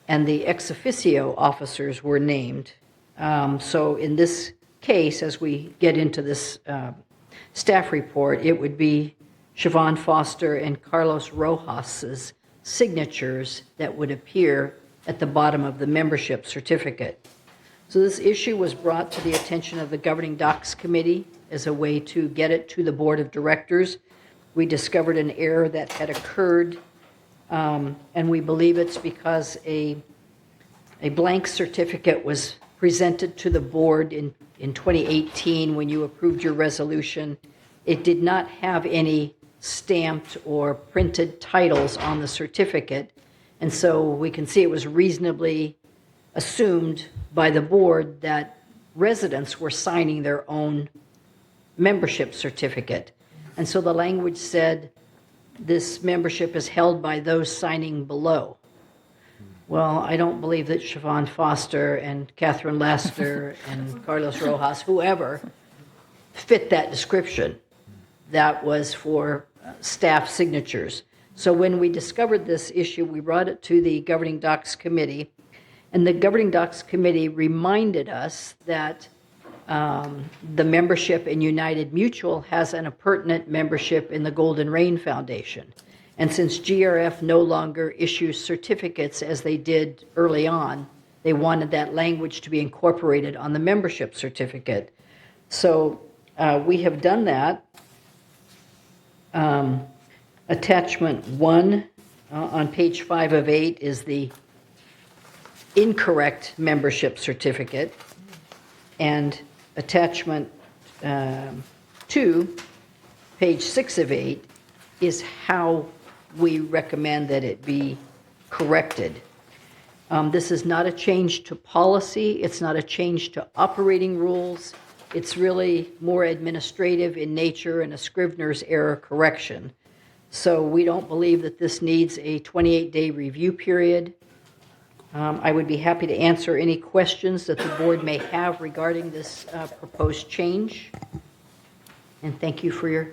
V: and the ex officio officers were named. So in this case, as we get into this staff report, it would be Siobhan Foster and Carlos Rojas's signatures that would appear at the bottom of the membership certificate. So this issue was brought to the attention of the Governing Docs Committee as a way to get it to the Board of Directors. We discovered an error that had occurred, and we believe it's because a blank certificate was presented to the board in 2018 when you approved your resolution. It did not have any stamped or printed titles on the certificate, and so we can see it was reasonably assumed by the board that residents were signing their own membership certificate. And so the language said, this membership is held by those signing below. Well, I don't believe that Siobhan Foster and Catherine Laster and Carlos Rojas, whoever, fit that description. That was for staff signatures. So when we discovered this issue, we brought it to the Governing Docs Committee, and the Governing Docs Committee reminded us that the membership in United Mutual has an appurtenant membership in the Golden Rain Foundation. And since GRF no longer issues certificates as they did early on, they wanted that language to be incorporated on the membership certificate. So we have done that. Attachment 1 on page 5 of 8 is the incorrect membership certificate, and attachment 2, page 6 of 8, is how we recommend that it be corrected. This is not a change to policy. It's not a change to operating rules. It's really more administrative in nature and a Scrivener's error correction. So we don't believe that this needs a 28-day review period. I would be happy to answer any questions that the board may have regarding this proposed change. And thank you for your...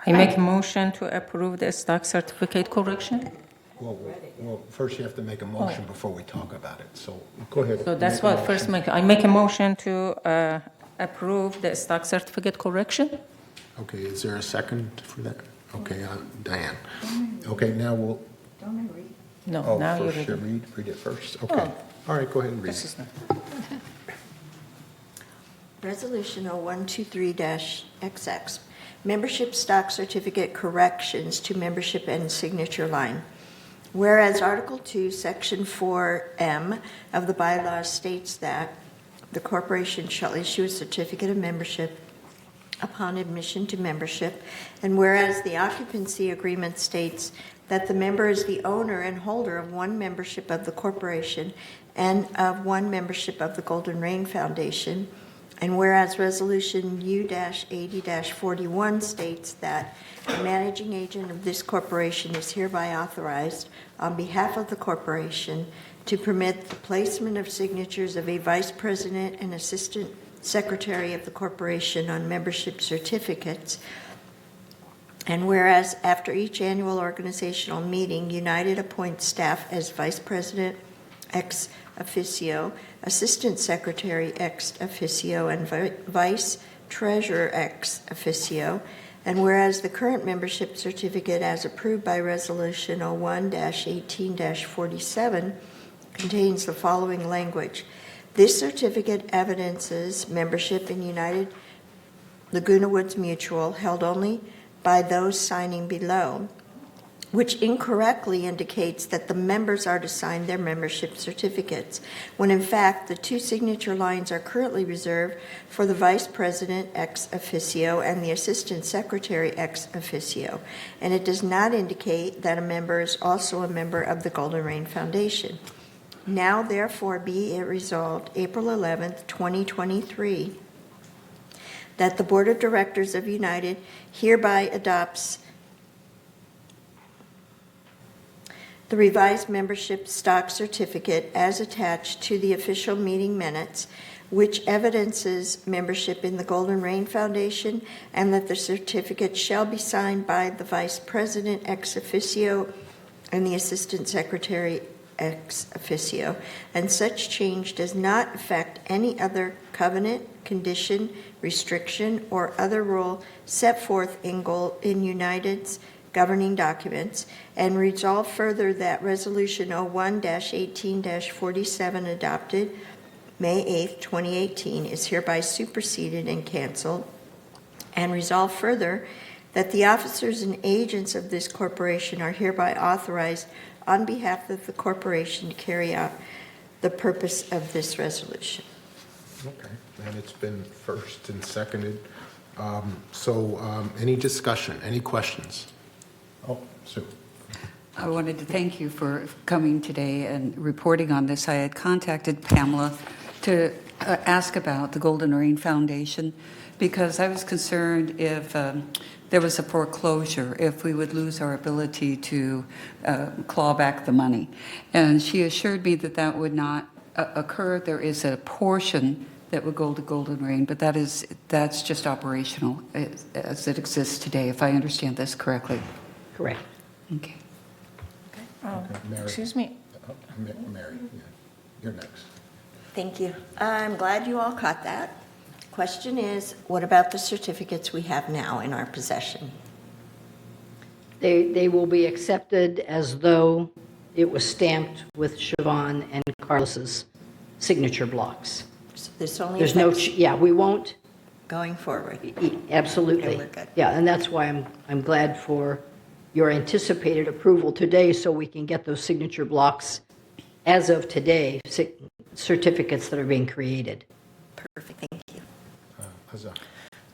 E: I make a motion to approve the stock certificate correction.
A: Well, first you have to make a motion before we talk about it, so go ahead.
E: So that's what first I make a motion to approve the stock certificate correction.
A: Okay, is there a second for that? Okay, Diane. Okay, now we'll...
E: Don't I read? No,
A: Oh,
E: now you
A: first you read it first. Okay. All right, go ahead and read.
M: Resolution 0123-XX, membership stock certificate corrections to membership and signature line. Whereas Article 2, Section 4M of the bylaws states that the corporation shall issue a certificate of membership upon admission to membership, and whereas the occupancy agreement states that the member is the owner and holder of one membership of the corporation and of one membership of the Golden Rain Foundation, and whereas Resolution U-80-41 states that the managing agent of this corporation is hereby authorized on behalf of the corporation to permit the placement of signatures of a vice president and assistant secretary of the corporation on membership certificates. And whereas after each annual organizational meeting, United appoints staff as vice president ex officio, assistant secretary ex officio, and vice treasurer ex officio. And whereas the current membership certificate as approved by Resolution 01-18-47 contains the following language. This certificate evidences membership in United Laguna Woods Mutual held only by those signing below, which incorrectly indicates that the members are to sign their membership certificates, when in fact the two signature lines are currently reserved for the vice president ex officio and the assistant secretary ex officio, and it does not indicate that a member is also a member of the Golden Rain Foundation. Now therefore be it resolved, April 11th, 2023, that the Board of Directors of United hereby adopts the revised membership stock certificate as attached to the official meeting minutes, which evidences membership in the Golden Rain Foundation, and that the certificate shall be signed by the Vice President ex officio and the Assistant Secretary ex officio, and such change does not affect any other covenant, condition, restriction, or other rule set forth in United's governing documents, and resolve further that Resolution 01-18-47 adopted May 8, 2018 is hereby superseded and canceled, and resolve further that the officers and agents of this corporation are hereby authorized on behalf of the corporation to carry out the purpose of this resolution.
A: Okay, and it's been first and seconded. Any discussion, any questions? Oh, Sue.
T: I wanted to thank you for coming today and reporting on this. I had contacted Pamela to ask about the Golden Rain Foundation because I was concerned if there was a foreclosure, if we would lose our ability to claw back the money. And she assured me that that would not occur. There is a portion that would go to Golden Rain, but that's just operational as it exists today, if I understand this correctly.
V: Correct.
T: Okay.
A: Mary.
E: Excuse me.
A: Mary, yeah. You're next.
M: Thank you. I'm glad you all caught that. Question is, what about the certificates we have now in our possession?
V: They will be accepted as though it was stamped with Siobhan and Carlos's signature blocks.
M: So this only
V: There's no,
M: affects
V: yeah, we won't.
M: going forward.
V: Absolutely.
M: Okay, we're good.
V: Yeah, and that's why I'm glad for your anticipated approval today so we can get those signature blocks as of today, certificates that are being created.
M: Perfect, thank you.
A: Huzzah.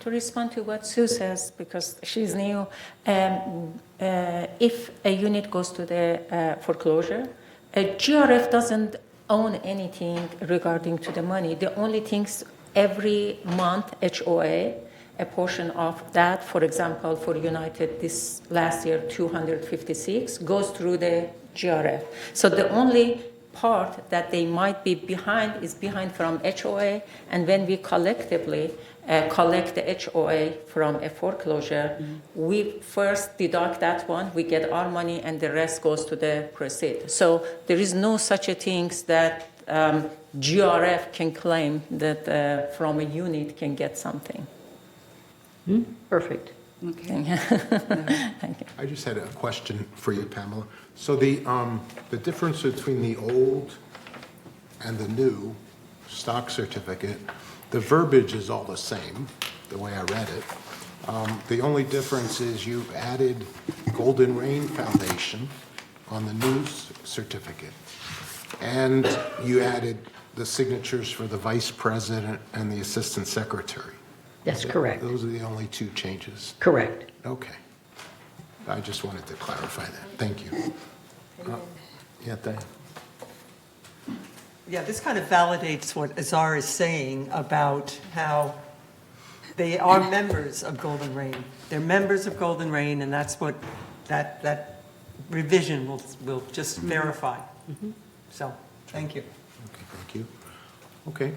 E: To respond to what Sue says, because she's new, if a unit goes to the foreclosure, a GRF doesn't own anything regarding to the money. The only things every month, HOA, a portion of that, for example, for United this last year, 256, goes through the GRF. So the only part that they might be behind is behind from HOA, and when we collectively collect the HOA from a foreclosure, we first deduct that one, we get our money, and the rest goes to the proceed. So there is no such a thing that GRF can claim that from a unit can get something.
V: Perfect.
T: Okay.
E: Thank you.
A: I just had a question for you, Pamela. So the difference between the old and the new stock certificate, the verbiage is all the same, the way I read it. The only difference is you've added Golden Rain Foundation on the new certificate. And you added the signatures for the vice president and the assistant secretary.
V: That's correct.
A: Those are the only two changes.
V: Correct.
A: Okay. I just wanted to clarify that. Thank you. Yeah, Diane.
L: Yeah, this kind of validates what Azar is saying about how they are members of Golden Rain. They're members of Golden Rain, and that's what that revision will just verify. So, thank you.
A: Okay, thank you. Okay.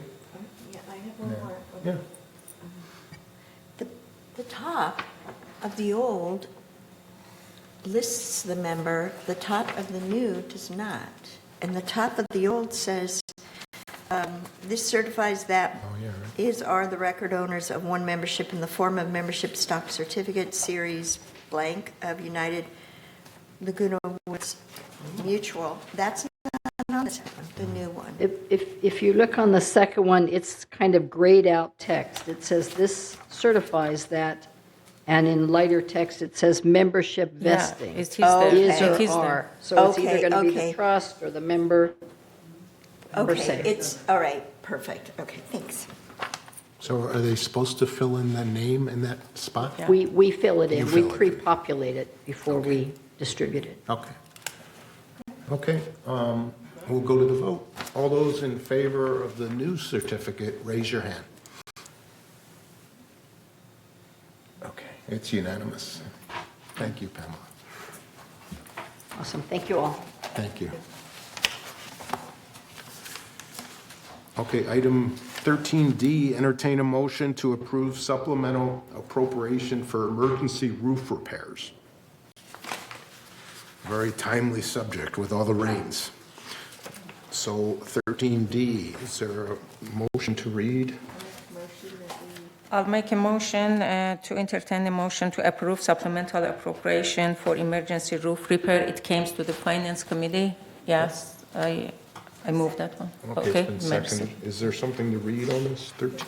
M: Yeah, I have one more.
A: Yeah.
M: The top of the old lists the member, the top of the new does not. And the top of the old says, this certifies that is are the record owners of one membership in the form of membership stock certificate series blank of United Laguna Woods Mutual. That's not on the new one.
V: If you look on the second one, it's kind of grayed out text. It says this certifies that And in lighter text, it says membership vesting.
E: it is
V: Is
E: there.
V: or
E: It is there.
V: are. So it's either
M: Okay,
V: going to be the
M: okay.
V: trust or the member per
M: Okay,
V: se.
M: it's, all right, perfect. Okay, thanks.
A: So are they supposed to fill in the name in that spot?
V: We fill it
A: You
V: in. We
A: fill it in.
V: pre-populate it before we distribute it.
A: Okay. Okay, we'll go to the vote. All those in favor of the new certificate, raise your hand. Okay, it's unanimous. Thank you, Pamela.
V: Awesome. Thank you all.
A: Thank you. Okay, item 13D, entertain a motion to approve supplemental appropriation for emergency roof repairs. Very timely subject with all the rains. So 13D, is there a motion to read?
E: I'll make a motion to entertain a motion to approve supplemental appropriation for emergency roof repair. It came to the Finance Committee. Yes, I moved that one.
A: Okay, it's been
E: merci.
A: seconded. Is there something to read on this, 13?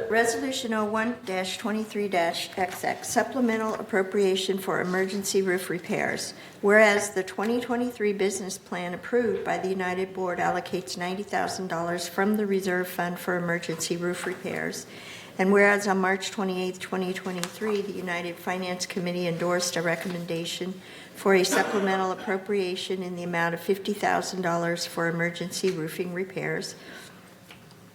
M: Resolution 01-23-XX, supplemental appropriation for emergency roof repairs. Whereas the 2023 business plan approved by the United Board allocates $90,000 from the reserve fund for emergency roof repairs. And whereas on March 28, 2023, the United Finance Committee endorsed a recommendation for a supplemental appropriation in the amount of $50,000 for emergency roofing repairs.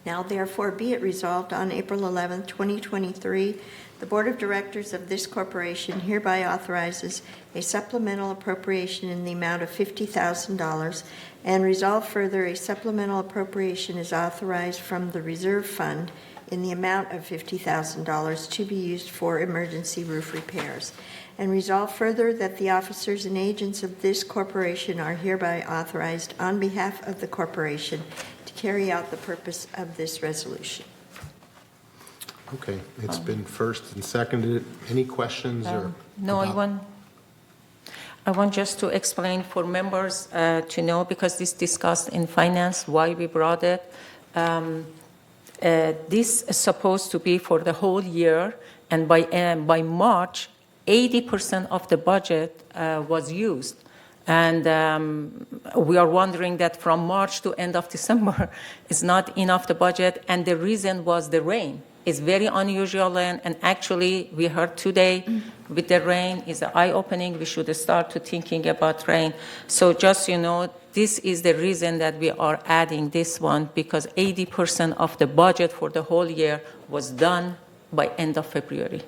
M: Now therefore be it resolved on April 11, 2023, the Board of Directors of this corporation hereby authorizes a supplemental appropriation in the amount of $50,000 and resolve further a supplemental appropriation is authorized from the reserve fund in the amount of $50,000 to be used for emergency roof repairs. And resolve further that the officers and agents of this corporation are hereby authorized on behalf of the corporation to carry out the purpose of this resolution.
A: Okay, it's been first and seconded. Any questions or?
E: No, I want just to explain for members to know, because this discussed in finance, why we brought it. This is supposed to be for the whole year, and by March, 80% of the budget was used. And we are wondering that from March to end of December is not enough the budget, and the reason was the rain. It's very unusual rain, and actually we heard today with the rain is eye-opening. We should start to thinking about rain. So just this is the reason that we are adding this one, because 80% of the budget for the whole year was done by end of February.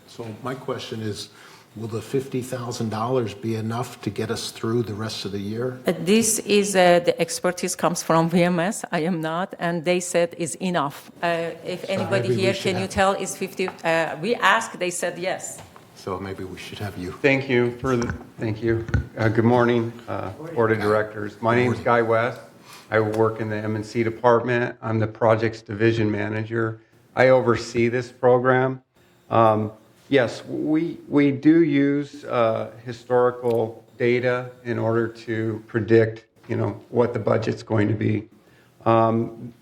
A: So my question is, will the $50,000 be enough to get us through the rest of the year?
E: This is the expertise comes from VMS. I am not, and they said is enough. If anybody
A: maybe we
E: here,
A: should
E: can you
A: have-
E: tell is 50? We asked, they said yes.
A: So maybe we should have you.
D: Thank you. Good morning, Board of Directors. My name is Guy West. I work in the M&C department. I'm the Projects Division Manager. I oversee this program. Yes, we do use historical data in order to predict, what the budget's going to be.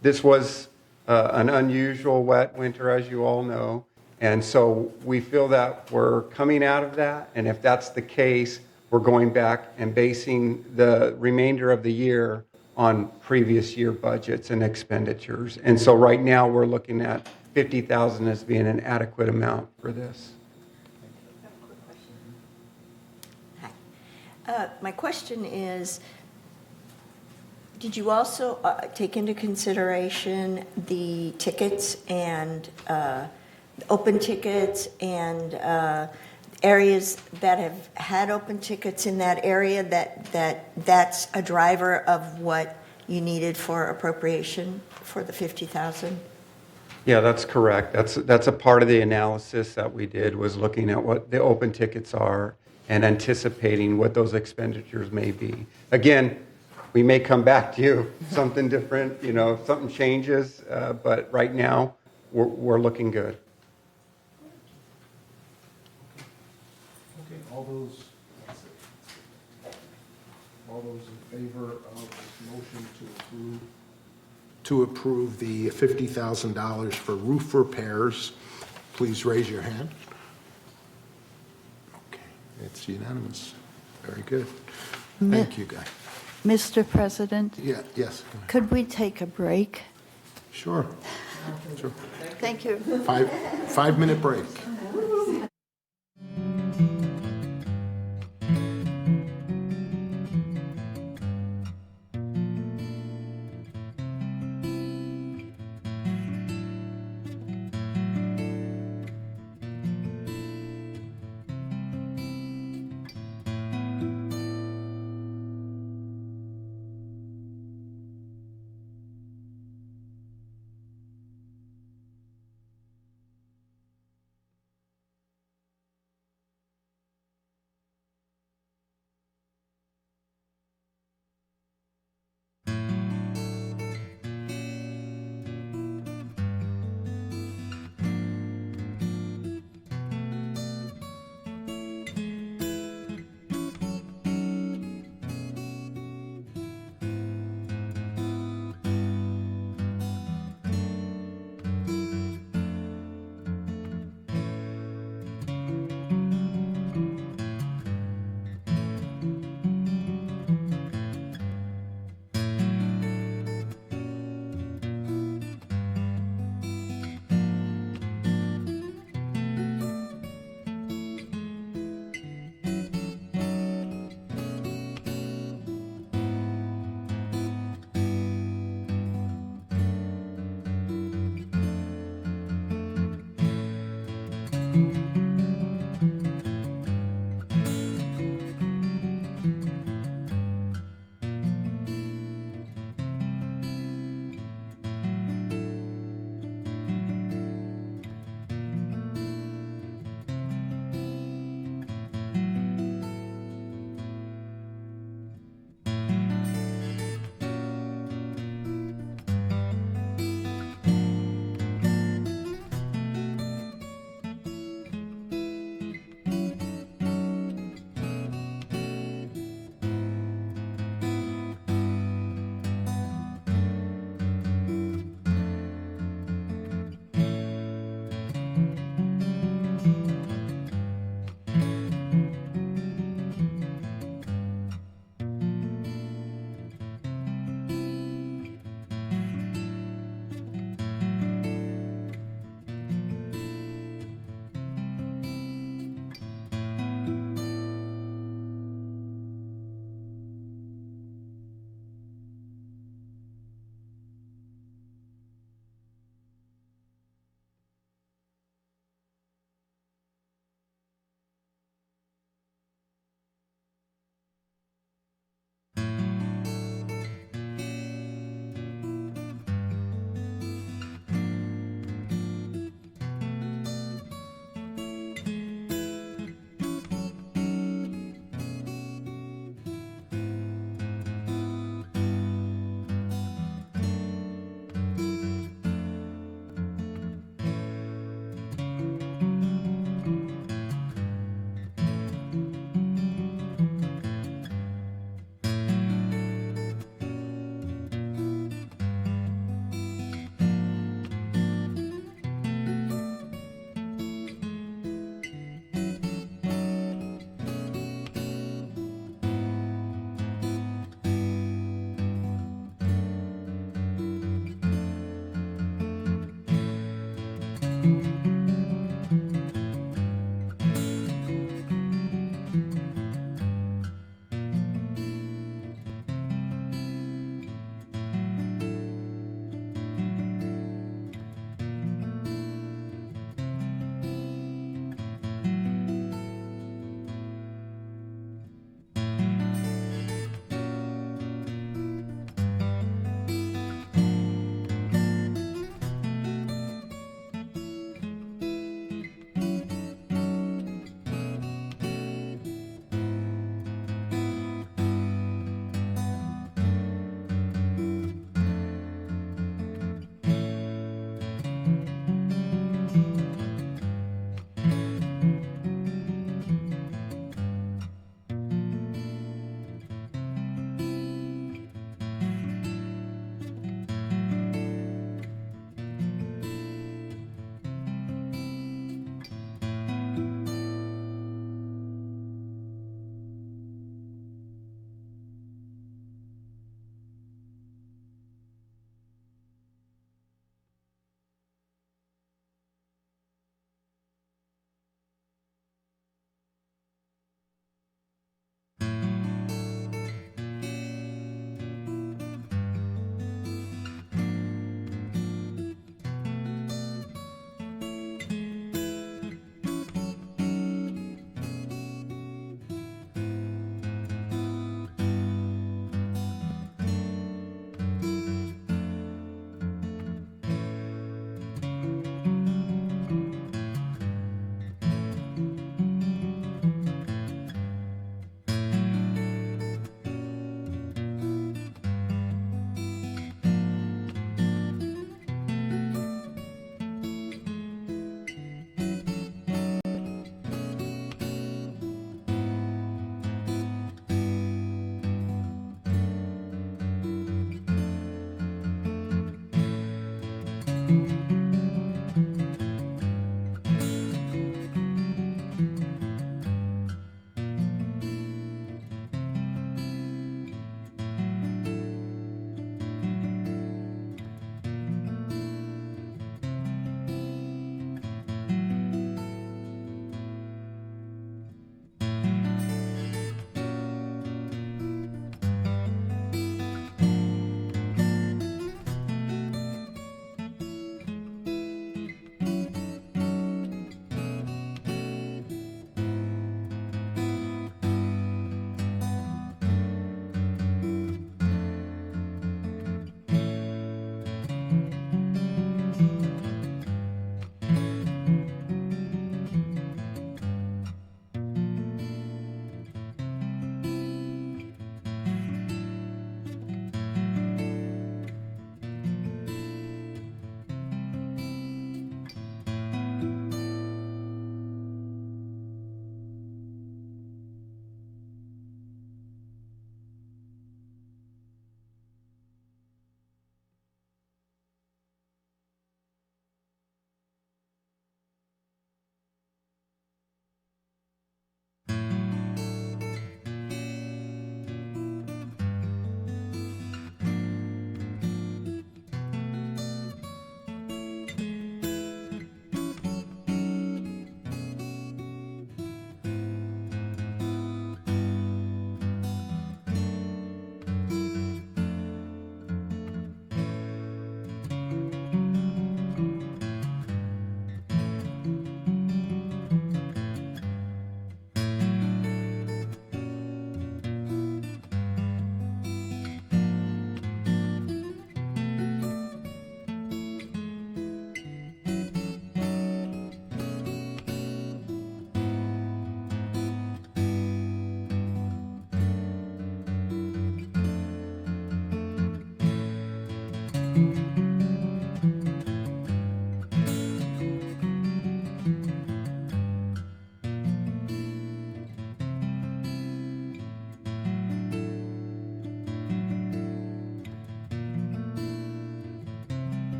D: This was an unusual wet winter, as you all know, and so we feel that we're coming out of that, and if that's the case, we're going back and basing the remainder of the year on previous year budgets and expenditures. And so right now, we're looking at $50,000 as being an adequate amount for this.
M: My question is, did you also take into consideration the tickets and open tickets and areas that have had open tickets in that area that's a driver of what you needed for appropriation for the $50,000?
D: Yeah, that's correct. That's a part of the analysis that we did, was looking at what the open tickets are and anticipating what those expenditures may be. Again, we may come back to you, something different, if something changes, but right now, we're looking good.
A: Okay, all those in favor of this motion to approve the $50,000 for roof repairs. Please raise your hand. Okay, it's unanimous. Very good. Thank you, Guy.
O: Mr. President,
A: Yeah, yes,
O: could we take a break?
A: sure. Sure.
O: Thank you.
A: 5-minute break.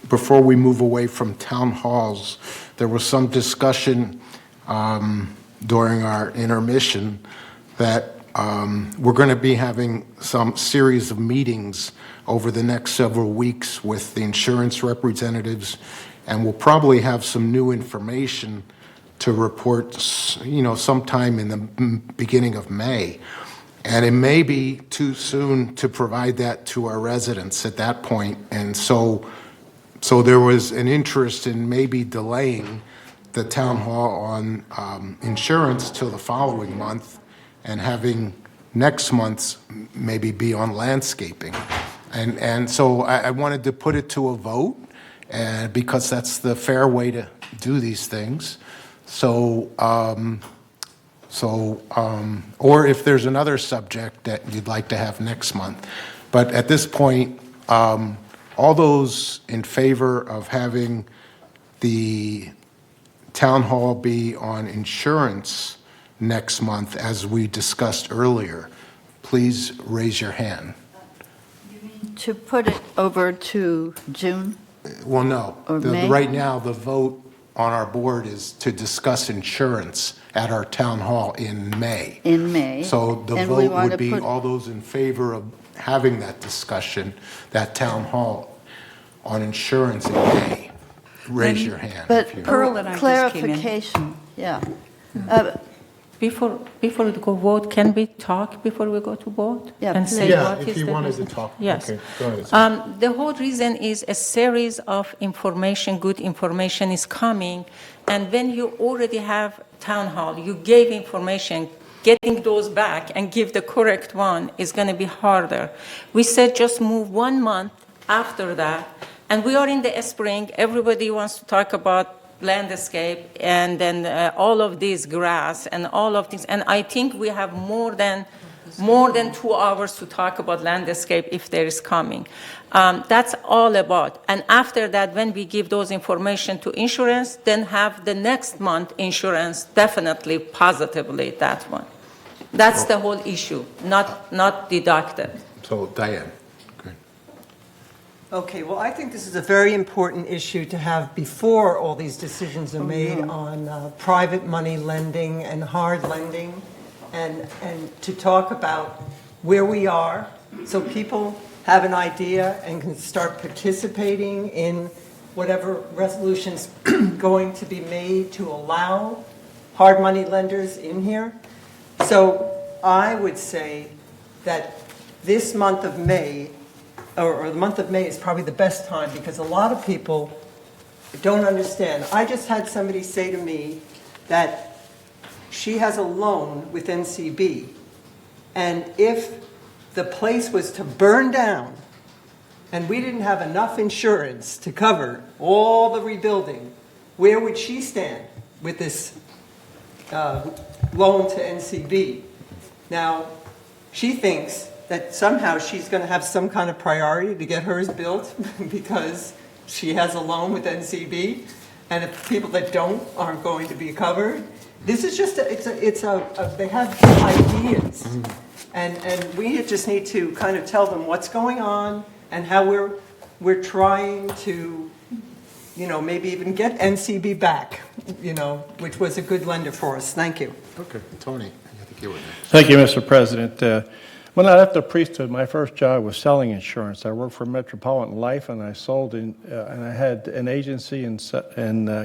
A: Before we move away from town halls, there was some discussion during our intermission that we're going to be having some series of meetings over the next several weeks with the insurance representatives, and we'll probably have some new information to report, sometime in the beginning of May. And it may be too soon to provide that to our residents at that point, and so there was an interest in maybe delaying the town hall on insurance till the following month and having next month's maybe be on landscaping. And so I wanted to put it to a vote because that's the fair way to do these things. Or if there's another subject that you'd like to have next month. But at this point, all those in favor of having the town hall be on insurance next month, as we discussed earlier, please raise your hand.
O: To put it over to June?
A: Well, no.
O: Or May?
A: Right now, the vote on our board is to discuss insurance at our town hall in May.
O: In May.
A: So the
O: And we
A: vote
O: want
A: would
O: to
A: be
O: put-
A: all those in favor of having that discussion, that town hall on insurance in May. Raise your hand.
O: But
A: if you-
N: Pearl and I just came in.
O: clarification, yeah.
E: Before we go vote, can we talk before we go to vote?
O: Yeah,
E: And
O: please.
E: say
A: Yeah,
E: what
A: if
E: is
A: you
E: the
A: wanted to
E: reason?
A: talk.
E: Yes.
A: Okay, go ahead.
E: The whole reason is a series of information, good information is coming, and when you already have town hall, you gave information, getting those back and give the correct one is going to be harder. We said just move 1 month after that And we are in the spring. Everybody wants to talk about landscape and then all of this grass and all of things. And I think we have more than 2 hours to talk about landscape if there is coming. That's all about. And after that, when we give those information to insurance, then have the next month insurance definitely, positively that one. That's the whole issue, not deducted.
A: So Diane.
L: Okay, well, I think this is a very important issue to have before all these decisions are made on private money lending and hard lending, and to talk about where we are so people have an idea and can start participating in whatever resolution's going to be made to allow hard money lenders in here. So I would say that this month of May, or the month of May, is probably the best time because a lot of people don't understand. I just had somebody say to me that she has a loan with NCB, and if the place was to burn down and we didn't have enough insurance to cover all the rebuilding, where would she stand with this loan to NCB? Now, she thinks that somehow she's going to have some kind of priority to get hers built because she has a loan with NCB, and if people that don't aren't going to be covered. This is just they have ideas, and we just need to kind of tell them what's going on and how we're trying to, maybe even get NCB back, which was a good lender for us. Thank you.
A: Okay, Tony, I think you were next.
F: Thank you, Mr. President. When I left the priesthood, my first job was selling insurance. I worked for Metropolitan Life, and I sold and I had an agency in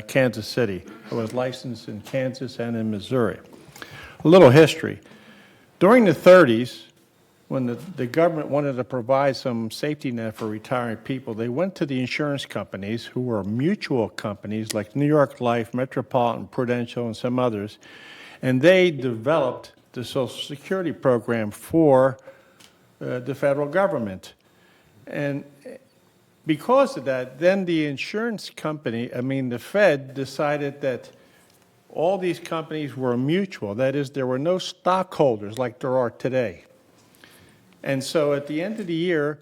F: Kansas City. I was licensed in Kansas and in Missouri. A little history. During the 30s, when the government wanted to provide some safety net for retiring people, they went to the insurance companies, who were mutual companies like New York Life, Metropolitan, Prudential, and some others, and they developed the Social Security program for the federal government. And because of that, then the insurance company, the Fed, decided that all these companies were mutual. That is, there were no stockholders like there are today. And so at the end of the year,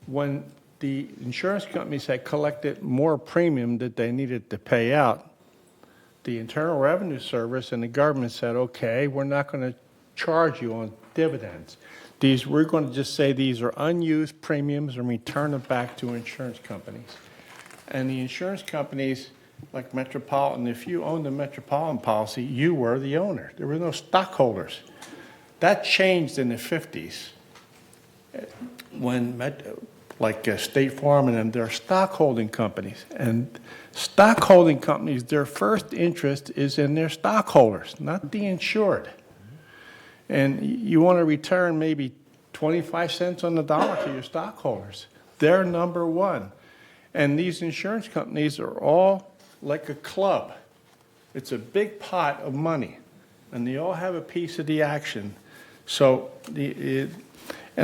F: when the insurance companies had collected more premium that they needed to pay out, the Internal Revenue Service and the government said, okay, we're not going to charge you on dividends. We're going to just say these are unused premiums and return them back to insurance companies. And the insurance companies, like Metropolitan, if you owned the Metropolitan policy, you were the owner. There were no stockholders. That changed in the 50s when, State Farm and them, they're stockholding companies. And stockholding companies, their first interest is in their stockholders, not the insured. And you want to return maybe 25 cents on the dollar to your stockholders. They're number one. And these insurance companies are all like a club. It's a big pot of money, and they all have a piece of the action. So, and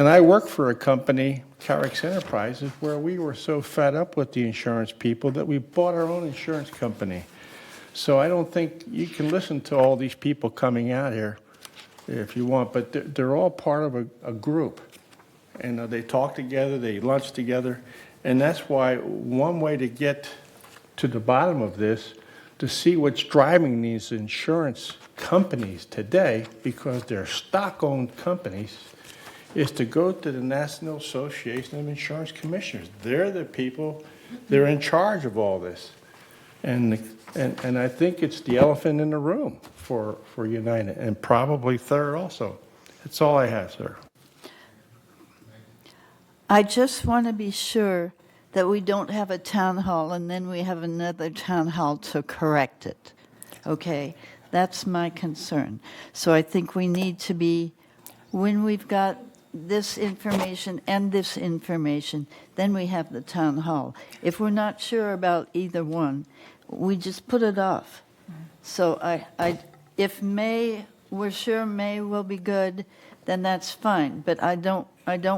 F: I work for a company, Carrick's Enterprises, where we were so fed up with the insurance people that we bought our own insurance company. So I don't think you can listen to all these people coming out here if you want, but they're all part of a group. And they talk together, they lunch together, and that's why one way to get to the bottom of this, to see what's driving these insurance companies today, because they're stock-owned companies, is to go to the National Association of Insurance Commissioners. They're the people, they're in charge of all this. And I think it's the elephant in the room for United, and probably third also. That's all I have, sir.
O: I just want to be sure that we don't have a town hall and then we have another town hall to correct it. Okay? That's my concern. So I think we need to be, when we've got this information and this information, then we have the town hall. If we're not sure about either one, we just put it off. So if May, we're sure May will be good, then that's fine. But I don't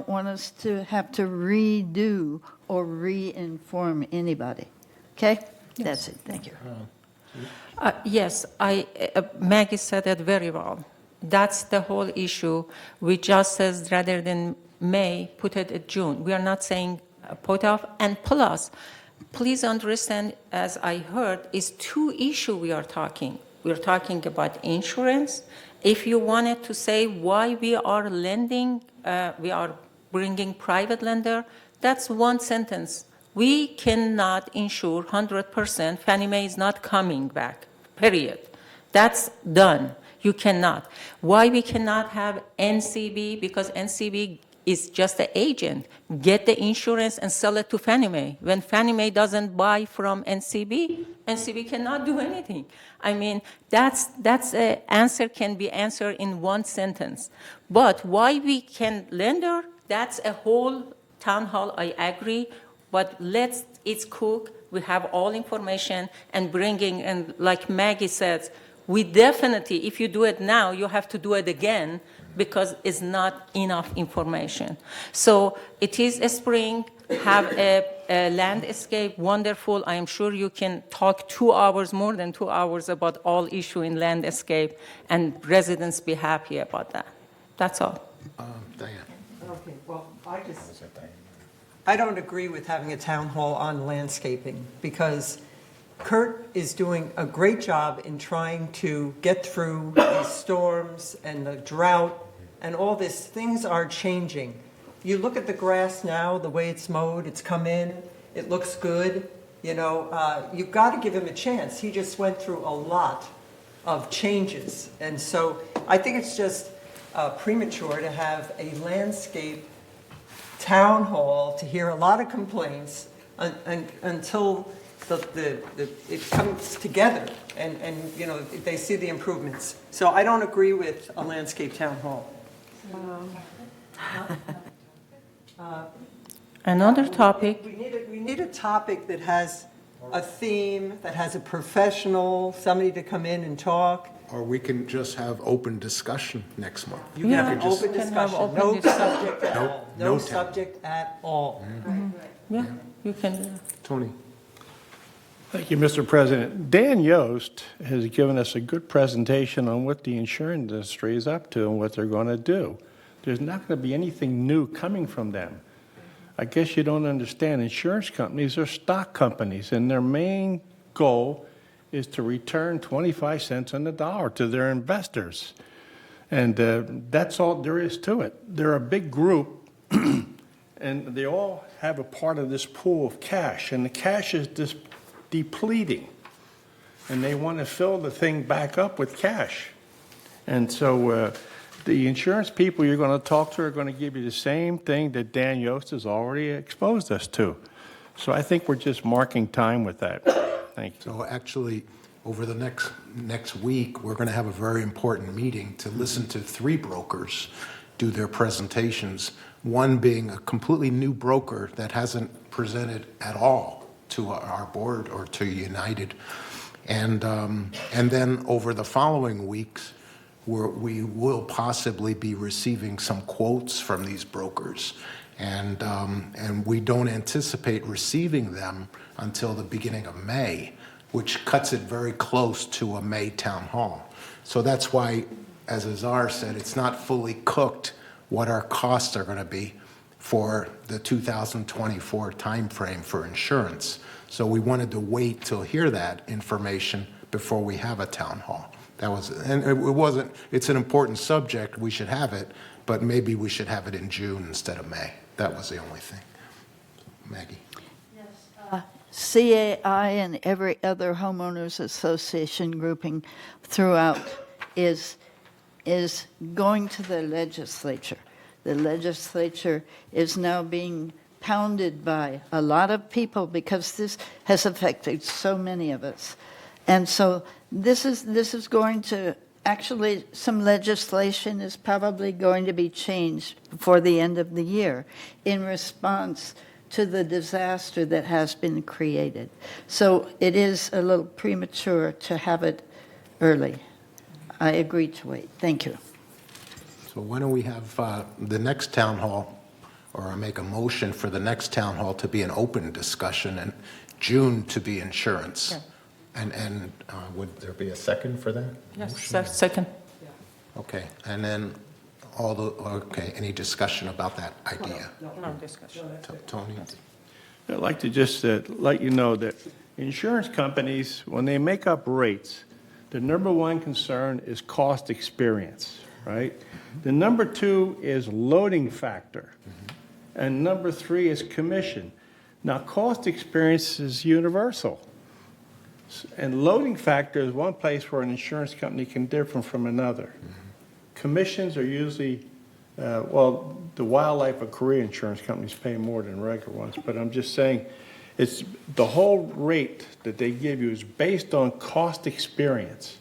O: want us to have to redo or re-inform anybody. Okay? That's it. Thank you.
E: Yes, Maggie said it very well. That's the whole issue. We just says rather than May, put it at June. We are not saying put off. And plus, please understand, as I heard, is two issues we are talking. We are talking about insurance. If you wanted to say why we are lending, we are bringing private lender, that's one sentence. We cannot insure 100%. Fannie Mae is not coming back, period. That's done. You cannot. Why we cannot have NCB? Because NCB is just an agent. Get the insurance and sell it to Fannie Mae. When Fannie Mae doesn't buy from NCB, NCB cannot do anything. I mean, that's an answer can be answered in one sentence. But why we can lender, that's a whole town hall, I agree. But it's cook. We have all information and bringing, and like Maggie says, we definitely, if you do it now, you have to do it again because it's not enough information. So it is a spring, have a landscape, wonderful. I am sure you can talk 2 hours, more than 2 hours about all issue in landscape, and residents be happy about that. That's all.
A: Diane.
L: Okay, well, I don't agree with having a town hall on landscaping because Kurt is doing a great job in trying to get through these storms and the drought and all this. Things are changing. You look at the grass now, the way it's mowed, it's come in, it looks good. You know, you've got to give him a chance. He just went through a lot of changes. And so I think it's just premature to have a landscape town hall to hear a lot of complaints until it comes together and you know they see the improvements. So I don't agree with a landscape town hall.
E: Another topic.
L: We need a topic that has a theme, that has a professional, somebody to come in and talk.
A: Or we can just have open discussion next month.
L: You can have open discussion, no subject at all. No
A: no
L: subject at all.
E: Yeah, you can.
A: Tony.
F: Thank you, Mr. President. Dan Yost has given us a good presentation on what the insurance industry is up to and what they're going to do. There's not going to be anything new coming from them. I guess you don't understand. Insurance companies are stock companies, and their main goal is to return 25 cents on the dollar to their investors. And that's all there is to it. They're a big group, and they all have a part of this pool of cash, and the cash is depleting, and they want to fill the thing back up with cash. And so the insurance people you're going to talk to are going to give you the same thing that Dan Yost has already exposed us to. So I think we're just marking time with that. Thank you.
A: So actually, over the next week, we're going to have a very important meeting to listen to 3 brokers do their presentations, one being a completely new broker that hasn't presented at all to our board or to United. And then over the following weeks, we will possibly be receiving some quotes from these brokers. And we don't anticipate receiving them until the beginning of May, which cuts it very close to a May town hall. So that's why, as Azar said, it's not fully cooked what our costs are going to be for the 2024 timeframe for insurance. So we wanted to wait till hear that information before we have a town hall. It's an important subject, we should have it, but maybe we should have it in June instead of May. That was the only thing. Maggie.
O: CAI and every other homeowners association grouping throughout is going to the legislature. The legislature is now being pounded by a lot of people because this has affected so many of us. And so this is going to, actually, some legislation is probably going to be changed before the end of the year in response to the disaster that has been created. So it is a little premature to have it early. I agree to wait. Thank you.
A: So why don't we have the next town hall or I make a motion for the next town hall to be an open discussion and June to be insurance. And would there be a second for that?
E: Yes, second.
A: Okay, and then any discussion about that idea?
E: No discussion.
A: Tony?
F: I'd like to just let you know that insurance companies, when they make up rates, the number one concern is cost experience, right? The number two is loading factor. And number three is commission. Now, cost experience is universal. And loading factor is one place where an insurance company can differ from another. Commissions are usually, the wildlife or career insurance companies pay more than regular ones, but I'm just saying, it's the whole rate that they give you is based on cost experience.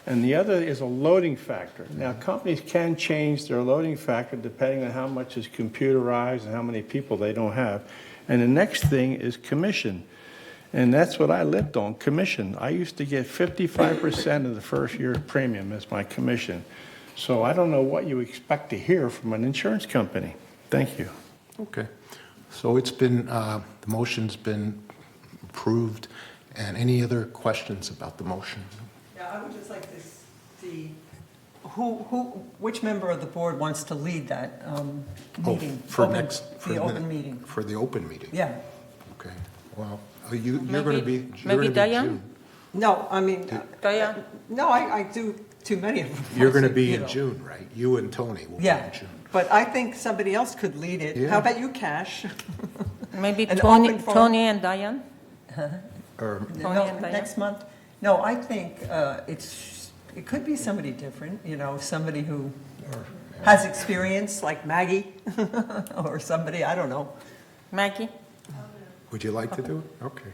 F: And the other is a loading factor. Now, companies can change their loading factor depending on how much is computerized and how many people they don't have. And the next thing is commission. And that's what I lived on, commission. I used to get 55% of the first year's premium as my commission. So I don't know what you expect to hear from an insurance company. Thank you.
A: Okay. So it's been, the motion's been approved. And any other questions about the motion?
L: Yeah, I would just like to see which member of the board wants to lead that meeting?
A: For
L: the open meeting.
A: For the open meeting?
L: Yeah.
A: Okay. Well, you're going to be
E: Maybe Diane?
A: June.
L: No, I mean,
E: Diane?
L: no, I do too many of them.
A: You're going to be in June, right? You and Tony will be
L: Yeah,
A: in June.
L: but I think somebody else could lead it.
A: Yeah.
L: How about you, Cash?
E: Maybe
L: An
E: Tony
L: open forum.
E: and Diane?
A: Or
E: Tony and Diane?
L: Next month? No, I think it could be somebody different, somebody who has experience, like Maggie, or somebody, I don't know.
E: Maggie?
A: Would you like to do it? Okay.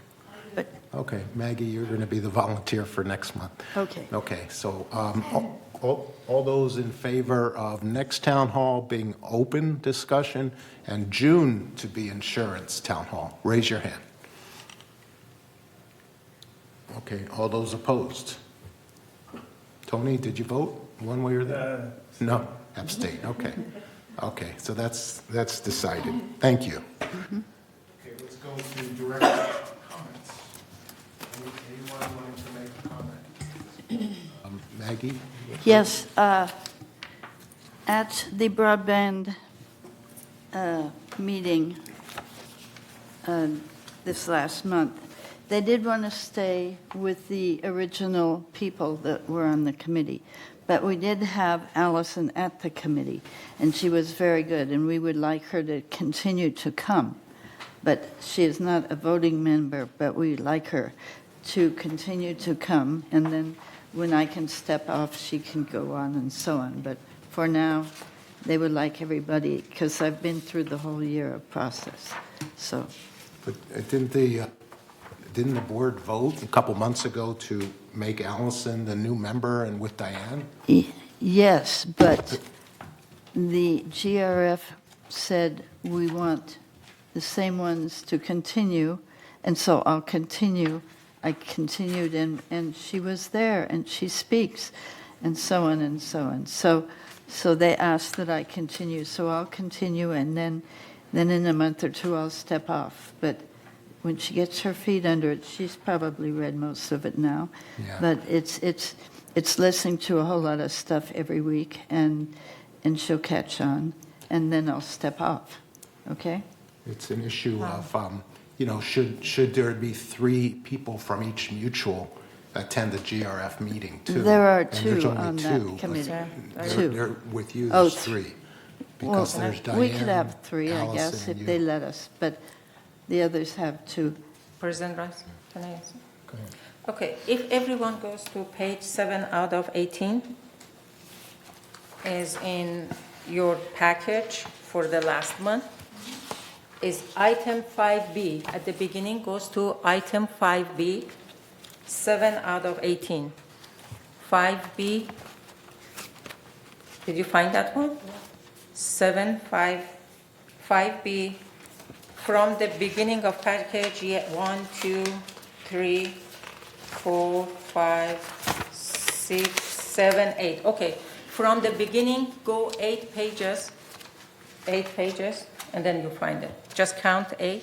A: Okay, Maggie, you're going to be the volunteer for next month.
O: Okay.
A: Okay, so all those in favor of next town hall being open discussion and June to be insurance town hall, raise your hand. Okay, all those opposed? Tony, did you vote one way or the other? No, abstain, okay. Okay, so that's decided. Thank you.
B: Okay, let's go to direct comments. Anyone wanting to make a comment?
A: Maggie?
O: Yes, at the broadband meeting this last month, they did want to stay with the original people that were on the committee. But we did have Allison at the committee, and she was very good, and we would like her to continue to come. But she is not a voting member, but we'd like her to continue to come, and then when I can step off, she can go on and so on. But for now, they would like everybody, because I've been through the whole year of process, so.
A: But didn't the board vote a couple months ago to make Allison the new member and with Diane?
O: Yes, but the GRF said we want the same ones to continue, and so I'll continue. I continued, and she was there, and she speaks, and so on and so on. So they asked that I continue, so I'll continue, and then in a month or two I'll step off. But when she gets her feet under it, she's probably read most of it now.
A: Yeah.
O: But it's listening to a whole lot of stuff every week, and she'll catch on, and then I'll step off. Okay?
A: It's an issue of, should there be 3 people from each mutual attend the GRF meeting too?
O: There are
A: And there's
O: 2
A: only
O: on
A: 2,
O: that
A: but
O: committee.
A: They're with you,
O: Oh,
A: there's 3. Because there's Diane,
O: we could have 3, I guess,
A: Allison,
O: if
A: and
O: they
A: you.
O: let us, but the others have 2.
E: President Rice, can I answer?
A: Go ahead.
E: Okay, if everyone goes to page 7 out of 18, is in your package for the last month, is item 5B. At the beginning goes to item 5B, 7 out of 18. 5B, did you find that one? 5B, from the beginning of package, 1, 2, 3, 4, 5, 6, 7, 8. Okay, from the beginning, go 8 pages, and then you find it. Just count 8.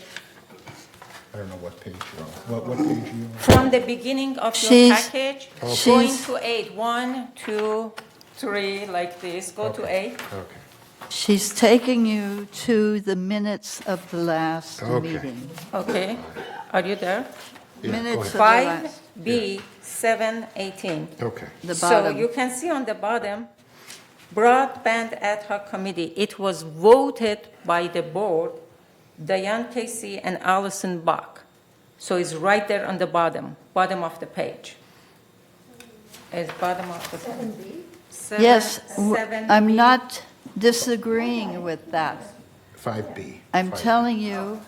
A: I don't know what page you're on. What page are you on?
E: From the beginning of your
O: She's-
E: package,
O: she's-
E: going to 8. 1, 2, 3, like this. Go to 8.
A: Okay.
O: She's taking you to the minutes of the last
A: Okay.
O: meeting.
E: Okay. Are you there?
A: Yeah, go
O: Minutes
A: ahead.
O: of the last.
E: 5B, 718.
A: Okay.
O: The
E: So
O: bottom.
E: you can see on the bottom, Broadband Ad Hoc Committee, it was voted by the board, Diane Casey and Allison Bach. So it's right there on the bottom of the page. It's bottom of the page.
O: Yes,
E: 7B.
O: I'm not disagreeing with that.
A: 5B.
O: I'm
A: 5B.
O: telling you,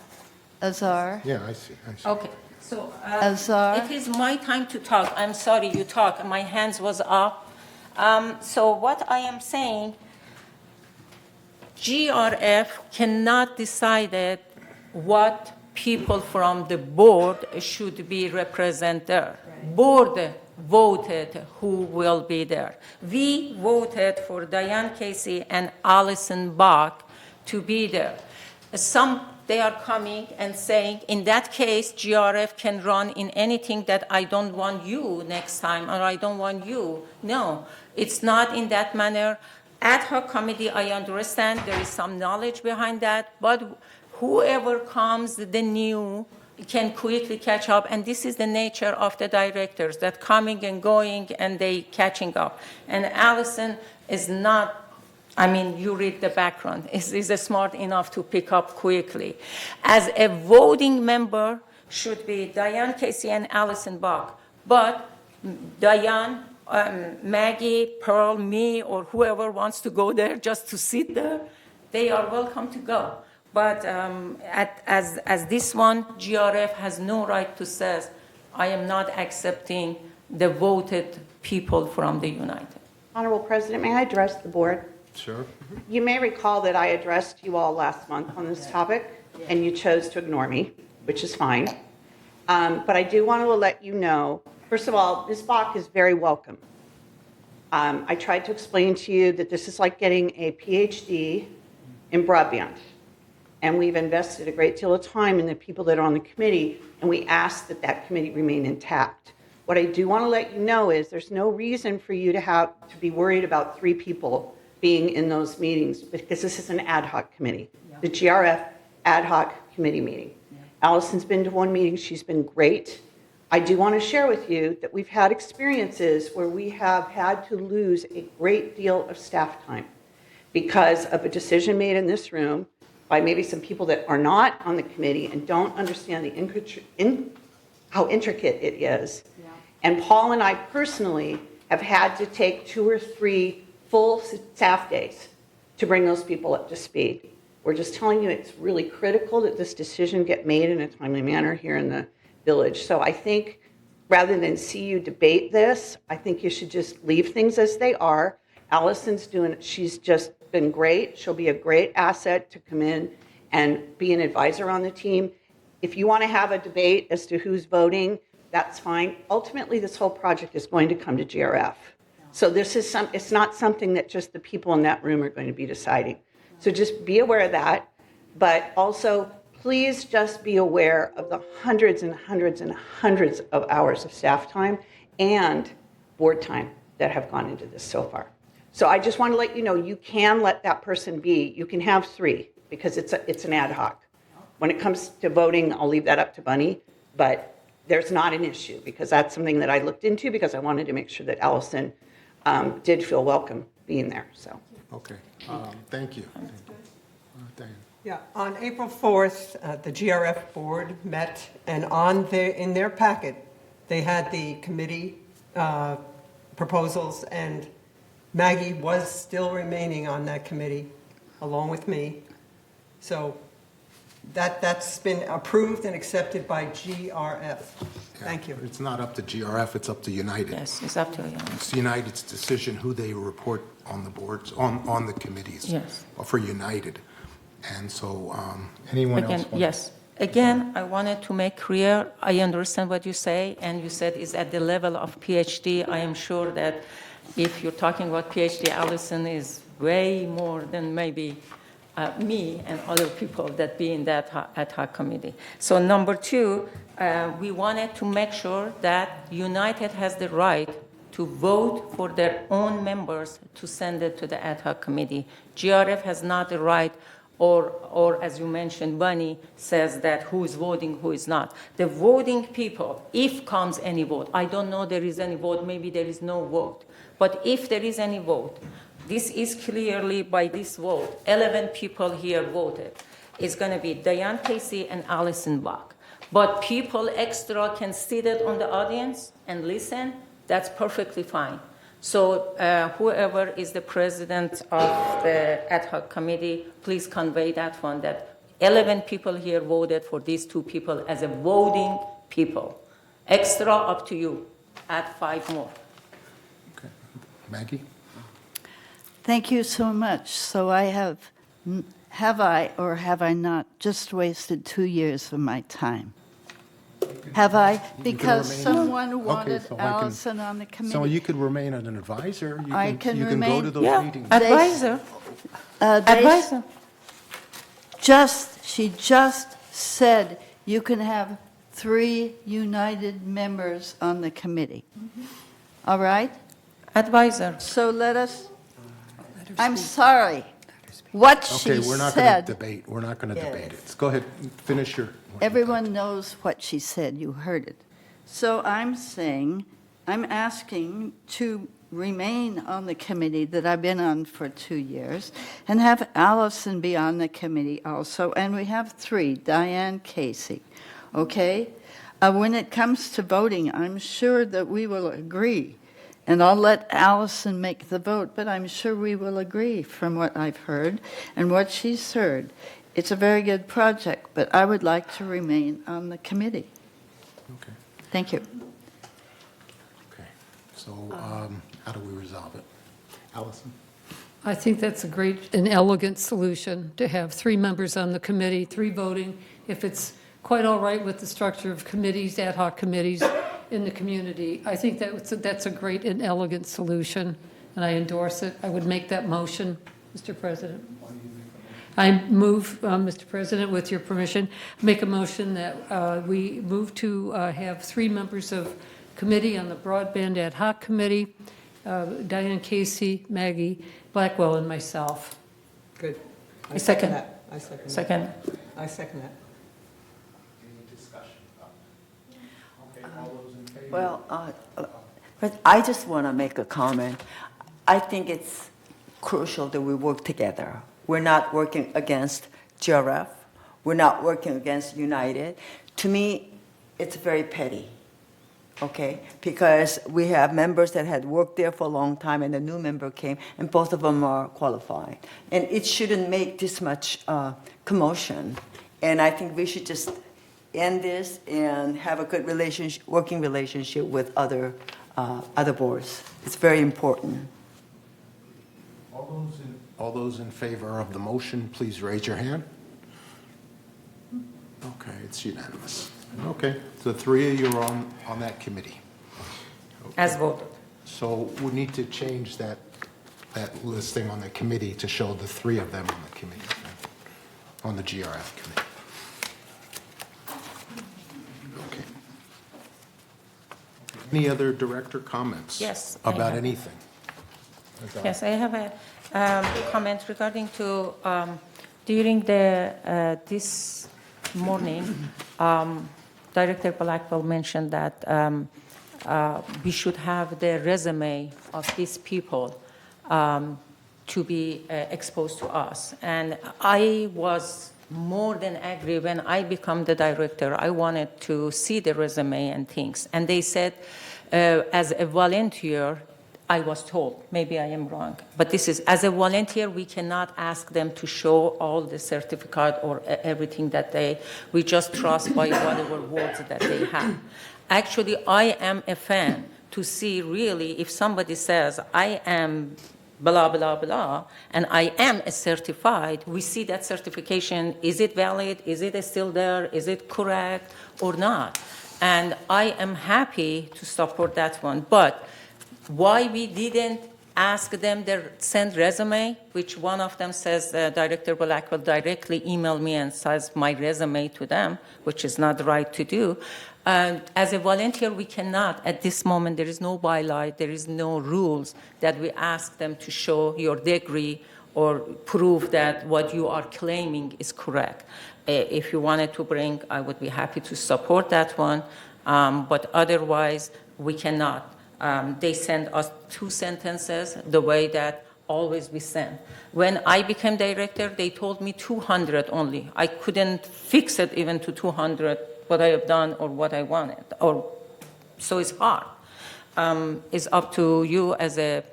O: Azar,
A: Yeah, I see.
E: Okay, so
O: Azar?
E: it is my time to talk. I'm sorry you talk. My hands was up. So what I am saying, GRF cannot decide what people from the board should be represented there. Board voted who will be there. We voted for Diane Casey and Allison Bach to be there. They are coming and saying, in that case, GRF can run in anything that I don't want you next time, or I don't want you. No, it's not in that manner. Ad hoc committee, I understand there is some knowledge behind that, but whoever comes, the new, can quickly catch up, and this is the nature of the directors, that coming and going, and they catching up. And Allison is not, you read the background, is smart enough to pick up quickly. As a voting member, should be Diane Casey and Allison Bach, but Diane, Maggie, Pearl, me, or whoever wants to go there just to sit there, they are welcome to go. But as this one, GRF has no right to say, I am not accepting the voted people from the United.
G: Honorable President, may I address the board?
A: Sure.
G: You may recall that I addressed you all last month on this topic, and you chose to ignore me, which is fine. But I do want to let you know, first of all, Ms. Bach is very welcome. I tried to explain to you that this is like getting a PhD in broadband. And we've invested a great deal of time in the people that are on the committee, and we ask that that committee remain intact. What I do want to let you know is there's no reason for you to be worried about 3 people being in those meetings, because this is an ad hoc committee, the GRF ad hoc committee meeting. Allison's been to one meeting. She's been great. I do want to share with you that we've had experiences where we have had to lose a great deal of staff time because of a decision made in this room by maybe some people that are not on the committee and don't understand how intricate it is. Yeah. And Paul and I personally have had to take 2 or 3 full staff days to bring those people up to speed. We're just telling you it's really critical that this decision get made in a timely manner here in the village. So I think rather than see you debate this, I think you should just leave things as they are. Allison's she's just been great. She'll be a great asset to come in and be an advisor on the team. If you want to have a debate as to who's voting, that's fine. Ultimately, this whole project is going to come to GRF. So it's not something that just the people in that room are going to be deciding. So just be aware of that. But also, please just be aware of the hundreds and hundreds and hundreds of hours of staff time and board time that have gone into this so far. So I just want to let you know, you can let that person be. You can have 3 because it's an ad hoc. When it comes to voting, I'll leave that up to Bunny, but there's not an issue because that's something that I looked into because I wanted to make sure that Allison did feel welcome being there. So.
A: Okay. Thank you. Diane.
L: Yeah, on April 4th, the GRF board met, and in their packet, they had the committee proposals, and Maggie was still remaining on that committee, along with me. So that's been approved and accepted by GRF. Thank you.
A: It's not up to GRF, it's up to United.
E: Yes, it's up to United.
A: It's United's decision who they report on the boards, on the committees.
E: Yes.
A: For United. And so, anyone else?
E: Yes. Again, I wanted to make clear, I understand what you say, and you said it's at the level of PhD. I am sure that if you're talking about PhD, Allison is way more than maybe me and other people that be in that ad hoc committee. So number two, we wanted to make sure that United has the right to vote for their own members to send it to the ad hoc committee. GRF has not the right, or as you mentioned, Bunny says that who is voting, who is not. The voting people, if comes any vote, I don't know there is any vote, maybe there is no vote, but if there is any vote, this is clearly by this vote, 11 people here voted. It's going to be Diane Casey and Allison Bach. But people extra can sit it on the audience and listen. That's perfectly fine. So whoever is the president of the ad hoc committee, please convey that one, that 11 people here voted for these two people as a voting people. Extra up to you. Add 5 more.
A: Okay. Maggie?
O: Thank you so much. So I have I or have I not just wasted 2 years of my time? Have I? Because someone wanted Allison on the committee.
A: So you could remain an advisor.
O: I can
A: you
O: remain.
A: Can go to those meetings.
E: Advisor. Advisor.
O: She just said you can have 3 United members on the committee. All right?
E: Advisor.
O: So let us, I'm sorry. What she said.
A: Okay, we're not going to debate. We're not going to debate it. Go ahead, finish your.
O: Everyone knows what she said. You heard it. So I'm saying, I'm asking to remain on the committee that I've been on for 2 years and have Allison be on the committee also. And we have 3, Diane Casey. Okay? When it comes to voting, I'm sure that we will agree. And I'll let Allison make the vote, but I'm sure we will agree from what I've heard and what she's heard. It's a very good project, but I would like to remain on the committee.
A: Okay.
O: Thank you.
A: Okay. So how do we resolve it? Allison?
Q: I think that's a great and elegant solution, to have 3 members on the committee, 3 voting. If it's quite all right with the structure of committees, ad hoc committees in the community, I think that's a great and elegant solution, and I endorse it. I would make that motion, Mr. President. I move, Mr. President, with your permission, make a motion that we move to have 3 members of committee on the Broadband Ad Hoc Committee, Diane Casey, Maggie Blackwell, and myself.
L: Good.
E: I second
L: that. I second that.
E: Second.
L: I second that.
A: Any discussion? Okay, all those in favor?
U: Well, but I just want to make a comment. I think it's crucial that we work together. We're not working against GRF. We're not working against United. To me, it's very petty, okay? Because we have members that had worked there for a long time and a new member came, and both of them are qualified. And it shouldn't make this much commotion. And I think we should just end this and have a good relationship, working relationship with other boards. It's very important.
A: All those in favor of the motion, please raise your hand. Okay, it's unanimous. Okay, the 3 of you are on that committee. Okay.
E: As voted.
A: So we need to change that listing on the committee to show the 3 of them on the committee, on the GRF committee. Okay. Any other director comments?
E: Yes,
A: About anything?
E: Yes, I have a comment regarding to during the this morning, Director Blackwell mentioned that we should have the resume of these people to be exposed to us, and I was more than agree. When I become the director, I wanted to see the resume and things, and they said as a volunteer, I was told, maybe I am wrong, but this is, as a volunteer, we cannot ask them to show all the certificate or everything that we just trust by whatever words that they have. Actually, I am a fan to see really if somebody says, I am blah, blah, blah, and I am a certified, we see that certification, is it valid, is it still there, is it correct or not? And I am happy to support that one, but why we didn't ask them their send resume, which one of them says Director Black will directly email me and says my resume to them, which is not right to do. As a volunteer, we cannot, at this moment, there is no bylaw, there is no rules that we ask them to show your degree or prove that what you are claiming is correct. If you wanted to bring, I would be happy to support that one, but otherwise, we cannot. They send us 2 sentences the way that always we send. When I became director, they told me 200 only. I couldn't fix it even to 200, what I have done or what I wanted. So it's hard. It's up to you as a,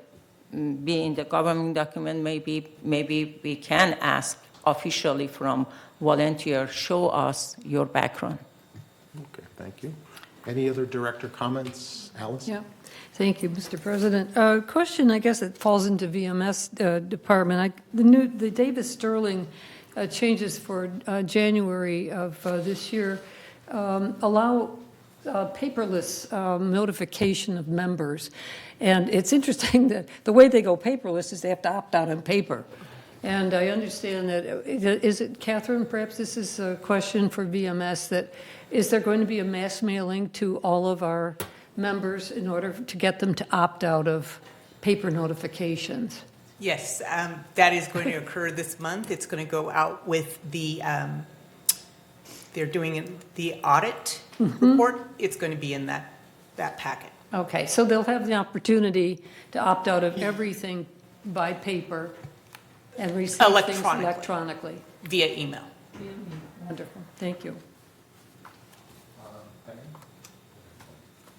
E: be in the government document, maybe we can ask officially from volunteer, show us your background.
A: Okay, thank you. Any other director comments? Alice?
Q: Yeah. Thank you, Mr. President. Question, I guess it falls into VMS department. The Davis Sterling changes for January of this year allow paperless notification of members. And it's interesting that the way they go paperless is they have to opt out on paper. And I understand that, is it, Catherine, perhaps this is a question for VMS, that is there going to be a mass mailing to all of our members in order to get them to opt out of paper notifications?
H: Yes, that is going to occur this month. It's going to go out with the, they're doing the audit report. It's going to be in that packet.
Q: Okay, so they'll have the opportunity to opt out of everything by paper and receive things electronically.
H: Via email.
Q: Wonderful, thank you.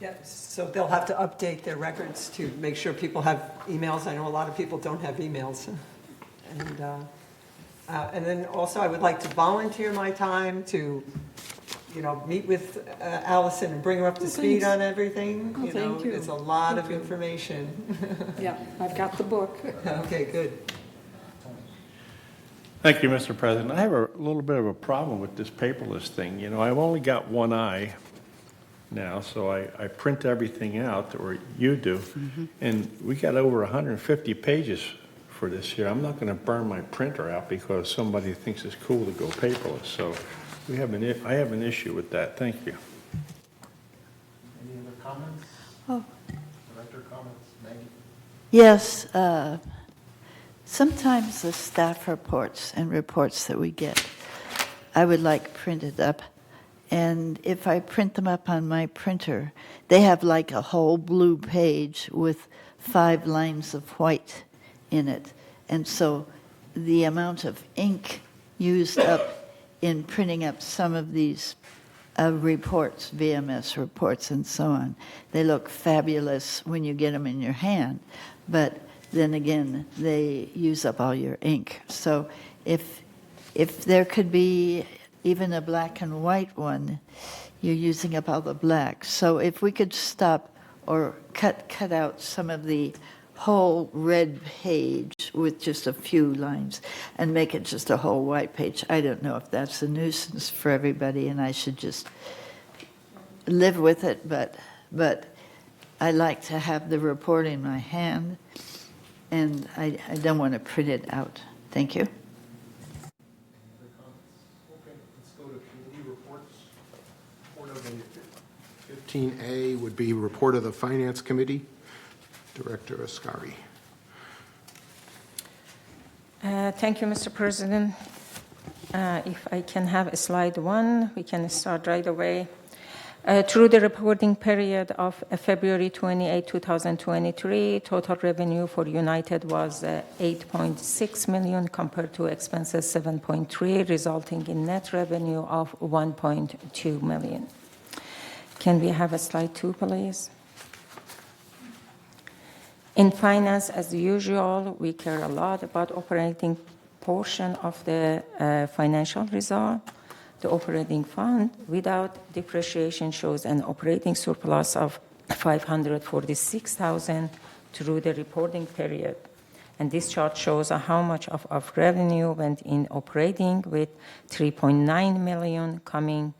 L: Yeah, so they'll have to update their records to make sure people have emails. I know a lot of people don't have emails. And then also I would like to volunteer my time to, meet with Allison and bring her up to speed on everything.
Q: Thank you.
L: It's a lot of information.
Q: Yeah, I've got the book.
L: Okay, good.
F: Thank you, Mr. President. I have a little bit of a problem with this paperless thing. I've only got one eye now, so I print everything out, or you do, and we got over 150 pages for this year. I'm not going to burn my printer out because somebody thinks it's cool to go paperless. So I have an issue with that. Thank you.
A: Any other comments?
O: Oh.
A: Director comments? Maggie?
O: Yes, sometimes the staff reports and reports that we get, I would like printed up. And if I print them up on my printer, they have like a whole blue page with 5 lines of white in it. And so the amount of ink used up in printing up some of these reports, VMS reports and so on, they look fabulous when you get them in your hand. But then again, they use up all your ink. So if there could be even a black and white one, you're using up all the black. So if we could stop or cut out some of the whole red page with just a few lines and make it just a whole white page, I don't know if that's a nuisance for everybody and I should just live with it, but I like to have the report in my hand and I don't want to print it out. Thank you.
A: 15A would be report of the Finance Committee. Director Ascari.
E: Thank you, Mr. President. If I can have slide 1, we can start right away. Through the reporting period of February 28, 2023, total revenue for United was $8.6 million compared to expenses $7.3, resulting in net revenue of $1.2 million. Can we have a slide 2, please? In finance, as usual, we care a lot about operating portion of the financial result. The operating fund without depreciation shows an operating surplus of $546,000 through the reporting period. And this chart shows how much of revenue went in operating, with $3.9 million coming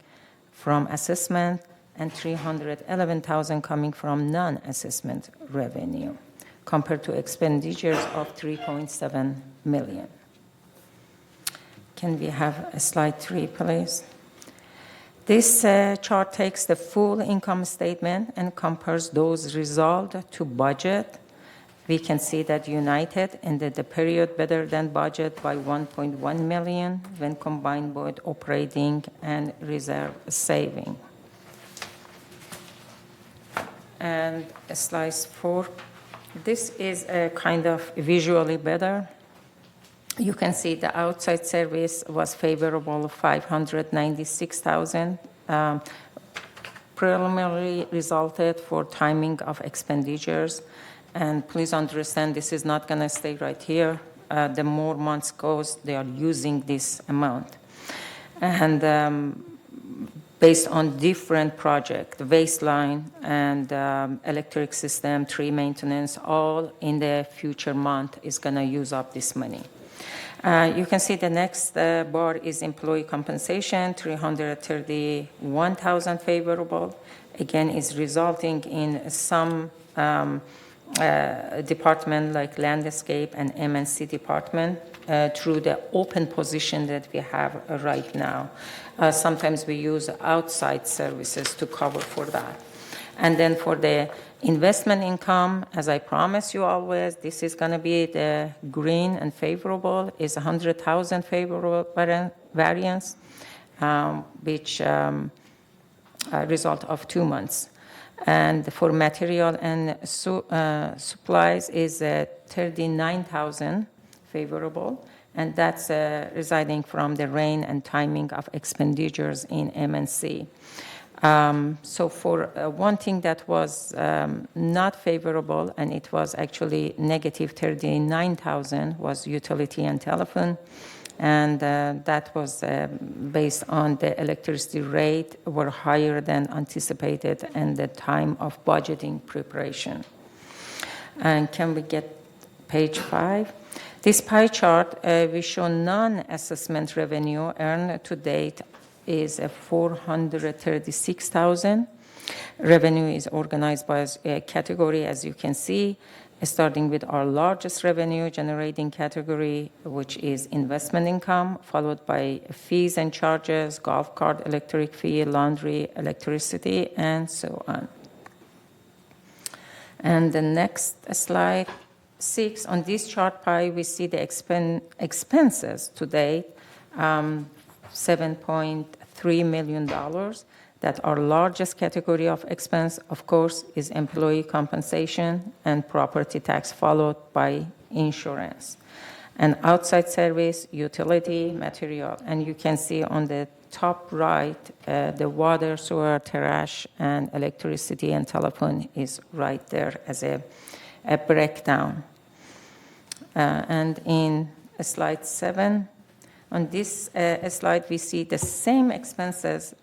E: from assessment and $311,000 coming from non-assessment revenue. compared to expenditures of 3.7 million. Can we have a slide 3, please? This chart takes the full income statement and compares those results to budget. We can see that United ended the period better than budget by 1.1 million when combined both operating and reserve saving. And slide 4. This is a kind of visually better. You can see the outside service was favorable, 596,000. Preliminary resulted for timing of expenditures. And please understand, this is not going to stay right here. The more months goes, they are using this amount. And based on different projects, the waistline and electric system, tree maintenance, all in the future month is going to use up this money. You can see the next bar is employee compensation, 331,000 favorable. Again, is resulting in some department like landscape and M&C department through the open position that we have right now. Sometimes we use outside services to cover for that. And then for the investment income, as I promise you always, this is going to be the green and favorable, is 100,000 favorable variance, which result of 2 months. And for material and supplies is 39,000 favorable, and that's residing from the rain and timing of expenditures in M&C. So for one thing that was not favorable, and it was actually negative 39,000, was utility and telephone. And that was based on the electricity rate were higher than anticipated and the time of budgeting preparation. And can we get page 5? This pie chart, we show non-assessment revenue earned to date is 436,000. Revenue is organized by a category, as you can see, starting with our largest revenue generating category, which is investment income, followed by fees and charges, golf cart, electric fee, laundry, electricity, and so on. And the next slide, 6, on this chart pie, we see the expenses to date, $7.3 million. That our largest category of expense, of course, is employee compensation and property tax, followed by insurance. And outside service, utility, material. And you can see on the top right, the water, sewer, trash, and electricity and telephone is right there as a breakdown. And in slide 7, on this slide, we see the same expenses,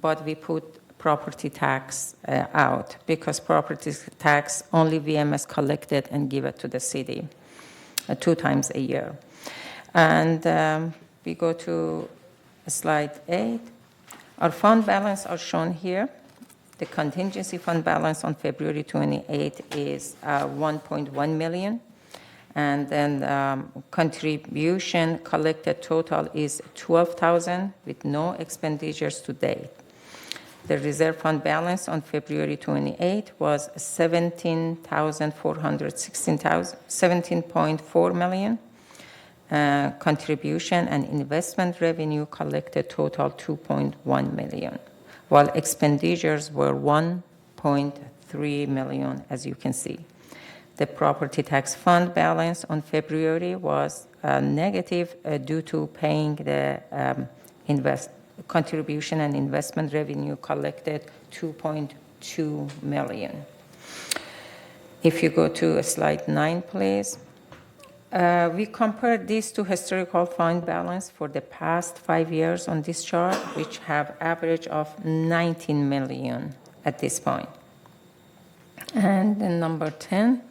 E: but we put property tax out because property tax only VMS collected and give it to the city 2 times a year. And we go to slide 8. Our fund balance are shown here. The contingency fund balance on February 28 is 1.1 million. And then contribution collected total is 12,000 with no expenditures to date. The reserve fund balance on February 28 was 17.4 million. Contribution and investment revenue collected total 2.1 million, while expenditures were 1.3 million, as you can see. The property tax fund balance on February was negative due to paying the contribution and investment revenue collected 2.2 million. If you go to slide 9, please. We compared this to historical fund balance for the past 5 years on this chart, which have average of 19 million at this point. And then number 10.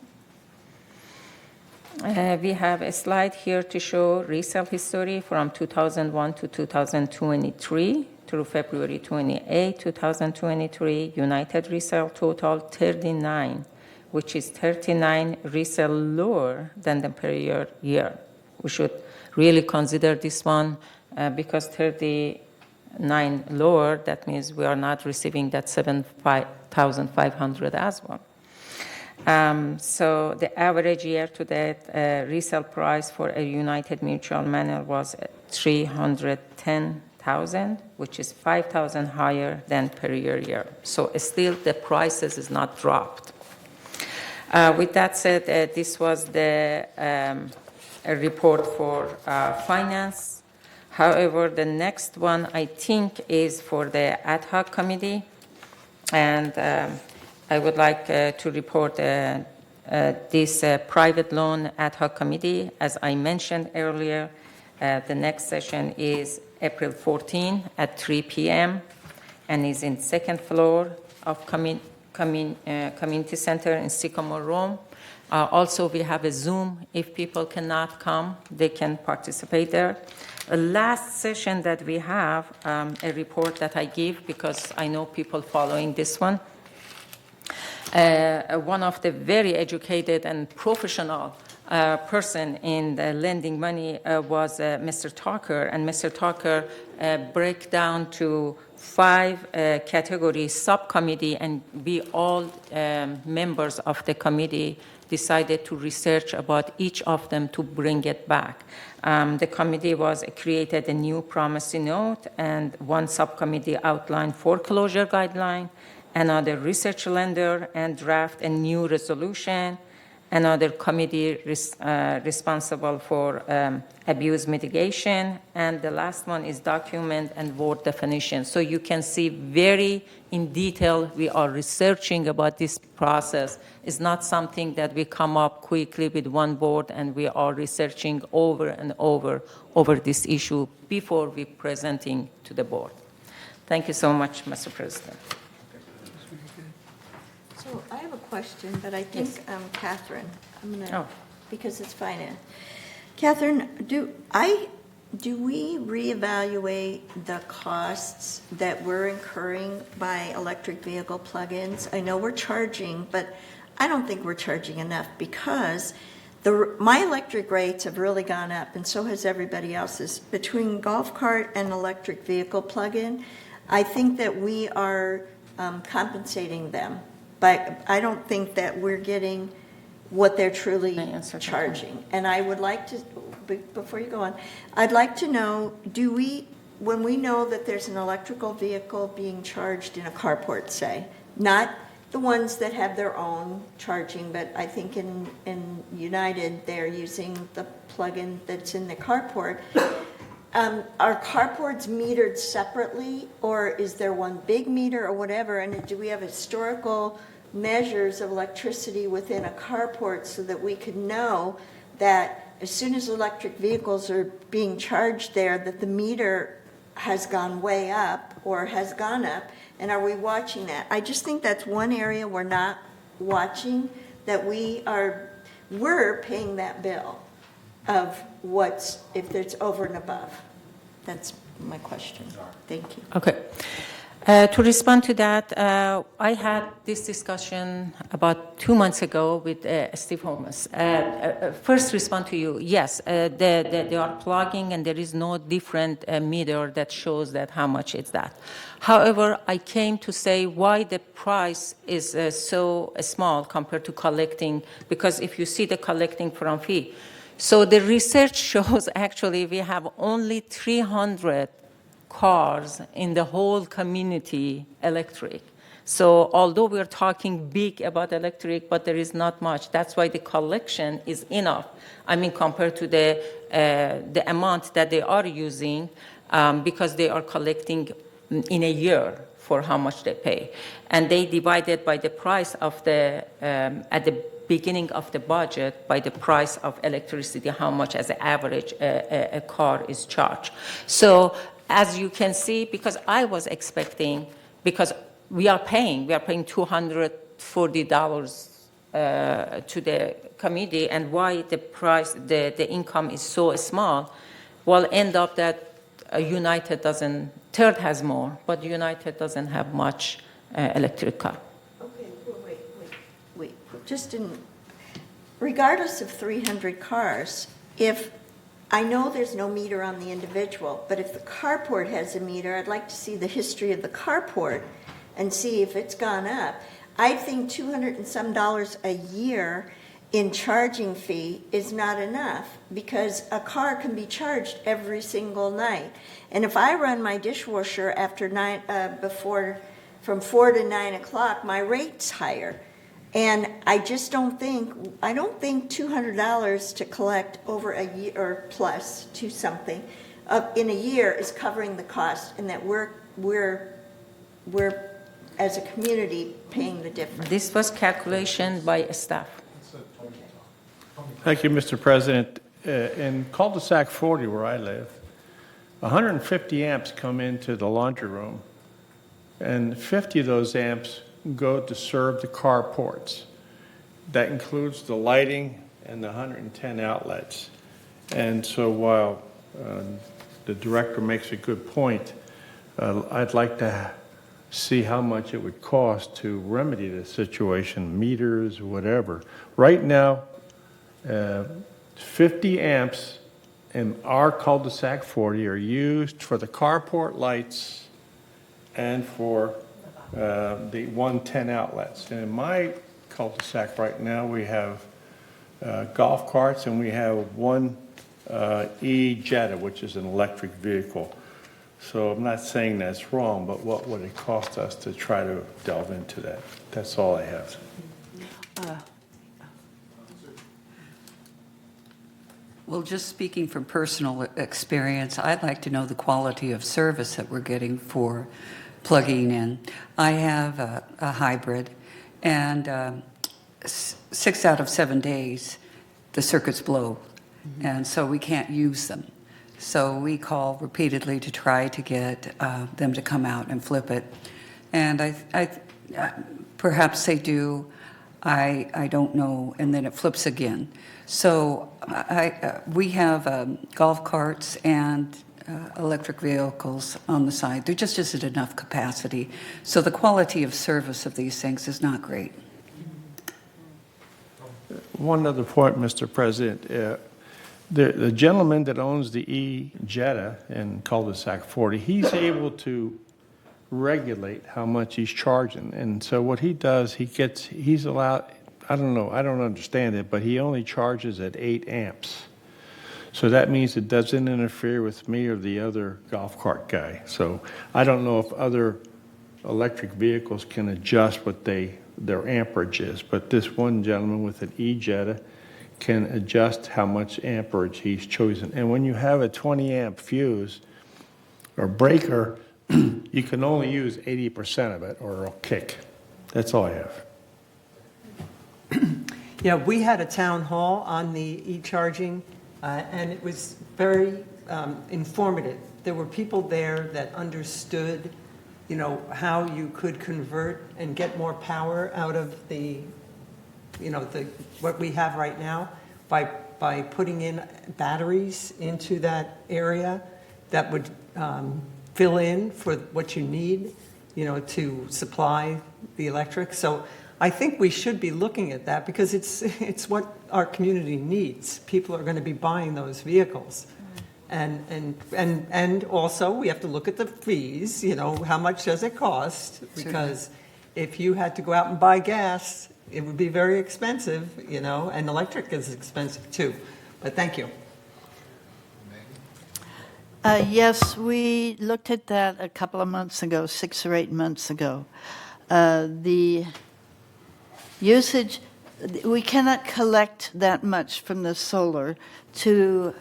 E: We have a slide here to show resale history from 2001 to 2023 through February 28, 2023. United resale total 39 which is 39 resale lower than the prior year. We should really consider this one because 39 lower, that means we are not receiving that 7,500 as well. So the average year-to-date resale price for a United Mutual Manor was $310,000, which is $5,000 higher than per year. So still the prices is not dropped. With that said, this was the report for finance. However, the next one I think is for the ad hoc committee, and I would like to report this private loan ad hoc committee. As I mentioned earlier, the next session is April 14 at 3 p.m. and is in second floor of Community Center in Sycamore Room. Also, we have a Zoom. If people cannot come, they can participate there. The last session that we have, a report that I give because I know people following this one. One of the very educated and professional person in the lending money was Mr. Tucker, and Mr. Tucker break down to 5 category subcommittee, and we all members of the committee decided to research about each of them to bring it back. The committee was created a new promissory note, and one subcommittee outlined foreclosure guideline, another research lender, and draft a new resolution. Another committee responsible for abuse mitigation, and the last one is document and word definition. So you can see very in detail we are researching about this process. It's not something that we come up quickly with one board, and we are researching over and over this issue before we presenting to the board. Thank you so much, Mr. President.
M: So I have a question, but I think Catherine, I'm gonna, because it's finance. Catherine, do we reevaluate the costs that we're incurring by electric vehicle plug-ins? I know we're charging, but I don't think we're charging enough because my electric rates have really gone up, and so has everybody else's. Between golf cart and electric vehicle plug-in, I think that we are compensating them. But I don't think that we're getting what they're truly charging. And I would like to, before you go on, I'd like to know, when we know that there's an electrical vehicle being charged in a carport, say, not the ones that have their own charging, but I think in United, they're using the plug-in that's in the carport. Are carports metered separately, or is there one big meter or whatever? And do we have historical measures of electricity within a carport so that we could know that as soon as electric vehicles are being charged there, that the meter has gone way up or has gone up? And are we watching that? I just think that's one area we're not watching, that we're paying that bill of if it's over and above. That's my question. Thank you.
E: Okay. To respond to that, I had this discussion about 2 months ago with Steve Holmes. First respond to you, yes, they are plugging and there is no different meter that shows that how much is that. However, I came to say why the price is so small compared to collecting, because if you see the collecting from fee. So the research shows actually we have only 300 cars in the whole community electric. So although we're talking big about electric, but there is not much. That's why the collection is enough. I mean, compared to the amount that they are using, because they are collecting in a year for how much they pay. And they divided by the price of at the beginning of the budget by the price of electricity, how much as an average a car is charged. So as you can see, because I was expecting, because we are paying $240 to the committee, and why the price, the income is so small, well, end up that United Third has more, but United doesn't have much electric car.
M: Okay, wait. regardless of 300 cars, if, I know there's no meter on the individual, but if the carport has a meter, I'd like to see the history of the carport and see if it's gone up. I think $200 and some a year in charging fee is not enough, because a car can be charged every single night. And if I run my dishwasher after from 4 to 9 o'clock, my rate's higher. And I don't think $200 to collect over a year or plus to something in a year is covering the cost, and that we're as a community paying the difference.
E: This was calculation by staff.
F: Thank you, Mr. President. In cul-de-sac 40, where I live, 150 amps come into the laundry room, and 50 of those amps go to serve the carports. That includes the lighting and the 110 outlets. And so while the director makes a good point, I'd like to see how much it would cost to remedy the situation, meters, whatever. Right now, 50 amps in our cul-de-sac 40 are used for the carport lights and for the 110 outlets. And in my cul-de-sac right now, we have golf carts, and we have one e-Jetta, which is an electric vehicle. So I'm not saying that's wrong, but what would it cost us to try to delve into that? That's all I have.
T: Well, just speaking from personal experience, I'd like to know the quality of service that we're getting for plugging in. I have a hybrid, and 6 out of 7 days, the circuits blow, and so we can't use them. So we call repeatedly to try to get them to come out and flip it. And I perhaps they do, I don't know, and then it flips again. So we have golf carts and electric vehicles on the side. There just isn't enough capacity. So the quality of service of these things is not great.
F: One other point, Mr. President. The gentleman that owns the e-Jetta in cul-de-sac 40, he's able to regulate how much he's charging. And so what he does, he's allowed, I don't know, I don't understand it, but he only charges at 8 amps. So that means it doesn't interfere with me or the other golf cart guy. So I don't know if other electric vehicles can adjust what their amperage is, but this one gentleman with an e-Jetta can adjust how much amperage he's chosen. And when you have a 20 amp fuse or breaker, you can only use 80% of it or it'll kick. That's all I have.
L: Yeah, we had a town hall on the e-charging, and it was very informative. There were people there that understood, you know, how you could convert and get more power out of the, you know, what we have right now by putting in batteries into that area that would fill in for what you need, you know, to supply the electric. So I think we should be looking at that, because it's what our community needs. People are going to be buying those vehicles. And also we have to look at the fees, you know, how much does it cost? Because if you had to go out and buy gas, it would be very expensive, you know, and electric is expensive too. But thank you.
O: Yes, we looked at that a couple of months ago, 6 or 8 months ago. The usage, we cannot collect that much from the solar to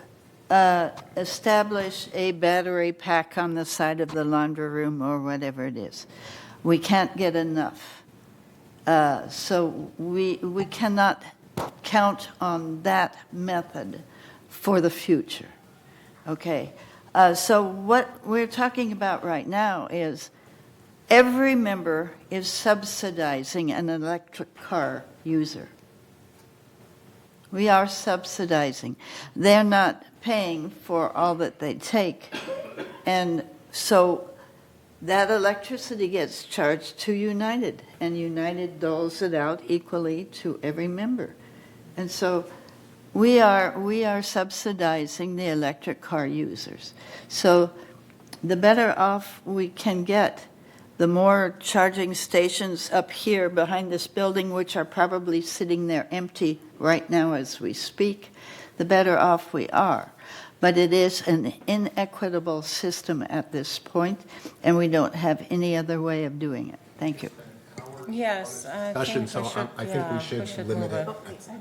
O: establish a battery pack on the side of the laundry room or whatever it is. We can't get enough. So we cannot count on that method for the future. Okay. So what we're talking about right now is every member is subsidizing an electric car user. We are subsidizing. They're not paying for all that they take. And so that electricity gets charged to United, and United doles it out equally to every member. And so we are subsidizing the electric car users. So the better off we can get, the more charging stations up here behind this building, which are probably sitting there empty right now as we speak, the better off we are. But it is an inequitable system at this point, and we don't have any other way of doing it. Thank you.
E: Yes,
A: Discussion, so I think we should limit it.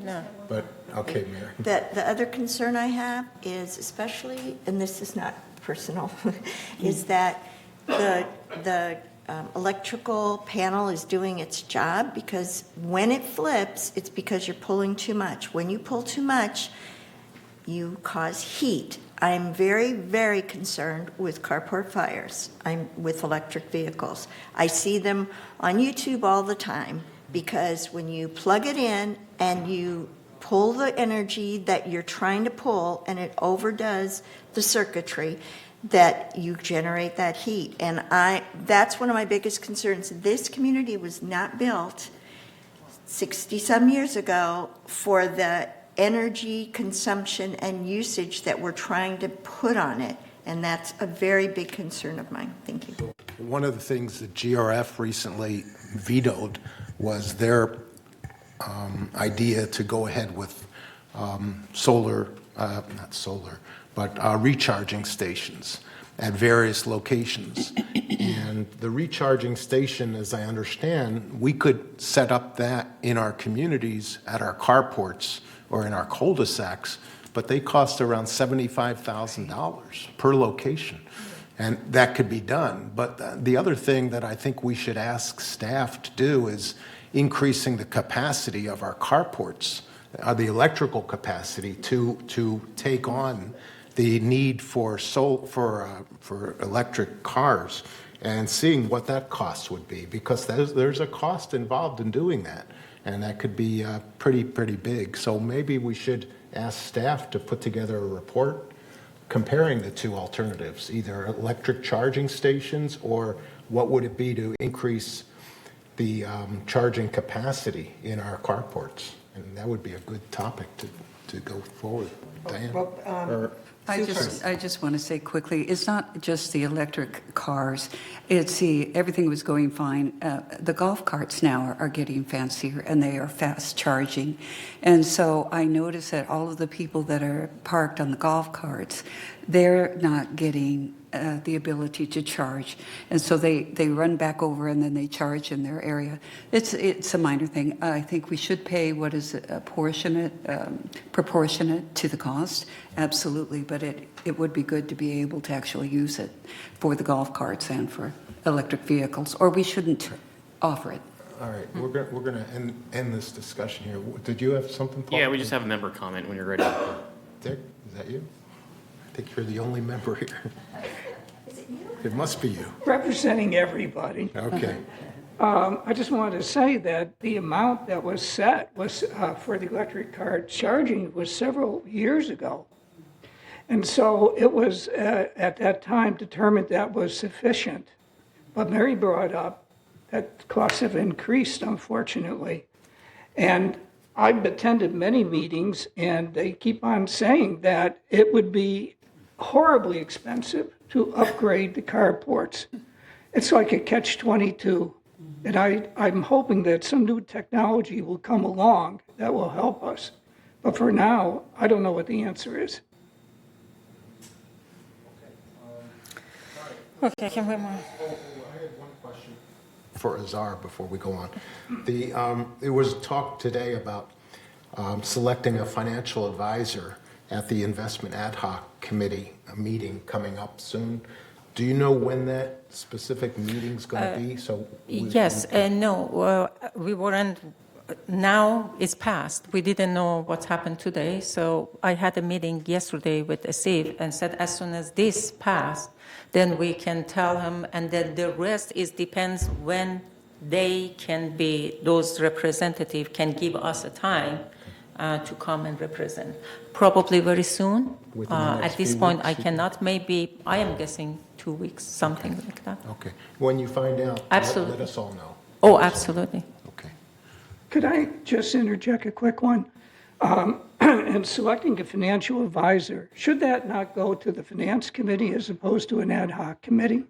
E: No.
A: But, okay, Mayor.
M: The other concern I have is especially, and this is not personal, is that the electrical panel is doing its job, because when it flips, it's because you're pulling too much. When you pull too much, you cause heat. I'm very, very concerned with carport fires. I'm with electric vehicles. I see them on YouTube all the time, because when you plug it in and you pull the energy that you're trying to pull and it overdoes the circuitry, that you generate that heat. And that's one of my biggest concerns. This community was not built 60-some years ago for the energy consumption and usage that we're trying to put on it. And that's a very big concern of mine. Thank you.
A: One of the things that GRF recently vetoed was their idea to go ahead with recharging stations at various locations. And the recharging station, as I understand, we could set up that in our communities, at our carports, or in our cul-de-sacs, but they cost around $75,000 per location. And that could be done. But the other thing that I think we should ask staff to do is increasing the capacity of our carports, the electrical capacity to take on the need for electric cars, and seeing what that cost would be, because there's a cost involved in doing that. And that could be pretty big. So maybe we should ask staff to put together a report comparing the two alternatives, either electric charging stations, or what would it be to increase the charging capacity in our carports. And that would be a good topic to go forward. Diane?
T: I just want to say quickly, it's not just the electric cars. It's everything was going fine. The golf carts now are getting fancier, and they are fast charging. And so I noticed that all of the people that are parked on the golf carts, they're not getting the ability to charge. And so they run back over and then they charge in their area. It's a minor thing. I think we should pay what is proportionate to the cost, absolutely, but it would be good to be able to actually use it for the golf carts and for electric vehicles, or we shouldn't offer it.
A: All right, we're going to end this discussion here. Did you have something, Paul?
C: Yeah, we just have a member comment when you're ready.
A: Dick, is that you? I think you're the only member here. It must be you.
S: Representing everybody.
A: Okay.
S: I just wanted to say that the amount that was set was for the electric car charging was several years ago. And so it was at that time determined that was sufficient. But Mary brought up that costs have increased, unfortunately. And I've attended many meetings, and they keep on saying that it would be horribly expensive to upgrade the carports. It's like a catch-22. And I'm hoping that some new technology will come along that will help us. But for now, I don't know what the answer is.
E: Okay, can we move?
A: I had one question for Azar before we go on. There was talk today about selecting a financial advisor at the Investment Ad Hoc Committee, a meeting coming up soon. Do you know when that specific meeting's going to be?
E: No, we weren't. Now it's passed. We didn't know what happened today. So I had a meeting yesterday with Asif and said as soon as this passed, then we can tell him, and then the rest depends when they can be, those representatives can give us a time to come and represent. Probably very soon.
A: Within the next
E: At this
A: few
E: point,
A: weeks,
E: I
A: you think?
E: cannot, maybe, I am guessing 2 weeks, something like that.
A: Okay. When you find out,
E: Absolutely.
A: let us all know.
E: Oh, absolutely.
S: Could I just interject a quick one? In selecting a financial advisor, should that not go to the Finance Committee as opposed to an ad hoc committee?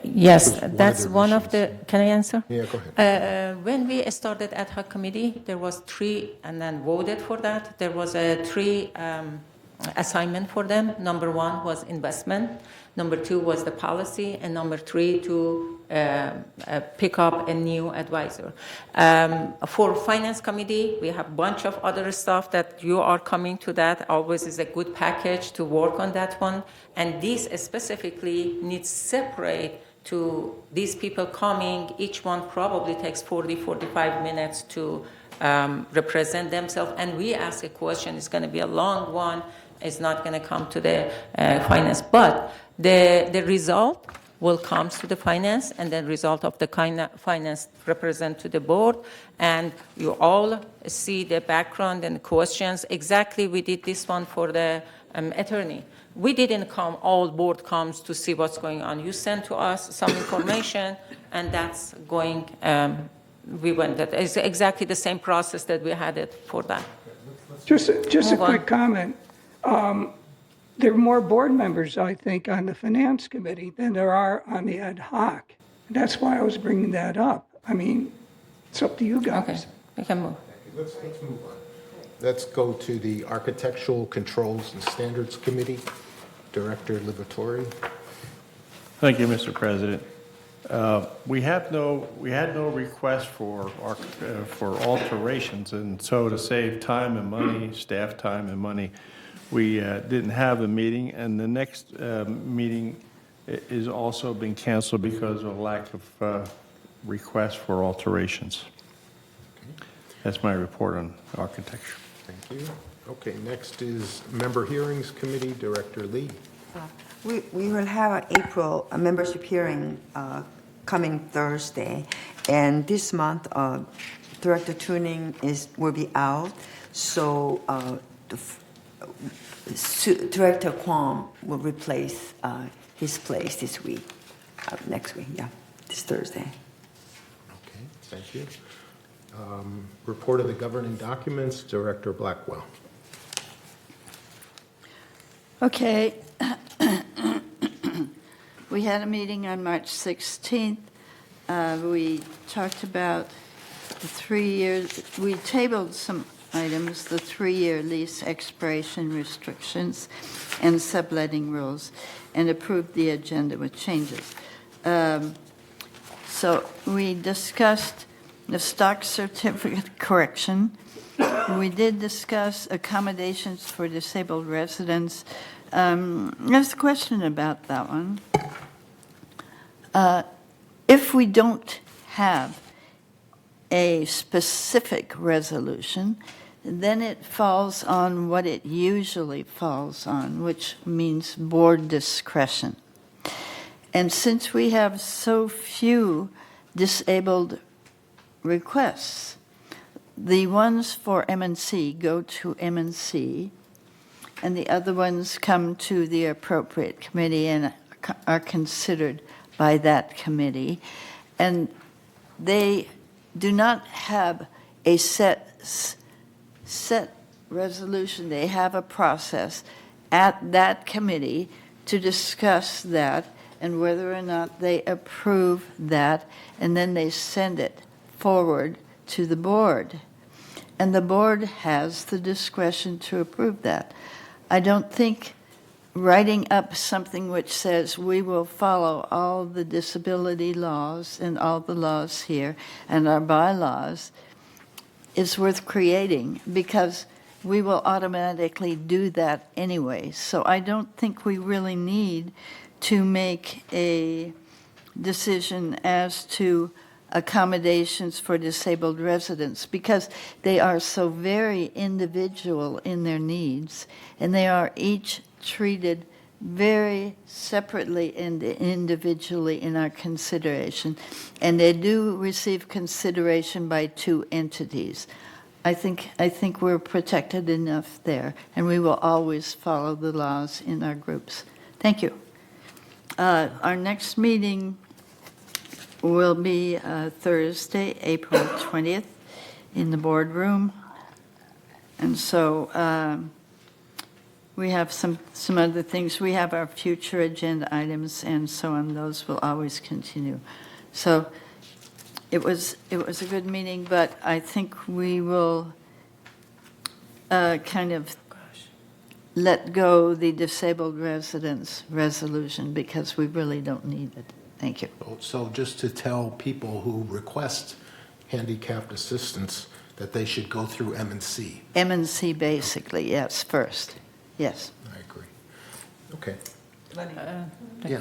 E: Yes, that's one of the, can I answer?
A: Yeah, go ahead.
E: When we started ad hoc committee, there was 3, and then voted for that. There was a 3 assignment for them. Number 1 was investment. Number 2 was the policy, and number 3 to pick up a new advisor. For finance committee, we have a bunch of other stuff that you are coming to that. Always is a good package to work on that one. And this specifically needs separate to these people coming. Each one probably takes 40, 45 minutes to represent themselves. And we ask a question. It's going to be a long one. It's not going to come to the finance. But the result will come to the finance, and the result of the finance represent to the board. And you all see the background and questions. Exactly, we did this one for the attorney. We didn't come, all board comes to see what's going on. You send to us some information, and that's going, we went, that is exactly the same process that we had it for that.
S: Just a
E: Move on.
S: quick comment. There are more board members, I think, on the Finance Committee than there are on the ad hoc. That's why I was bringing that up. I mean, it's up to you guys.
E: Okay, we can move.
A: Let's move on. Let's go to the Architectural Controls and Standards Committee. Director Livatore.
F: Thank you, Mr. President. We had no request for alterations, and so to save time and money, staff time and money, we didn't have a meeting, and the next meeting is also being canceled because of a lack of requests for alterations. That's my report on architecture.
A: Thank you. Okay, next is Member Hearings Committee, Director Lee.
U: We will have an April membership hearing coming Thursday, and this month Director Tuning will be out, so Director Kwong will replace his place this week, next week, yeah, this Thursday.
A: Okay, thank you. Report of the governing documents, Director Blackwell.
O: Okay. We had a meeting on March 16th. We talked about the 3 years. We tabled some items, the 3-year lease expiration restrictions and subletting rules, and approved the agenda with changes. So we discussed the stock certificate correction. We did discuss accommodations for disabled residents. There's a question about that one. If we don't have a specific resolution, then it falls on what it usually falls on, which means board discretion. And since we have so few disabled requests, the ones for M&C go to M&C, and the other ones come to the appropriate committee and are considered by that committee. And they do not have a set resolution. They have a process at that committee to discuss that and whether or not they approve that, and then they send it forward to the board. And the board has the discretion to approve that. I don't think writing up something which says we will follow all the disability laws and all the laws here and our bylaws is worth creating, because we will automatically do that anyway. So I don't think we really need to make a decision as to accommodations for disabled residents, because they are so very individual in their needs, and they are each treated very separately and individually in our consideration, and they do receive consideration by two entities. I think we're protected enough there, and we will always follow the laws in our groups. Thank you. Our next meeting will be Thursday, April 20th, in the boardroom. And so we have some other things. We have our future agenda items and so on. Those will always continue. So it was a good meeting, but I think we will kind of let go the disabled residents resolution because we really don't need it. Thank you.
A: So just to tell people who request handicapped assistance that they should go through M&C.
O: M&C basically, yes, first. Yes.
A: I agree. Okay.
Q: Yeah.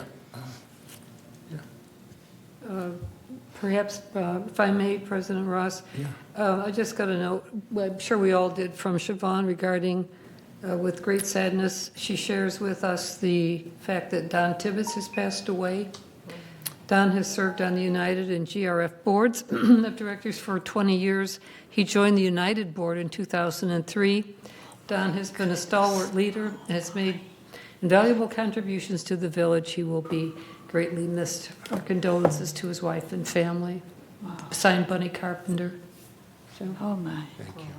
Q: Perhaps, if I may, President Ross, I just got a note, I'm sure we all did, from Siobhan regarding, with great sadness, she shares with us the fact that Don Tibbetts has passed away. Don has served on the United and GRF boards of directors for 20 years. He joined the United board in 2003. Don has been a stalwart leader, has made invaluable contributions to the village. He will be greatly missed. Our condolences to his wife and family. Signed, Bunny Carpenter. So.
O: Oh, my.
A: Thank you.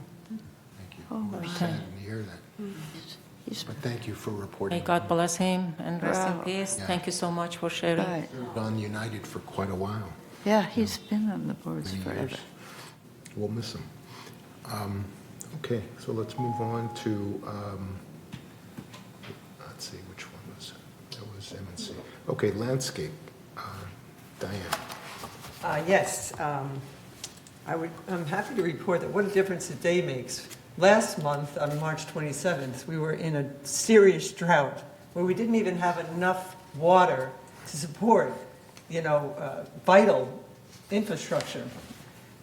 A: Thank you.
O: Oh, my.
A: Sad to hear that. But thank you for reporting.
E: May God bless him and rest in
O: Wow.
E: peace.
A: Yeah.
E: Thank you so much for sharing.
O: Right.
A: On United for quite a while.
O: Yeah, he's been on the boards
A: Many
O: forever.
A: years. We'll miss him. Okay, so let's move on to, let's see, which one was it? That was M&C. Okay, landscape. Diane.
L: Yes, I'm happy to report that what a difference a day makes. Last month, on March 27th, we were in a serious drought where we didn't even have enough water to support, vital infrastructure.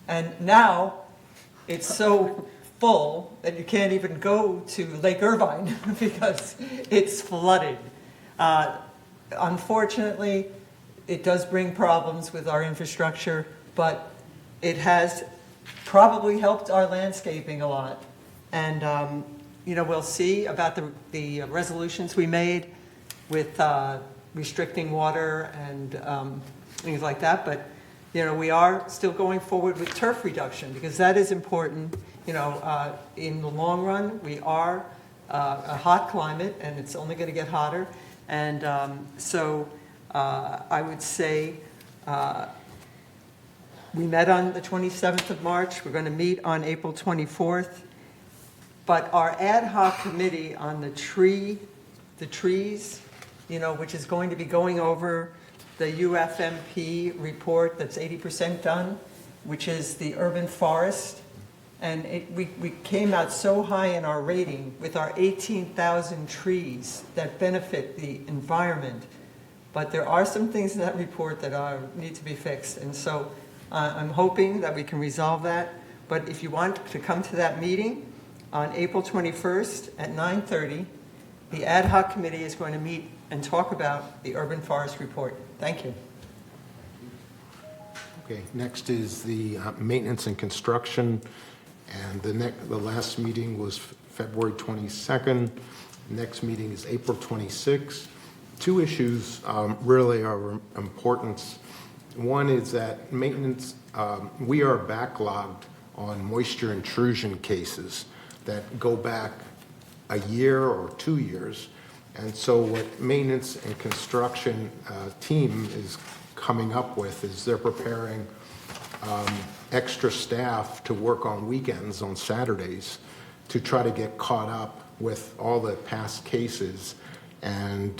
L: And now it's so full that you can't even go to Lake Irvine because it's flooded. Unfortunately, it does bring problems with our infrastructure, but it has probably helped our landscaping a lot. And, we'll see about the resolutions we made with restricting water and things like that. But, we are still going forward with turf reduction because that is important. In the long run, we are a hot climate and it's only going to get hotter. And so I would say we met on the 27th of March. We're going to meet on April 24th. But our ad hoc committee on the trees, which is going to be going over the UFMP report that's 80% done, which is the urban forest. And we came out so high in our rating with our 18,000 trees that benefit the environment. But there are some things in that report that need to be fixed. And so I'm hoping that we can resolve that. But if you want to come to that meeting on April 21st at 9:30, the ad hoc committee is going to meet and talk about the urban forest report. Thank you.
A: Okay, next is the maintenance and construction. And the last meeting was February 22nd. Next meeting is April 26th. Two issues really are importance. One is that maintenance, we are backlogged on moisture intrusion cases that go back a year or 2 years. And so what maintenance and construction team is coming up with is they're preparing extra staff to work on weekends, on Saturdays, to try to get caught up with all the past cases. And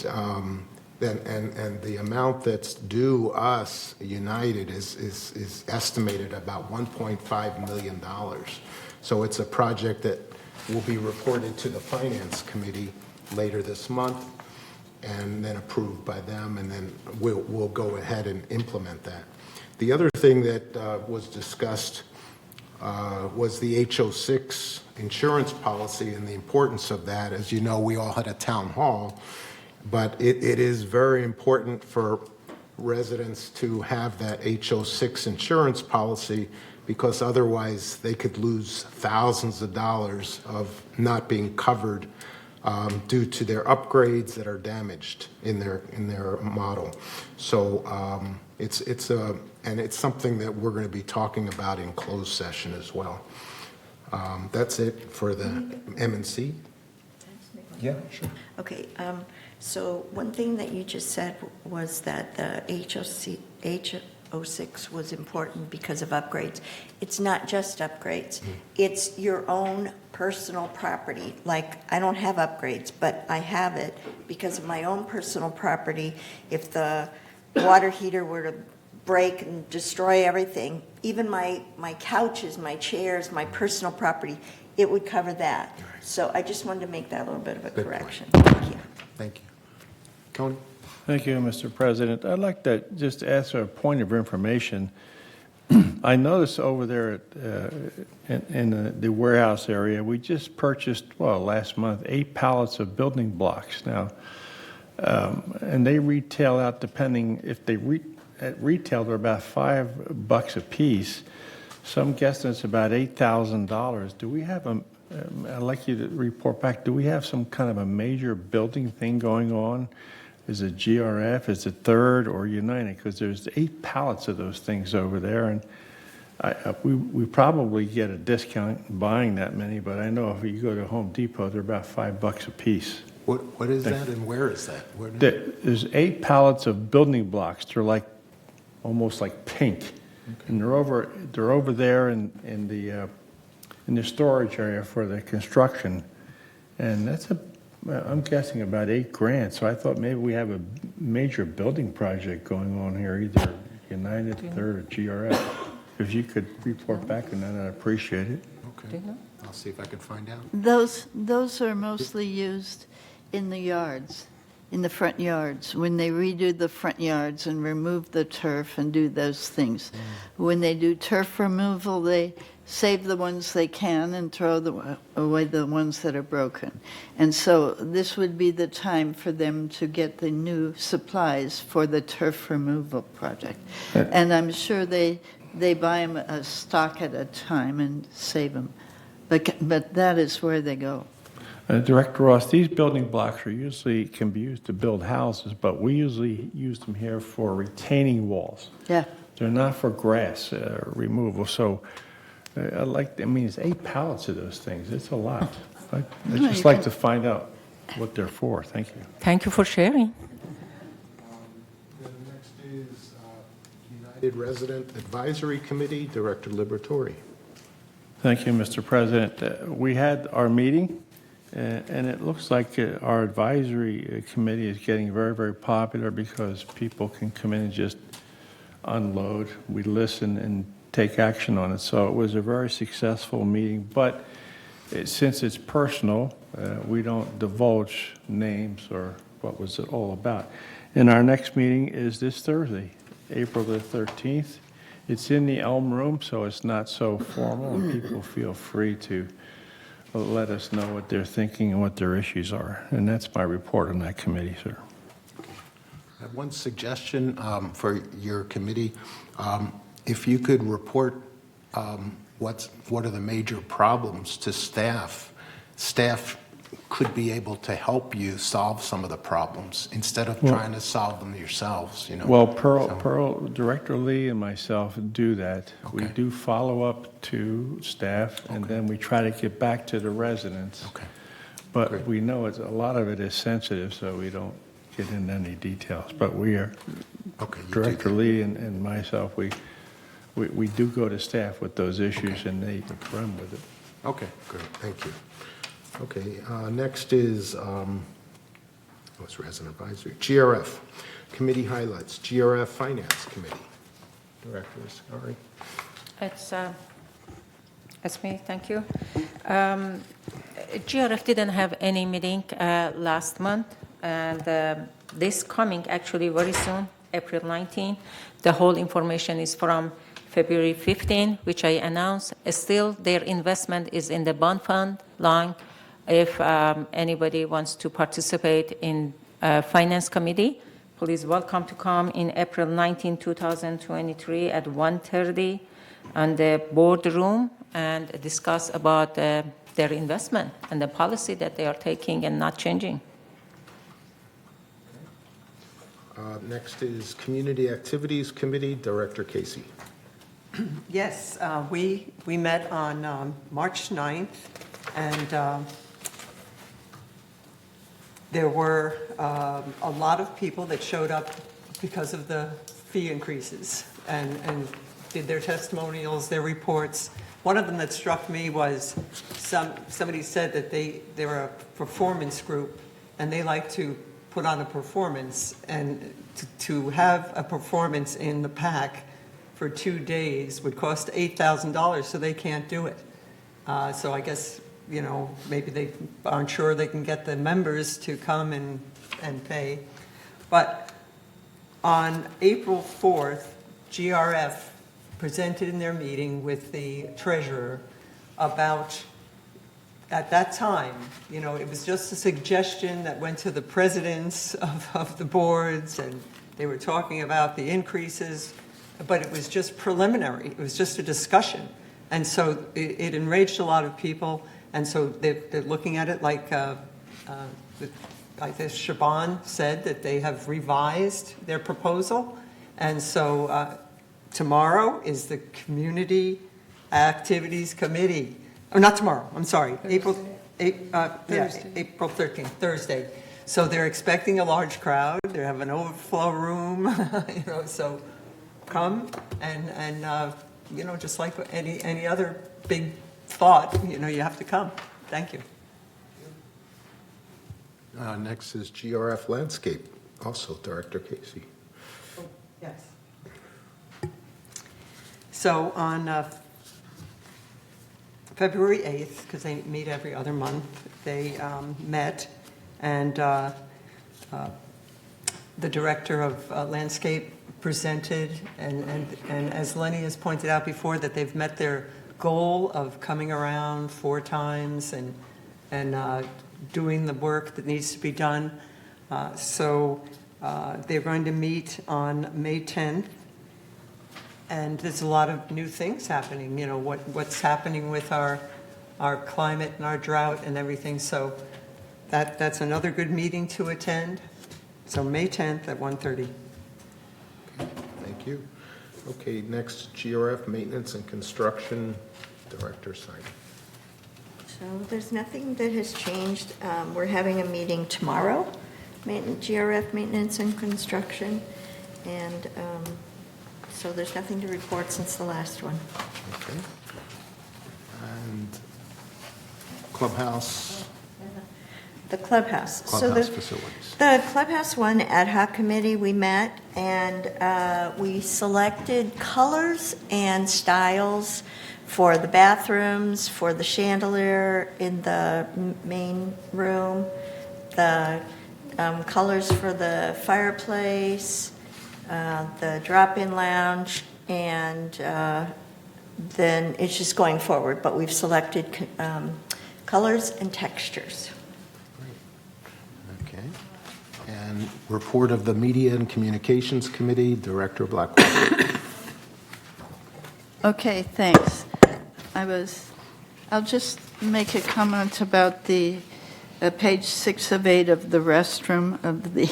A: the amount that's due us, United, is estimated about $1.5 million. So it's a project that will be reported to the Finance Committee later this month and then approved by them, and then we'll go ahead and implement that. The other thing that was discussed was the HO6 insurance policy and the importance of that. As you know, we all had a town hall But it is very important for residents to have that HO6 insurance policy, because otherwise they could lose thousands of dollars of not being covered due to their upgrades that are damaged in their model. So it's something that we're going to be talking about in closed session as well. That's it for the M&C. Yeah, sure.
M: Okay, so one thing that you just said was that the HO6 was important because of upgrades. It's not just upgrades. It's your own personal property. Like, I don't have upgrades, but I have it because of my own personal property. If the water heater were to break and destroy everything, even my couches, my chairs, my personal property, it would cover that. So I just wanted to make that a little bit of a correction. Thank you.
A: Thank you. Tony?
F: Thank you, Mr. President. I'd like to just ask a point of information. I noticed over there in the warehouse area, we just purchased, last month, 8 pallets of building blocks now. And they retail out, depending if they at retail, they're about $5 a piece. Some guessing it's about $8,000. Do we have I'd like you to report back, do we have some kind of a major building thing going on? Is it GRF, is it Third, or United? Because there's 8 pallets of those things over there, and we probably get a discount buying that many, but I know if you go to Home Depot, they're about $5 a piece.
A: What is that, and where is that?
F: There's 8 pallets of building blocks. They're like almost like pink, and they're over there in the storage area for the construction, and that's I'm guessing about $8,000. So I thought maybe we have a major building project going on here, either United, Third, or GRF. If you could report back on that, I'd appreciate it.
A: Okay. I'll see if I can find out.
O: Those are mostly used in the yards, in the front yards, when they redo the front yards and remove the turf and do those things. When they do turf removal, they save the ones they can and throw away the ones that are broken. And so this would be the time for them to get the new supplies for the turf removal project. And I'm sure they buy them a stock at a time and save them. But that is where they go.
F: Director Ross, these building blocks can be used to build houses, but we usually use them here for retaining walls.
O: Yeah.
F: They're not for grass removal. So it's 8 pallets of those things. It's a lot. I'd just like to find out what they're for. Thank you.
E: Thank you for sharing.
A: The next is United Resident Advisory Committee, Director Liberatore.
F: Thank you, Mr. President. We had our meeting, and it looks like our advisory committee is getting very, very popular because people can come in and just unload. We listen and take action on it. So it was a very successful meeting, but since it's personal, we don't divulge names or what was it all about. And our next meeting is this Thursday, April the 13th. It's in the Elm Room, so it's not so formal, and people feel free to let us know what they're thinking and what their issues are. And that's my report on that committee, sir.
A: I have one suggestion for your committee. If you could report what are the major problems to staff could be able to help you solve some of the problems instead of trying to solve them yourselves.
F: Well, Pearl, Director Lee and myself do that. Okay. We do follow up to staff, and then we try to get back to the residents. Okay. But great. We know a lot of it is sensitive, so we don't get into any details. But we are, Director Lee and myself, we do go to staff with those issues, and they run with it.
A: Okay, great. Thank you. Okay, next is what's Resident Advisory? GRF Committee highlights. GRF Finance Committee. Director Ascari.
E: It's me. Thank you. GRF didn't have any meeting last month, and this coming actually very soon, April 19. The whole information is from February 15, which I announced. Still, their investment is in the bond fund line. If anybody wants to participate in Finance Committee. Please welcome to come in April 19, 2023 at 1:30 on the boardroom and discuss about their investment and the policy that they are taking and not changing.
A: Next is Community Activities Committee, Director Casey.
L: Yes, we met on March 9th, and there were a lot of people that showed up because of the fee increases and did their testimonials, their reports. One of them that struck me was somebody said that they're a performance group and they like to put on a performance, and to have a performance in the pack for 2 days would cost $8,000, so they can't do it. So I guess, maybe they aren't sure they can get the members to come and pay. But on April 4th, GRF presented in their meeting with the treasurer about, at that time, it was just a suggestion that went to the presidents of the boards, and they were talking about the increases, but it was just preliminary. It was just a discussion. And so it enraged a lot of people, and so they're looking at it like this Shaban said, that they have revised their proposal. And so tomorrow is the Community Activities Committee. Oh, not tomorrow, I'm sorry, April 13th, Thursday. So they're expecting a large crowd, they have an overflow room, so come and just like any other big thought, you have to come. Thank you.
A: Next is GRF Landscape, also Director Casey.
L: Oh, yes. So on February 8th, because they meet every other month, they met, and the director of landscape presented, and as Lenny has pointed out before, that they've met their goal of coming around 4 times and doing the work that needs to be done. So they're going to meet on May 10th. And there's a lot of new things happening, what's happening with our climate and our drought and everything. So that's another good meeting to attend. So May 10th at 1:30.
A: Thank you. Okay, next, GRF Maintenance and Construction, Director Simon.
M: So there's nothing that has changed. We're having a meeting tomorrow, GRF Maintenance and Construction, and so there's nothing to report since the last one.
A: Okay. And Clubhouse.
M: The clubhouse.
A: Clubhouse facilities.
M: The Clubhouse One Ad Hoc Committee, we met and we selected colors and styles for the bathrooms, for the chandelier in the main room, the colors for the fireplace, the drop-in lounge, and then it's just going forward, but we've selected colors and textures.
A: Okay. And report of the Media and Communications Committee, Director Blackwell.
O: Okay, thanks. I'll just make a comment about the page 6 of 8 of the restroom of the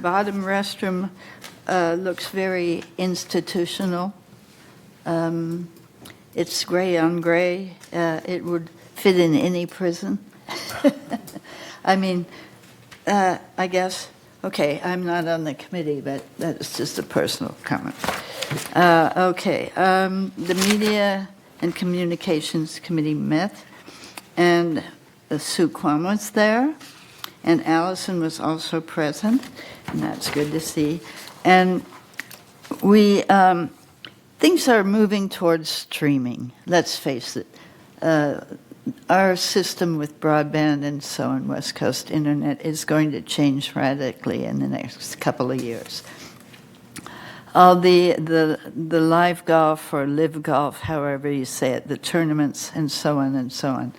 O: bottom restroom looks very institutional. It's gray on gray. It would fit in any prison. I mean, I guess, okay, I'm not on the committee, but that's just a personal comment. Okay, the Media and Communications Committee met, and Sue Kwam was there, and Allison was also present, and that's good to see. And we, things are moving towards streaming, let's face it. Our system with broadband and so on, West Coast Internet, is going to change radically in the next couple of years. All the live golf or live golf, however you say it, the tournaments and so on,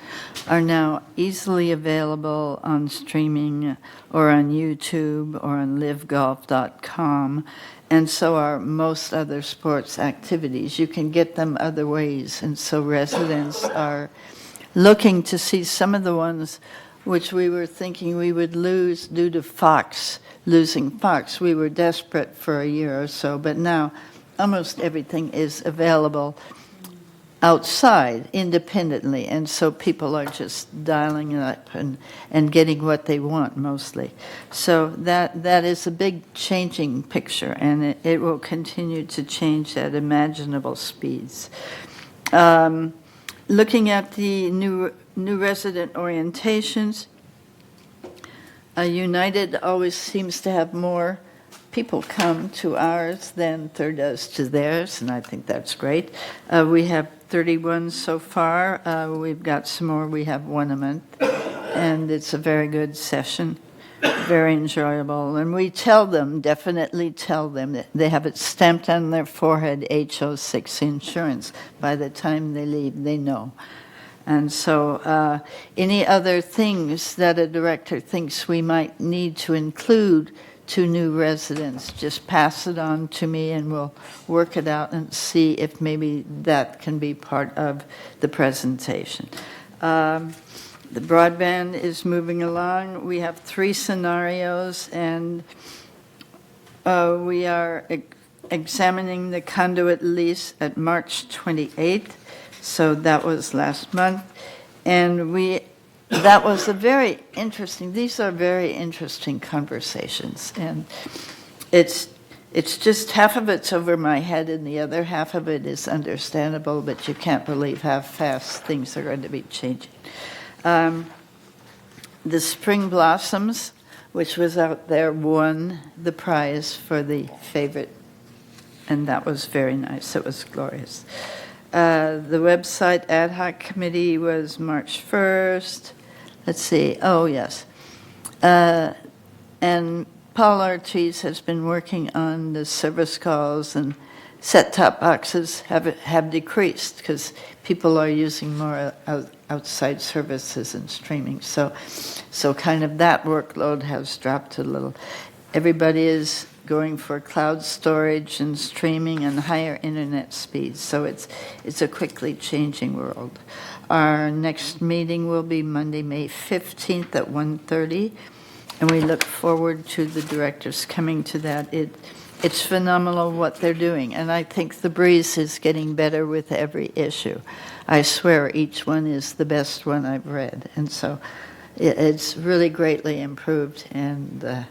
O: are now easily available on streaming or on YouTube or on livegolf.com, and so are most other sports activities. You can get them other ways, and so residents are looking to see some of the ones which we were thinking we would lose due to losing Fox. We were desperate for a year or so, but now almost everything is available outside independently, and so people are just dialing it up and getting what they want mostly. So that is a big changing picture, and it will continue to change at imaginable speeds. Looking at the new resident orientations, United always seems to have more people come to ours than Third does to theirs, and I think that's great. We have 31 so far. We've got some more. We have one a month, and it's a very good session, very enjoyable. And we definitely tell them that they have it stamped on their forehead, HO6 insurance. By the time they leave, they know. And so any other things that a director thinks we might need to include to new residents, just pass it on to me and we'll work it out and see if maybe that can be part of the presentation. The broadband is moving along. We have 3 scenarios, and we are examining the conduit lease at March 28th. So that was last month, and that was a very interesting. These are very interesting conversations, and it's just half of it's over my head, and the other half of it is understandable. But you can't believe how fast things are going to be changing. The Spring Blossoms, which was out there, won the prize for the favorite, and that was very nice. It was glorious. The website ad hoc committee was March 1st. Let's see. Oh, yes. And Paul Ortiz has been working on the service calls, and set-top boxes have decreased because people are using more outside services and streaming. So kind of that workload has dropped a little. Everybody is going for cloud storage and streaming and higher internet speeds. So it's a quickly changing world. Our next meeting will be Monday, May 15th at 1:30, and we look forward to the directors coming to that. It's phenomenal what they're doing, and I think the breeze is getting better with every issue. I swear each one is the best one I've read, and so it's really greatly improved, and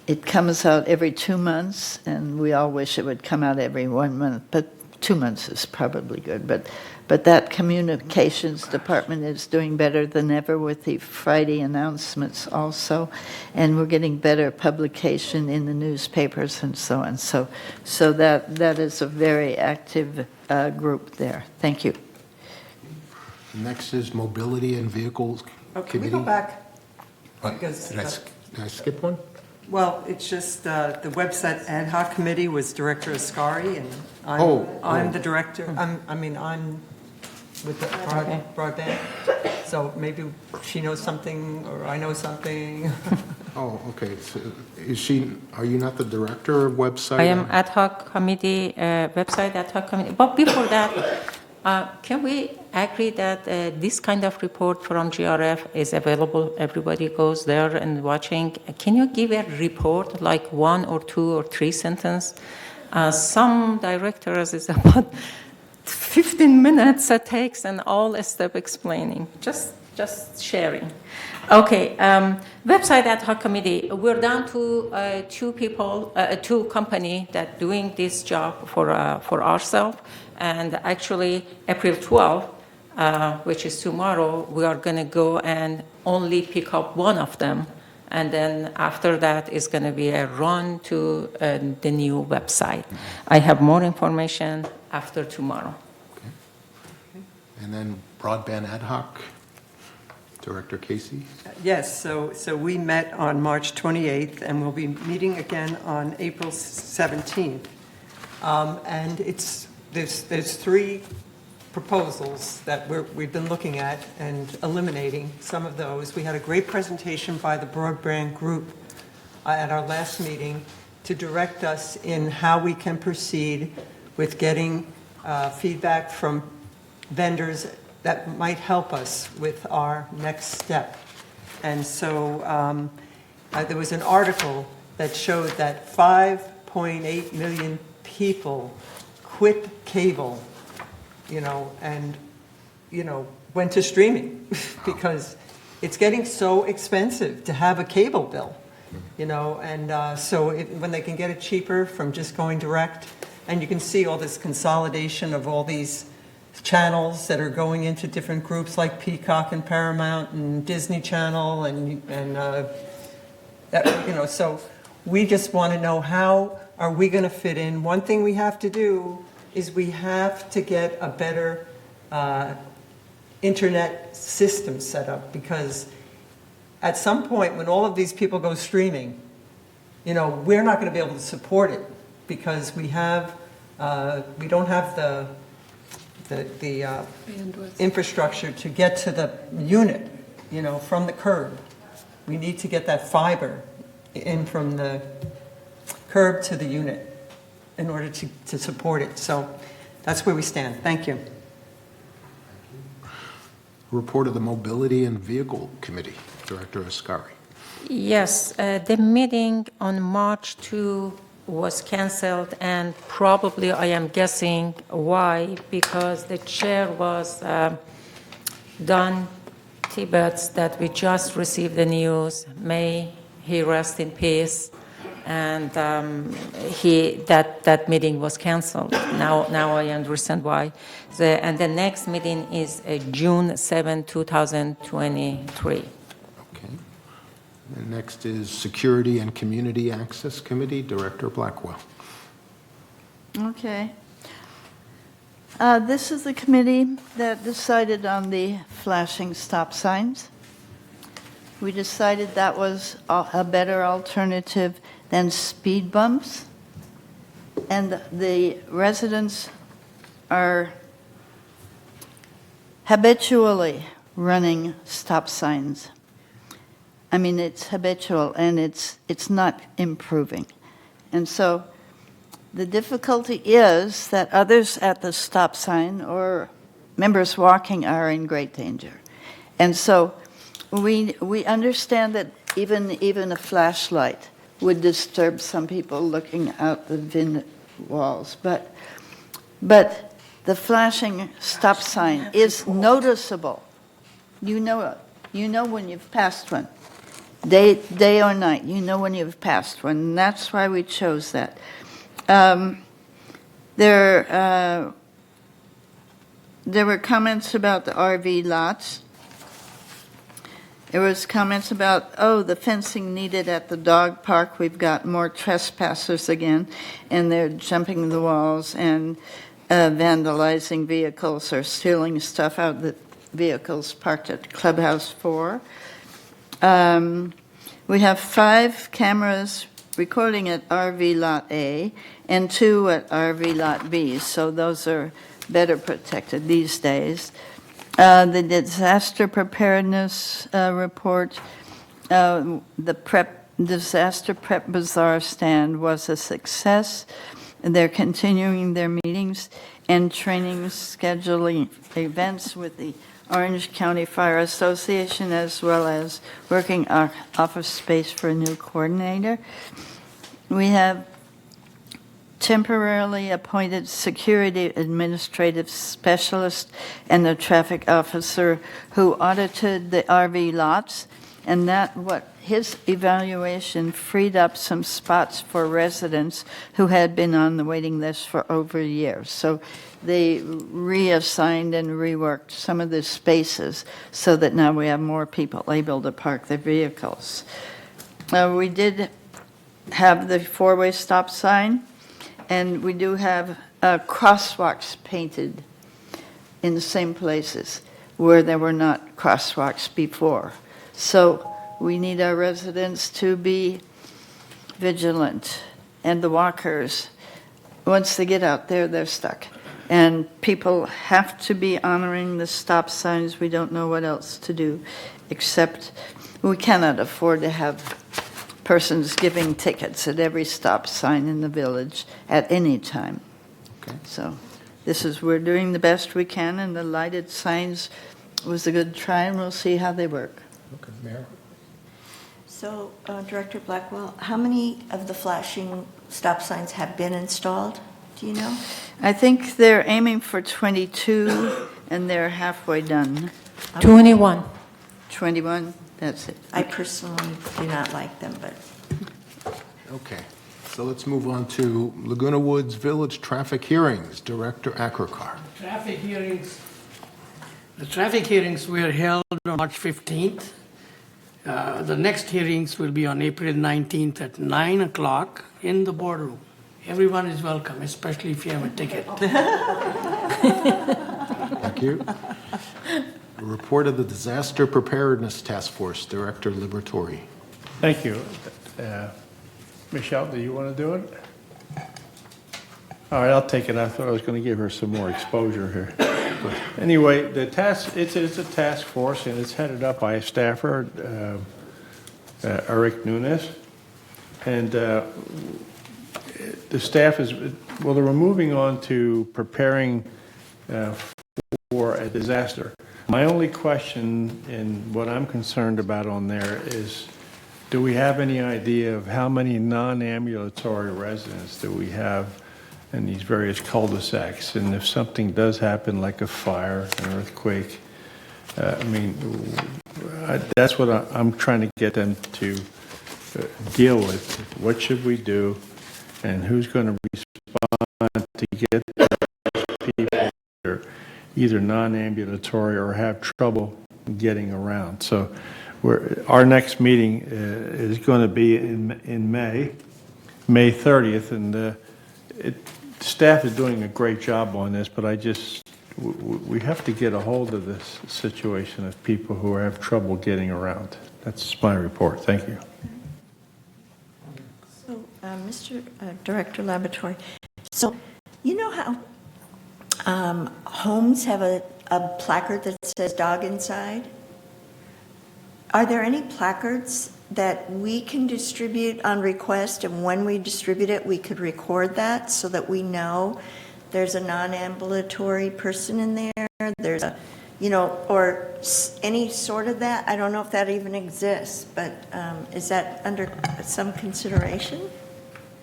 O: it comes out every 2 months, and we all wish it would come out every 1 month, but 2 months is probably good. But that communications department is doing better than ever with the Friday announcements also, and we're getting better publication in the newspapers and so on. So that is a very active group there. Thank you.
A: Next is Mobility and Vehicles Committee.
L: Can we go back?
A: What?
L: Because,
A: Did I skip one?
L: Well, it's just the website ad hoc committee was Director Ascari, and I'm the director. I'm with the broadband. So maybe she knows something, or I know something.
A: Oh, okay. So are you not the director of website?
E: I am ad hoc committee, website ad hoc committee. But before that, can we agree that this kind of report from GRF is available? Everybody goes there and watching. Can you give a report, like 1 or 2 or 3 sentences? Some directors is about 15 minutes it takes, and all a step explaining. Just sharing. Okay, website ad hoc committee. We're down to 2 people, 2 company that doing this job for ourselves. And actually, April 12th, which is tomorrow, we are going to go and only pick up one of them. And then after that is going to be a run to the new website. I have more information after tomorrow.
A: Okay. And then broadband ad hoc. Director Casey?
L: Yes, so we met on March 28th, and we'll be meeting again on April 17th. And there's three proposals that we've been looking at and eliminating some of those. We had a great presentation by the broadband group at our last meeting to direct us in how we can proceed with getting feedback from vendors that might help us with our next step. And so there was an article that showed that 5.8 million people quit cable, and, went to streaming because it's getting so expensive to have a cable bill, and so when they can get it cheaper from just going direct, and you can see all this consolidation of all these channels that are going into different groups like Peacock and Paramount and Disney Channel so we just want to know, how are we going to fit in? One thing we have to do is we have to get a better internet system set up, because at some point when all of these people go streaming, we're not going to be able to support it, because we don't have the infrastructure to get to the unit, from the curb. We need to get that fiber in from the curb to the unit in order to support it. So that's where we stand. Thank you.
A: Report of the Mobility and Vehicle Committee, Director Ascari.
E: Yes, the meeting on March 2 was canceled, and probably I am guessing why, because the chair was Don Tibbetts, that we just received the news. May he rest in peace. And that meeting was canceled. Now I understand why. And the next meeting is June 7, 2023.
A: Okay. And next is Security and Community Access Committee, Director Blackwell.
O: Okay. This is the committee that decided on the flashing stop signs. We decided that was a better alternative than speed bumps. And the residents are habitually running stop signs. I mean, it's habitual, and it's not improving. And so the difficulty is that others at the stop sign or members walking are in great danger. And so we understand that even a flashlight would disturb some people looking out the walls. But the flashing stop sign is noticeable. You know when you've passed one. Day or night, you know when you've passed one. And that's why we chose that. There were comments about the RV lots. There was comments about, the fencing needed at the dog park. We've got more trespassers again, and they're jumping the walls and vandalizing vehicles or stealing stuff out of the vehicles parked at Clubhouse 4. We have 5 cameras recording at RV Lot A and 2 at RV Lot B, so those are better protected these days. The disaster preparedness report, the disaster prep bazaar stand was a success. They're continuing their meetings and training, scheduling events with the Orange County Fire Association, as well as working our office space for a new coordinator. We have temporarily appointed security administrative specialist and a traffic officer who audited the RV lots, and his evaluation freed up some spots for residents who had been on the waiting list for over a year. So they reassigned and reworked some of the spaces so that now we have more people able to park their vehicles. We did have the 4-way stop sign, and we do have crosswalks painted in the same places. where there were not crosswalks before. So we need our residents to be vigilant, and the walkers, once they get out there, they're stuck. And people have to be honoring the stop signs. We don't know what else to do, except we cannot afford to have persons giving tickets at every stop sign in the village at any time.
A: Okay.
O: So we're doing the best we can, and the lighted signs was a good try, and we'll see how they work.
A: Okay, Mayor.
M: So, Director Blackwell, how many of the flashing stop signs have been installed? Do you know?
O: I think they're aiming for 22, and they're halfway done.
E: 21.
O: 21, that's it.
M: I personally do not like them, but
A: Okay, so let's move on to Laguna Woods Village traffic hearings. Director Akrakar.
J: The traffic hearings were held on March 15th. The next hearings will be on April 19th at 9 o'clock in the boardroom. Everyone is welcome, especially if you have a ticket.
A: Thank you. A report of the Disaster Preparedness Task Force, Director Liberatore.
F: Thank you. Michelle, do you want to do it? All right, I'll take it. I thought I was going to give her some more exposure here. But anyway, it's a task force, and it's headed up by a staffer, Eric Nunes. And the staff they're moving on to preparing for a disaster. My only question and what I'm concerned about on there is, do we have any idea of how many non-ambulatory residents do we have in these various cul-de-sacs? And if something does happen, like a fire, an earthquake, that's what I'm trying to get them to deal with. What should we do, and who's going to respond to get those people that are either non-ambulatory or have trouble getting around? So our next meeting is going to be in May 30th, and staff is doing a great job on this, but we have to get a hold of this situation of people who have trouble getting around. That's my report. Thank you.
M: So, Mr. Director Laboratory, so you know how homes have a placard that says dog inside? Are there any placards that we can distribute on request, and when we distribute it, we could record that so that we know there's a non-ambulatory person in there, there's a, or any sort of that? I don't know if that even exists, but is that under some consideration?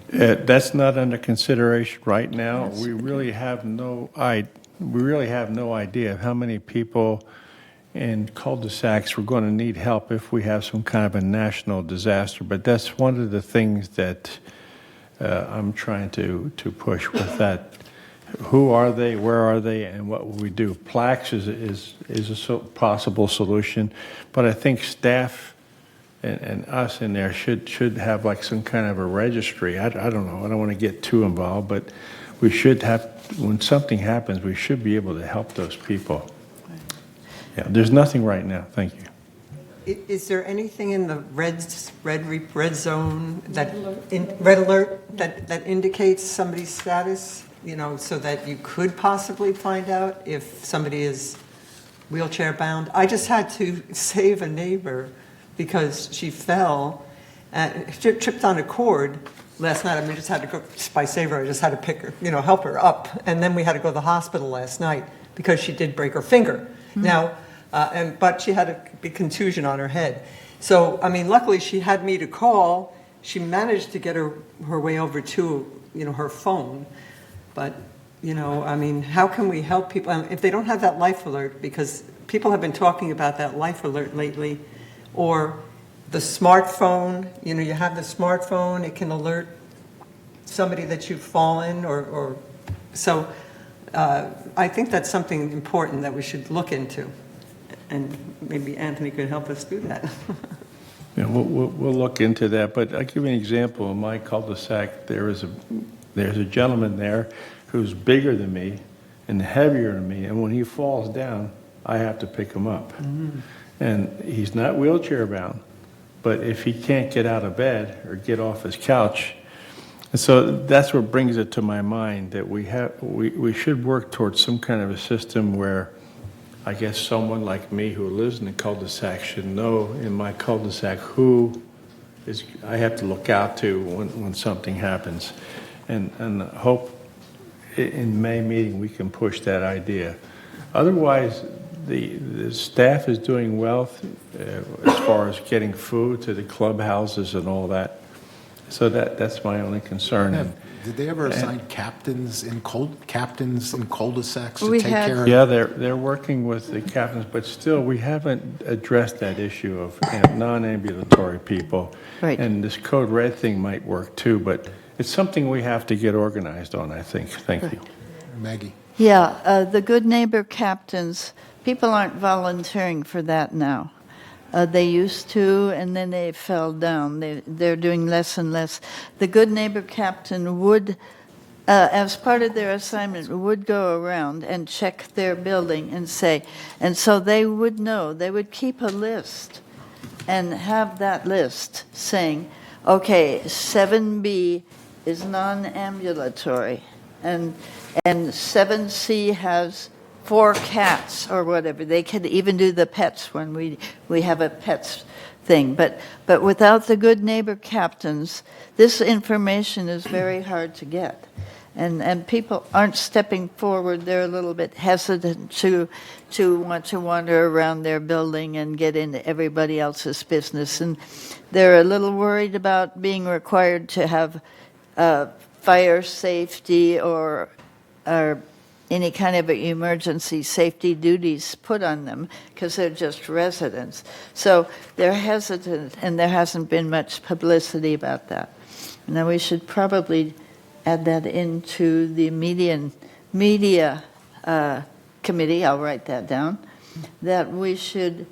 F: That's not under consideration right now. We really have no idea of how many people in cul-de-sacs we're going to need help if we have some kind of a national disaster. But that's one of the things that I'm trying to push with that. Who are they, where are they, and what will we do? Plaques is a possible solution, but I think staff and us in there should have like some kind of a registry. I don't know. I don't want to get too involved, but we should have, when something happens, we should be able to help those people. Yeah, there's nothing right now. Thank you.
L: Is there anything in the red zone, red alert that indicates somebody's status, so that you could possibly find out if somebody is wheelchair bound? I just had to save a neighbor because she fell and she tripped on a cord last night. I just had to go, by save her, I just had to pick her, help her up. And then we had to go to the hospital last night because she did break her finger. Mm-hmm. Now, but she had a big contusion on her head. So, luckily she had me to call. She managed to get her way over to, her phone. But, how can we help people? If they don't have that life alert, because people have been talking about that life alert lately, or the smartphone, you have the smartphone, it can alert somebody that you've fallen, so I think that's something important that we should look into. And maybe Anthony could help us do that.
F: Yeah, we'll look into that. But I'll give you an example. In my cul-de-sac, there's a gentleman there who's bigger than me and heavier than me. And when he falls down, I have to pick him up. And he's not wheelchair bound, but if he can't get out of bed or get off his couch, and so that's what brings it to my mind that we should work towards some kind of a system where I guess someone like me who lives in the cul-de-sac should know in my cul-de-sac who is I have to look out to when something happens, and hope in May meeting we can push that idea. Otherwise, the staff is doing well as far as getting food to the clubhouses and all that. So that's my only concern.
A: Did they ever assign captains in cul-de-sacs to
O: We
A: take
O: had-
A: care of?
F: Yeah, they're working with the captains, but still, we haven't addressed that issue of non-ambulatory people.
O: Right.
F: And this code red thing might work too, but it's something we have to get organized on, I think. Thank you.
A: Maggie?
O: Yeah, the Good Neighbor captains, people aren't volunteering for that now. They used to, and then they fell down. They're doing less and less. The Good Neighbor captain would, as part of their assignment, would go around and check their building and say, and so they would know, they would keep a list and have that list saying, okay, 7B is non-ambulatory, and 7C has 4 cats or whatever. They could even do the pets when we have a pets thing. But without the Good Neighbor captains, this information is very hard to get. And people aren't stepping forward. They're a little bit hesitant to want to wander around their building and get into everybody else's business. And they're a little worried about being required to have fire safety or any kind of emergency safety duties put on them because they're just residents. So they're hesitant, and there hasn't been much publicity about that. Now we should probably add that into the media committee. I'll write that down. That we should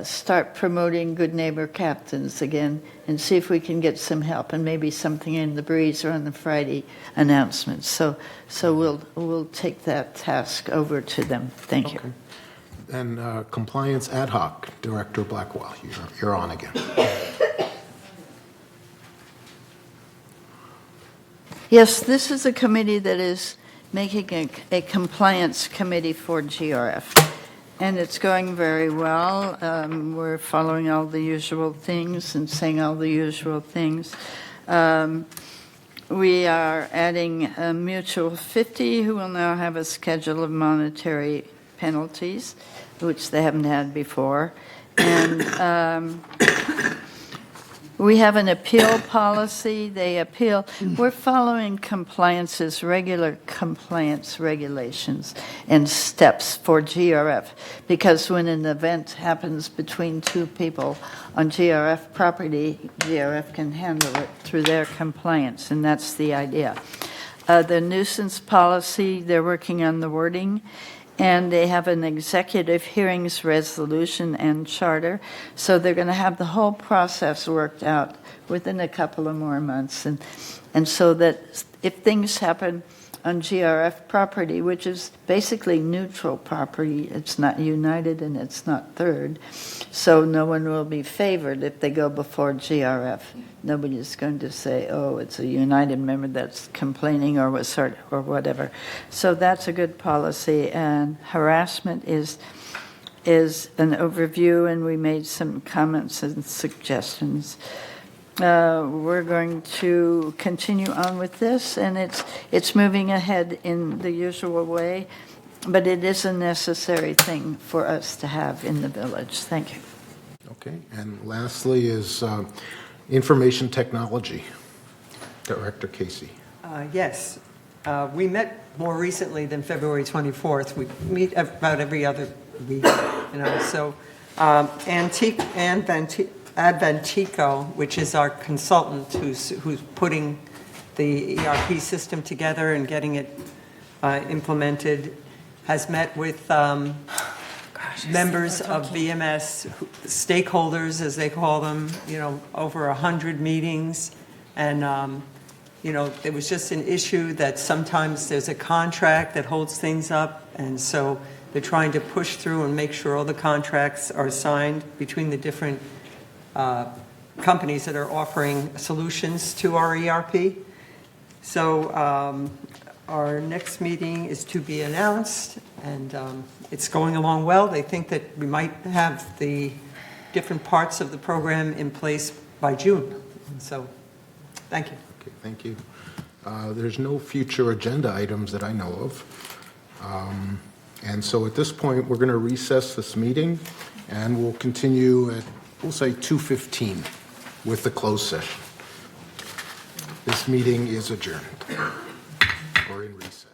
O: start promoting Good Neighbor captains again and see if we can get some help and maybe something in the breeze or on the Friday announcements. So we'll take that task over to them. Thank you.
A: And Compliance Ad Hoc, Director Blackwell, you're on again.
O: Yes, this is a committee that is making a compliance committee for GRF. And it's going very well. We're following all the usual things and saying all the usual things. We are adding a Mutual 50, who will now have a schedule of monetary penalties, which they haven't had before. And we have an appeal policy. They appeal. We're following regular compliance regulations and steps for GRF, because when an event happens between two people on GRF property, GRF can handle it through their compliance, and that's the idea. The nuisance policy, they're working on the wording, and they have an executive hearings resolution and charter. So they're going to have the whole process worked out within a couple of more months. And so that if things happen on GRF property, which is basically neutral property, it's not united and it's not third, so no one will be favored if they go before GRF. Nobody's going to say, oh, it's a united member that's complaining or whatever. So that's a good policy. And harassment is an overview, and we made some comments and suggestions. We're going to continue on with this, and it's moving ahead in the usual way, but it is a necessary thing for us to have in the village. Thank you.
A: Okay, and lastly is Information Technology, Director Casey.
L: Yes, we met more recently than February 24th. We meet about every other week, so Adventico, which is our consultant who's putting the ERP system together and getting it implemented, has met with members of VMS, stakeholders as they call them, over 100 meetings. And, there was just an issue that sometimes there's a contract that holds things up. And so They're trying to push through and make sure all the contracts are signed between the different companies that are offering solutions to our ERP. So our next meeting is to be announced, and it's going along well. They think that we might have the different parts of the program in place by June. So, thank you.
A: Okay, thank you. There's no future agenda items that I know of. And so at this point, we're going to recess this meeting, and we'll continue at, we'll say, 2:15 with the closed session. This meeting is adjourned or in recess.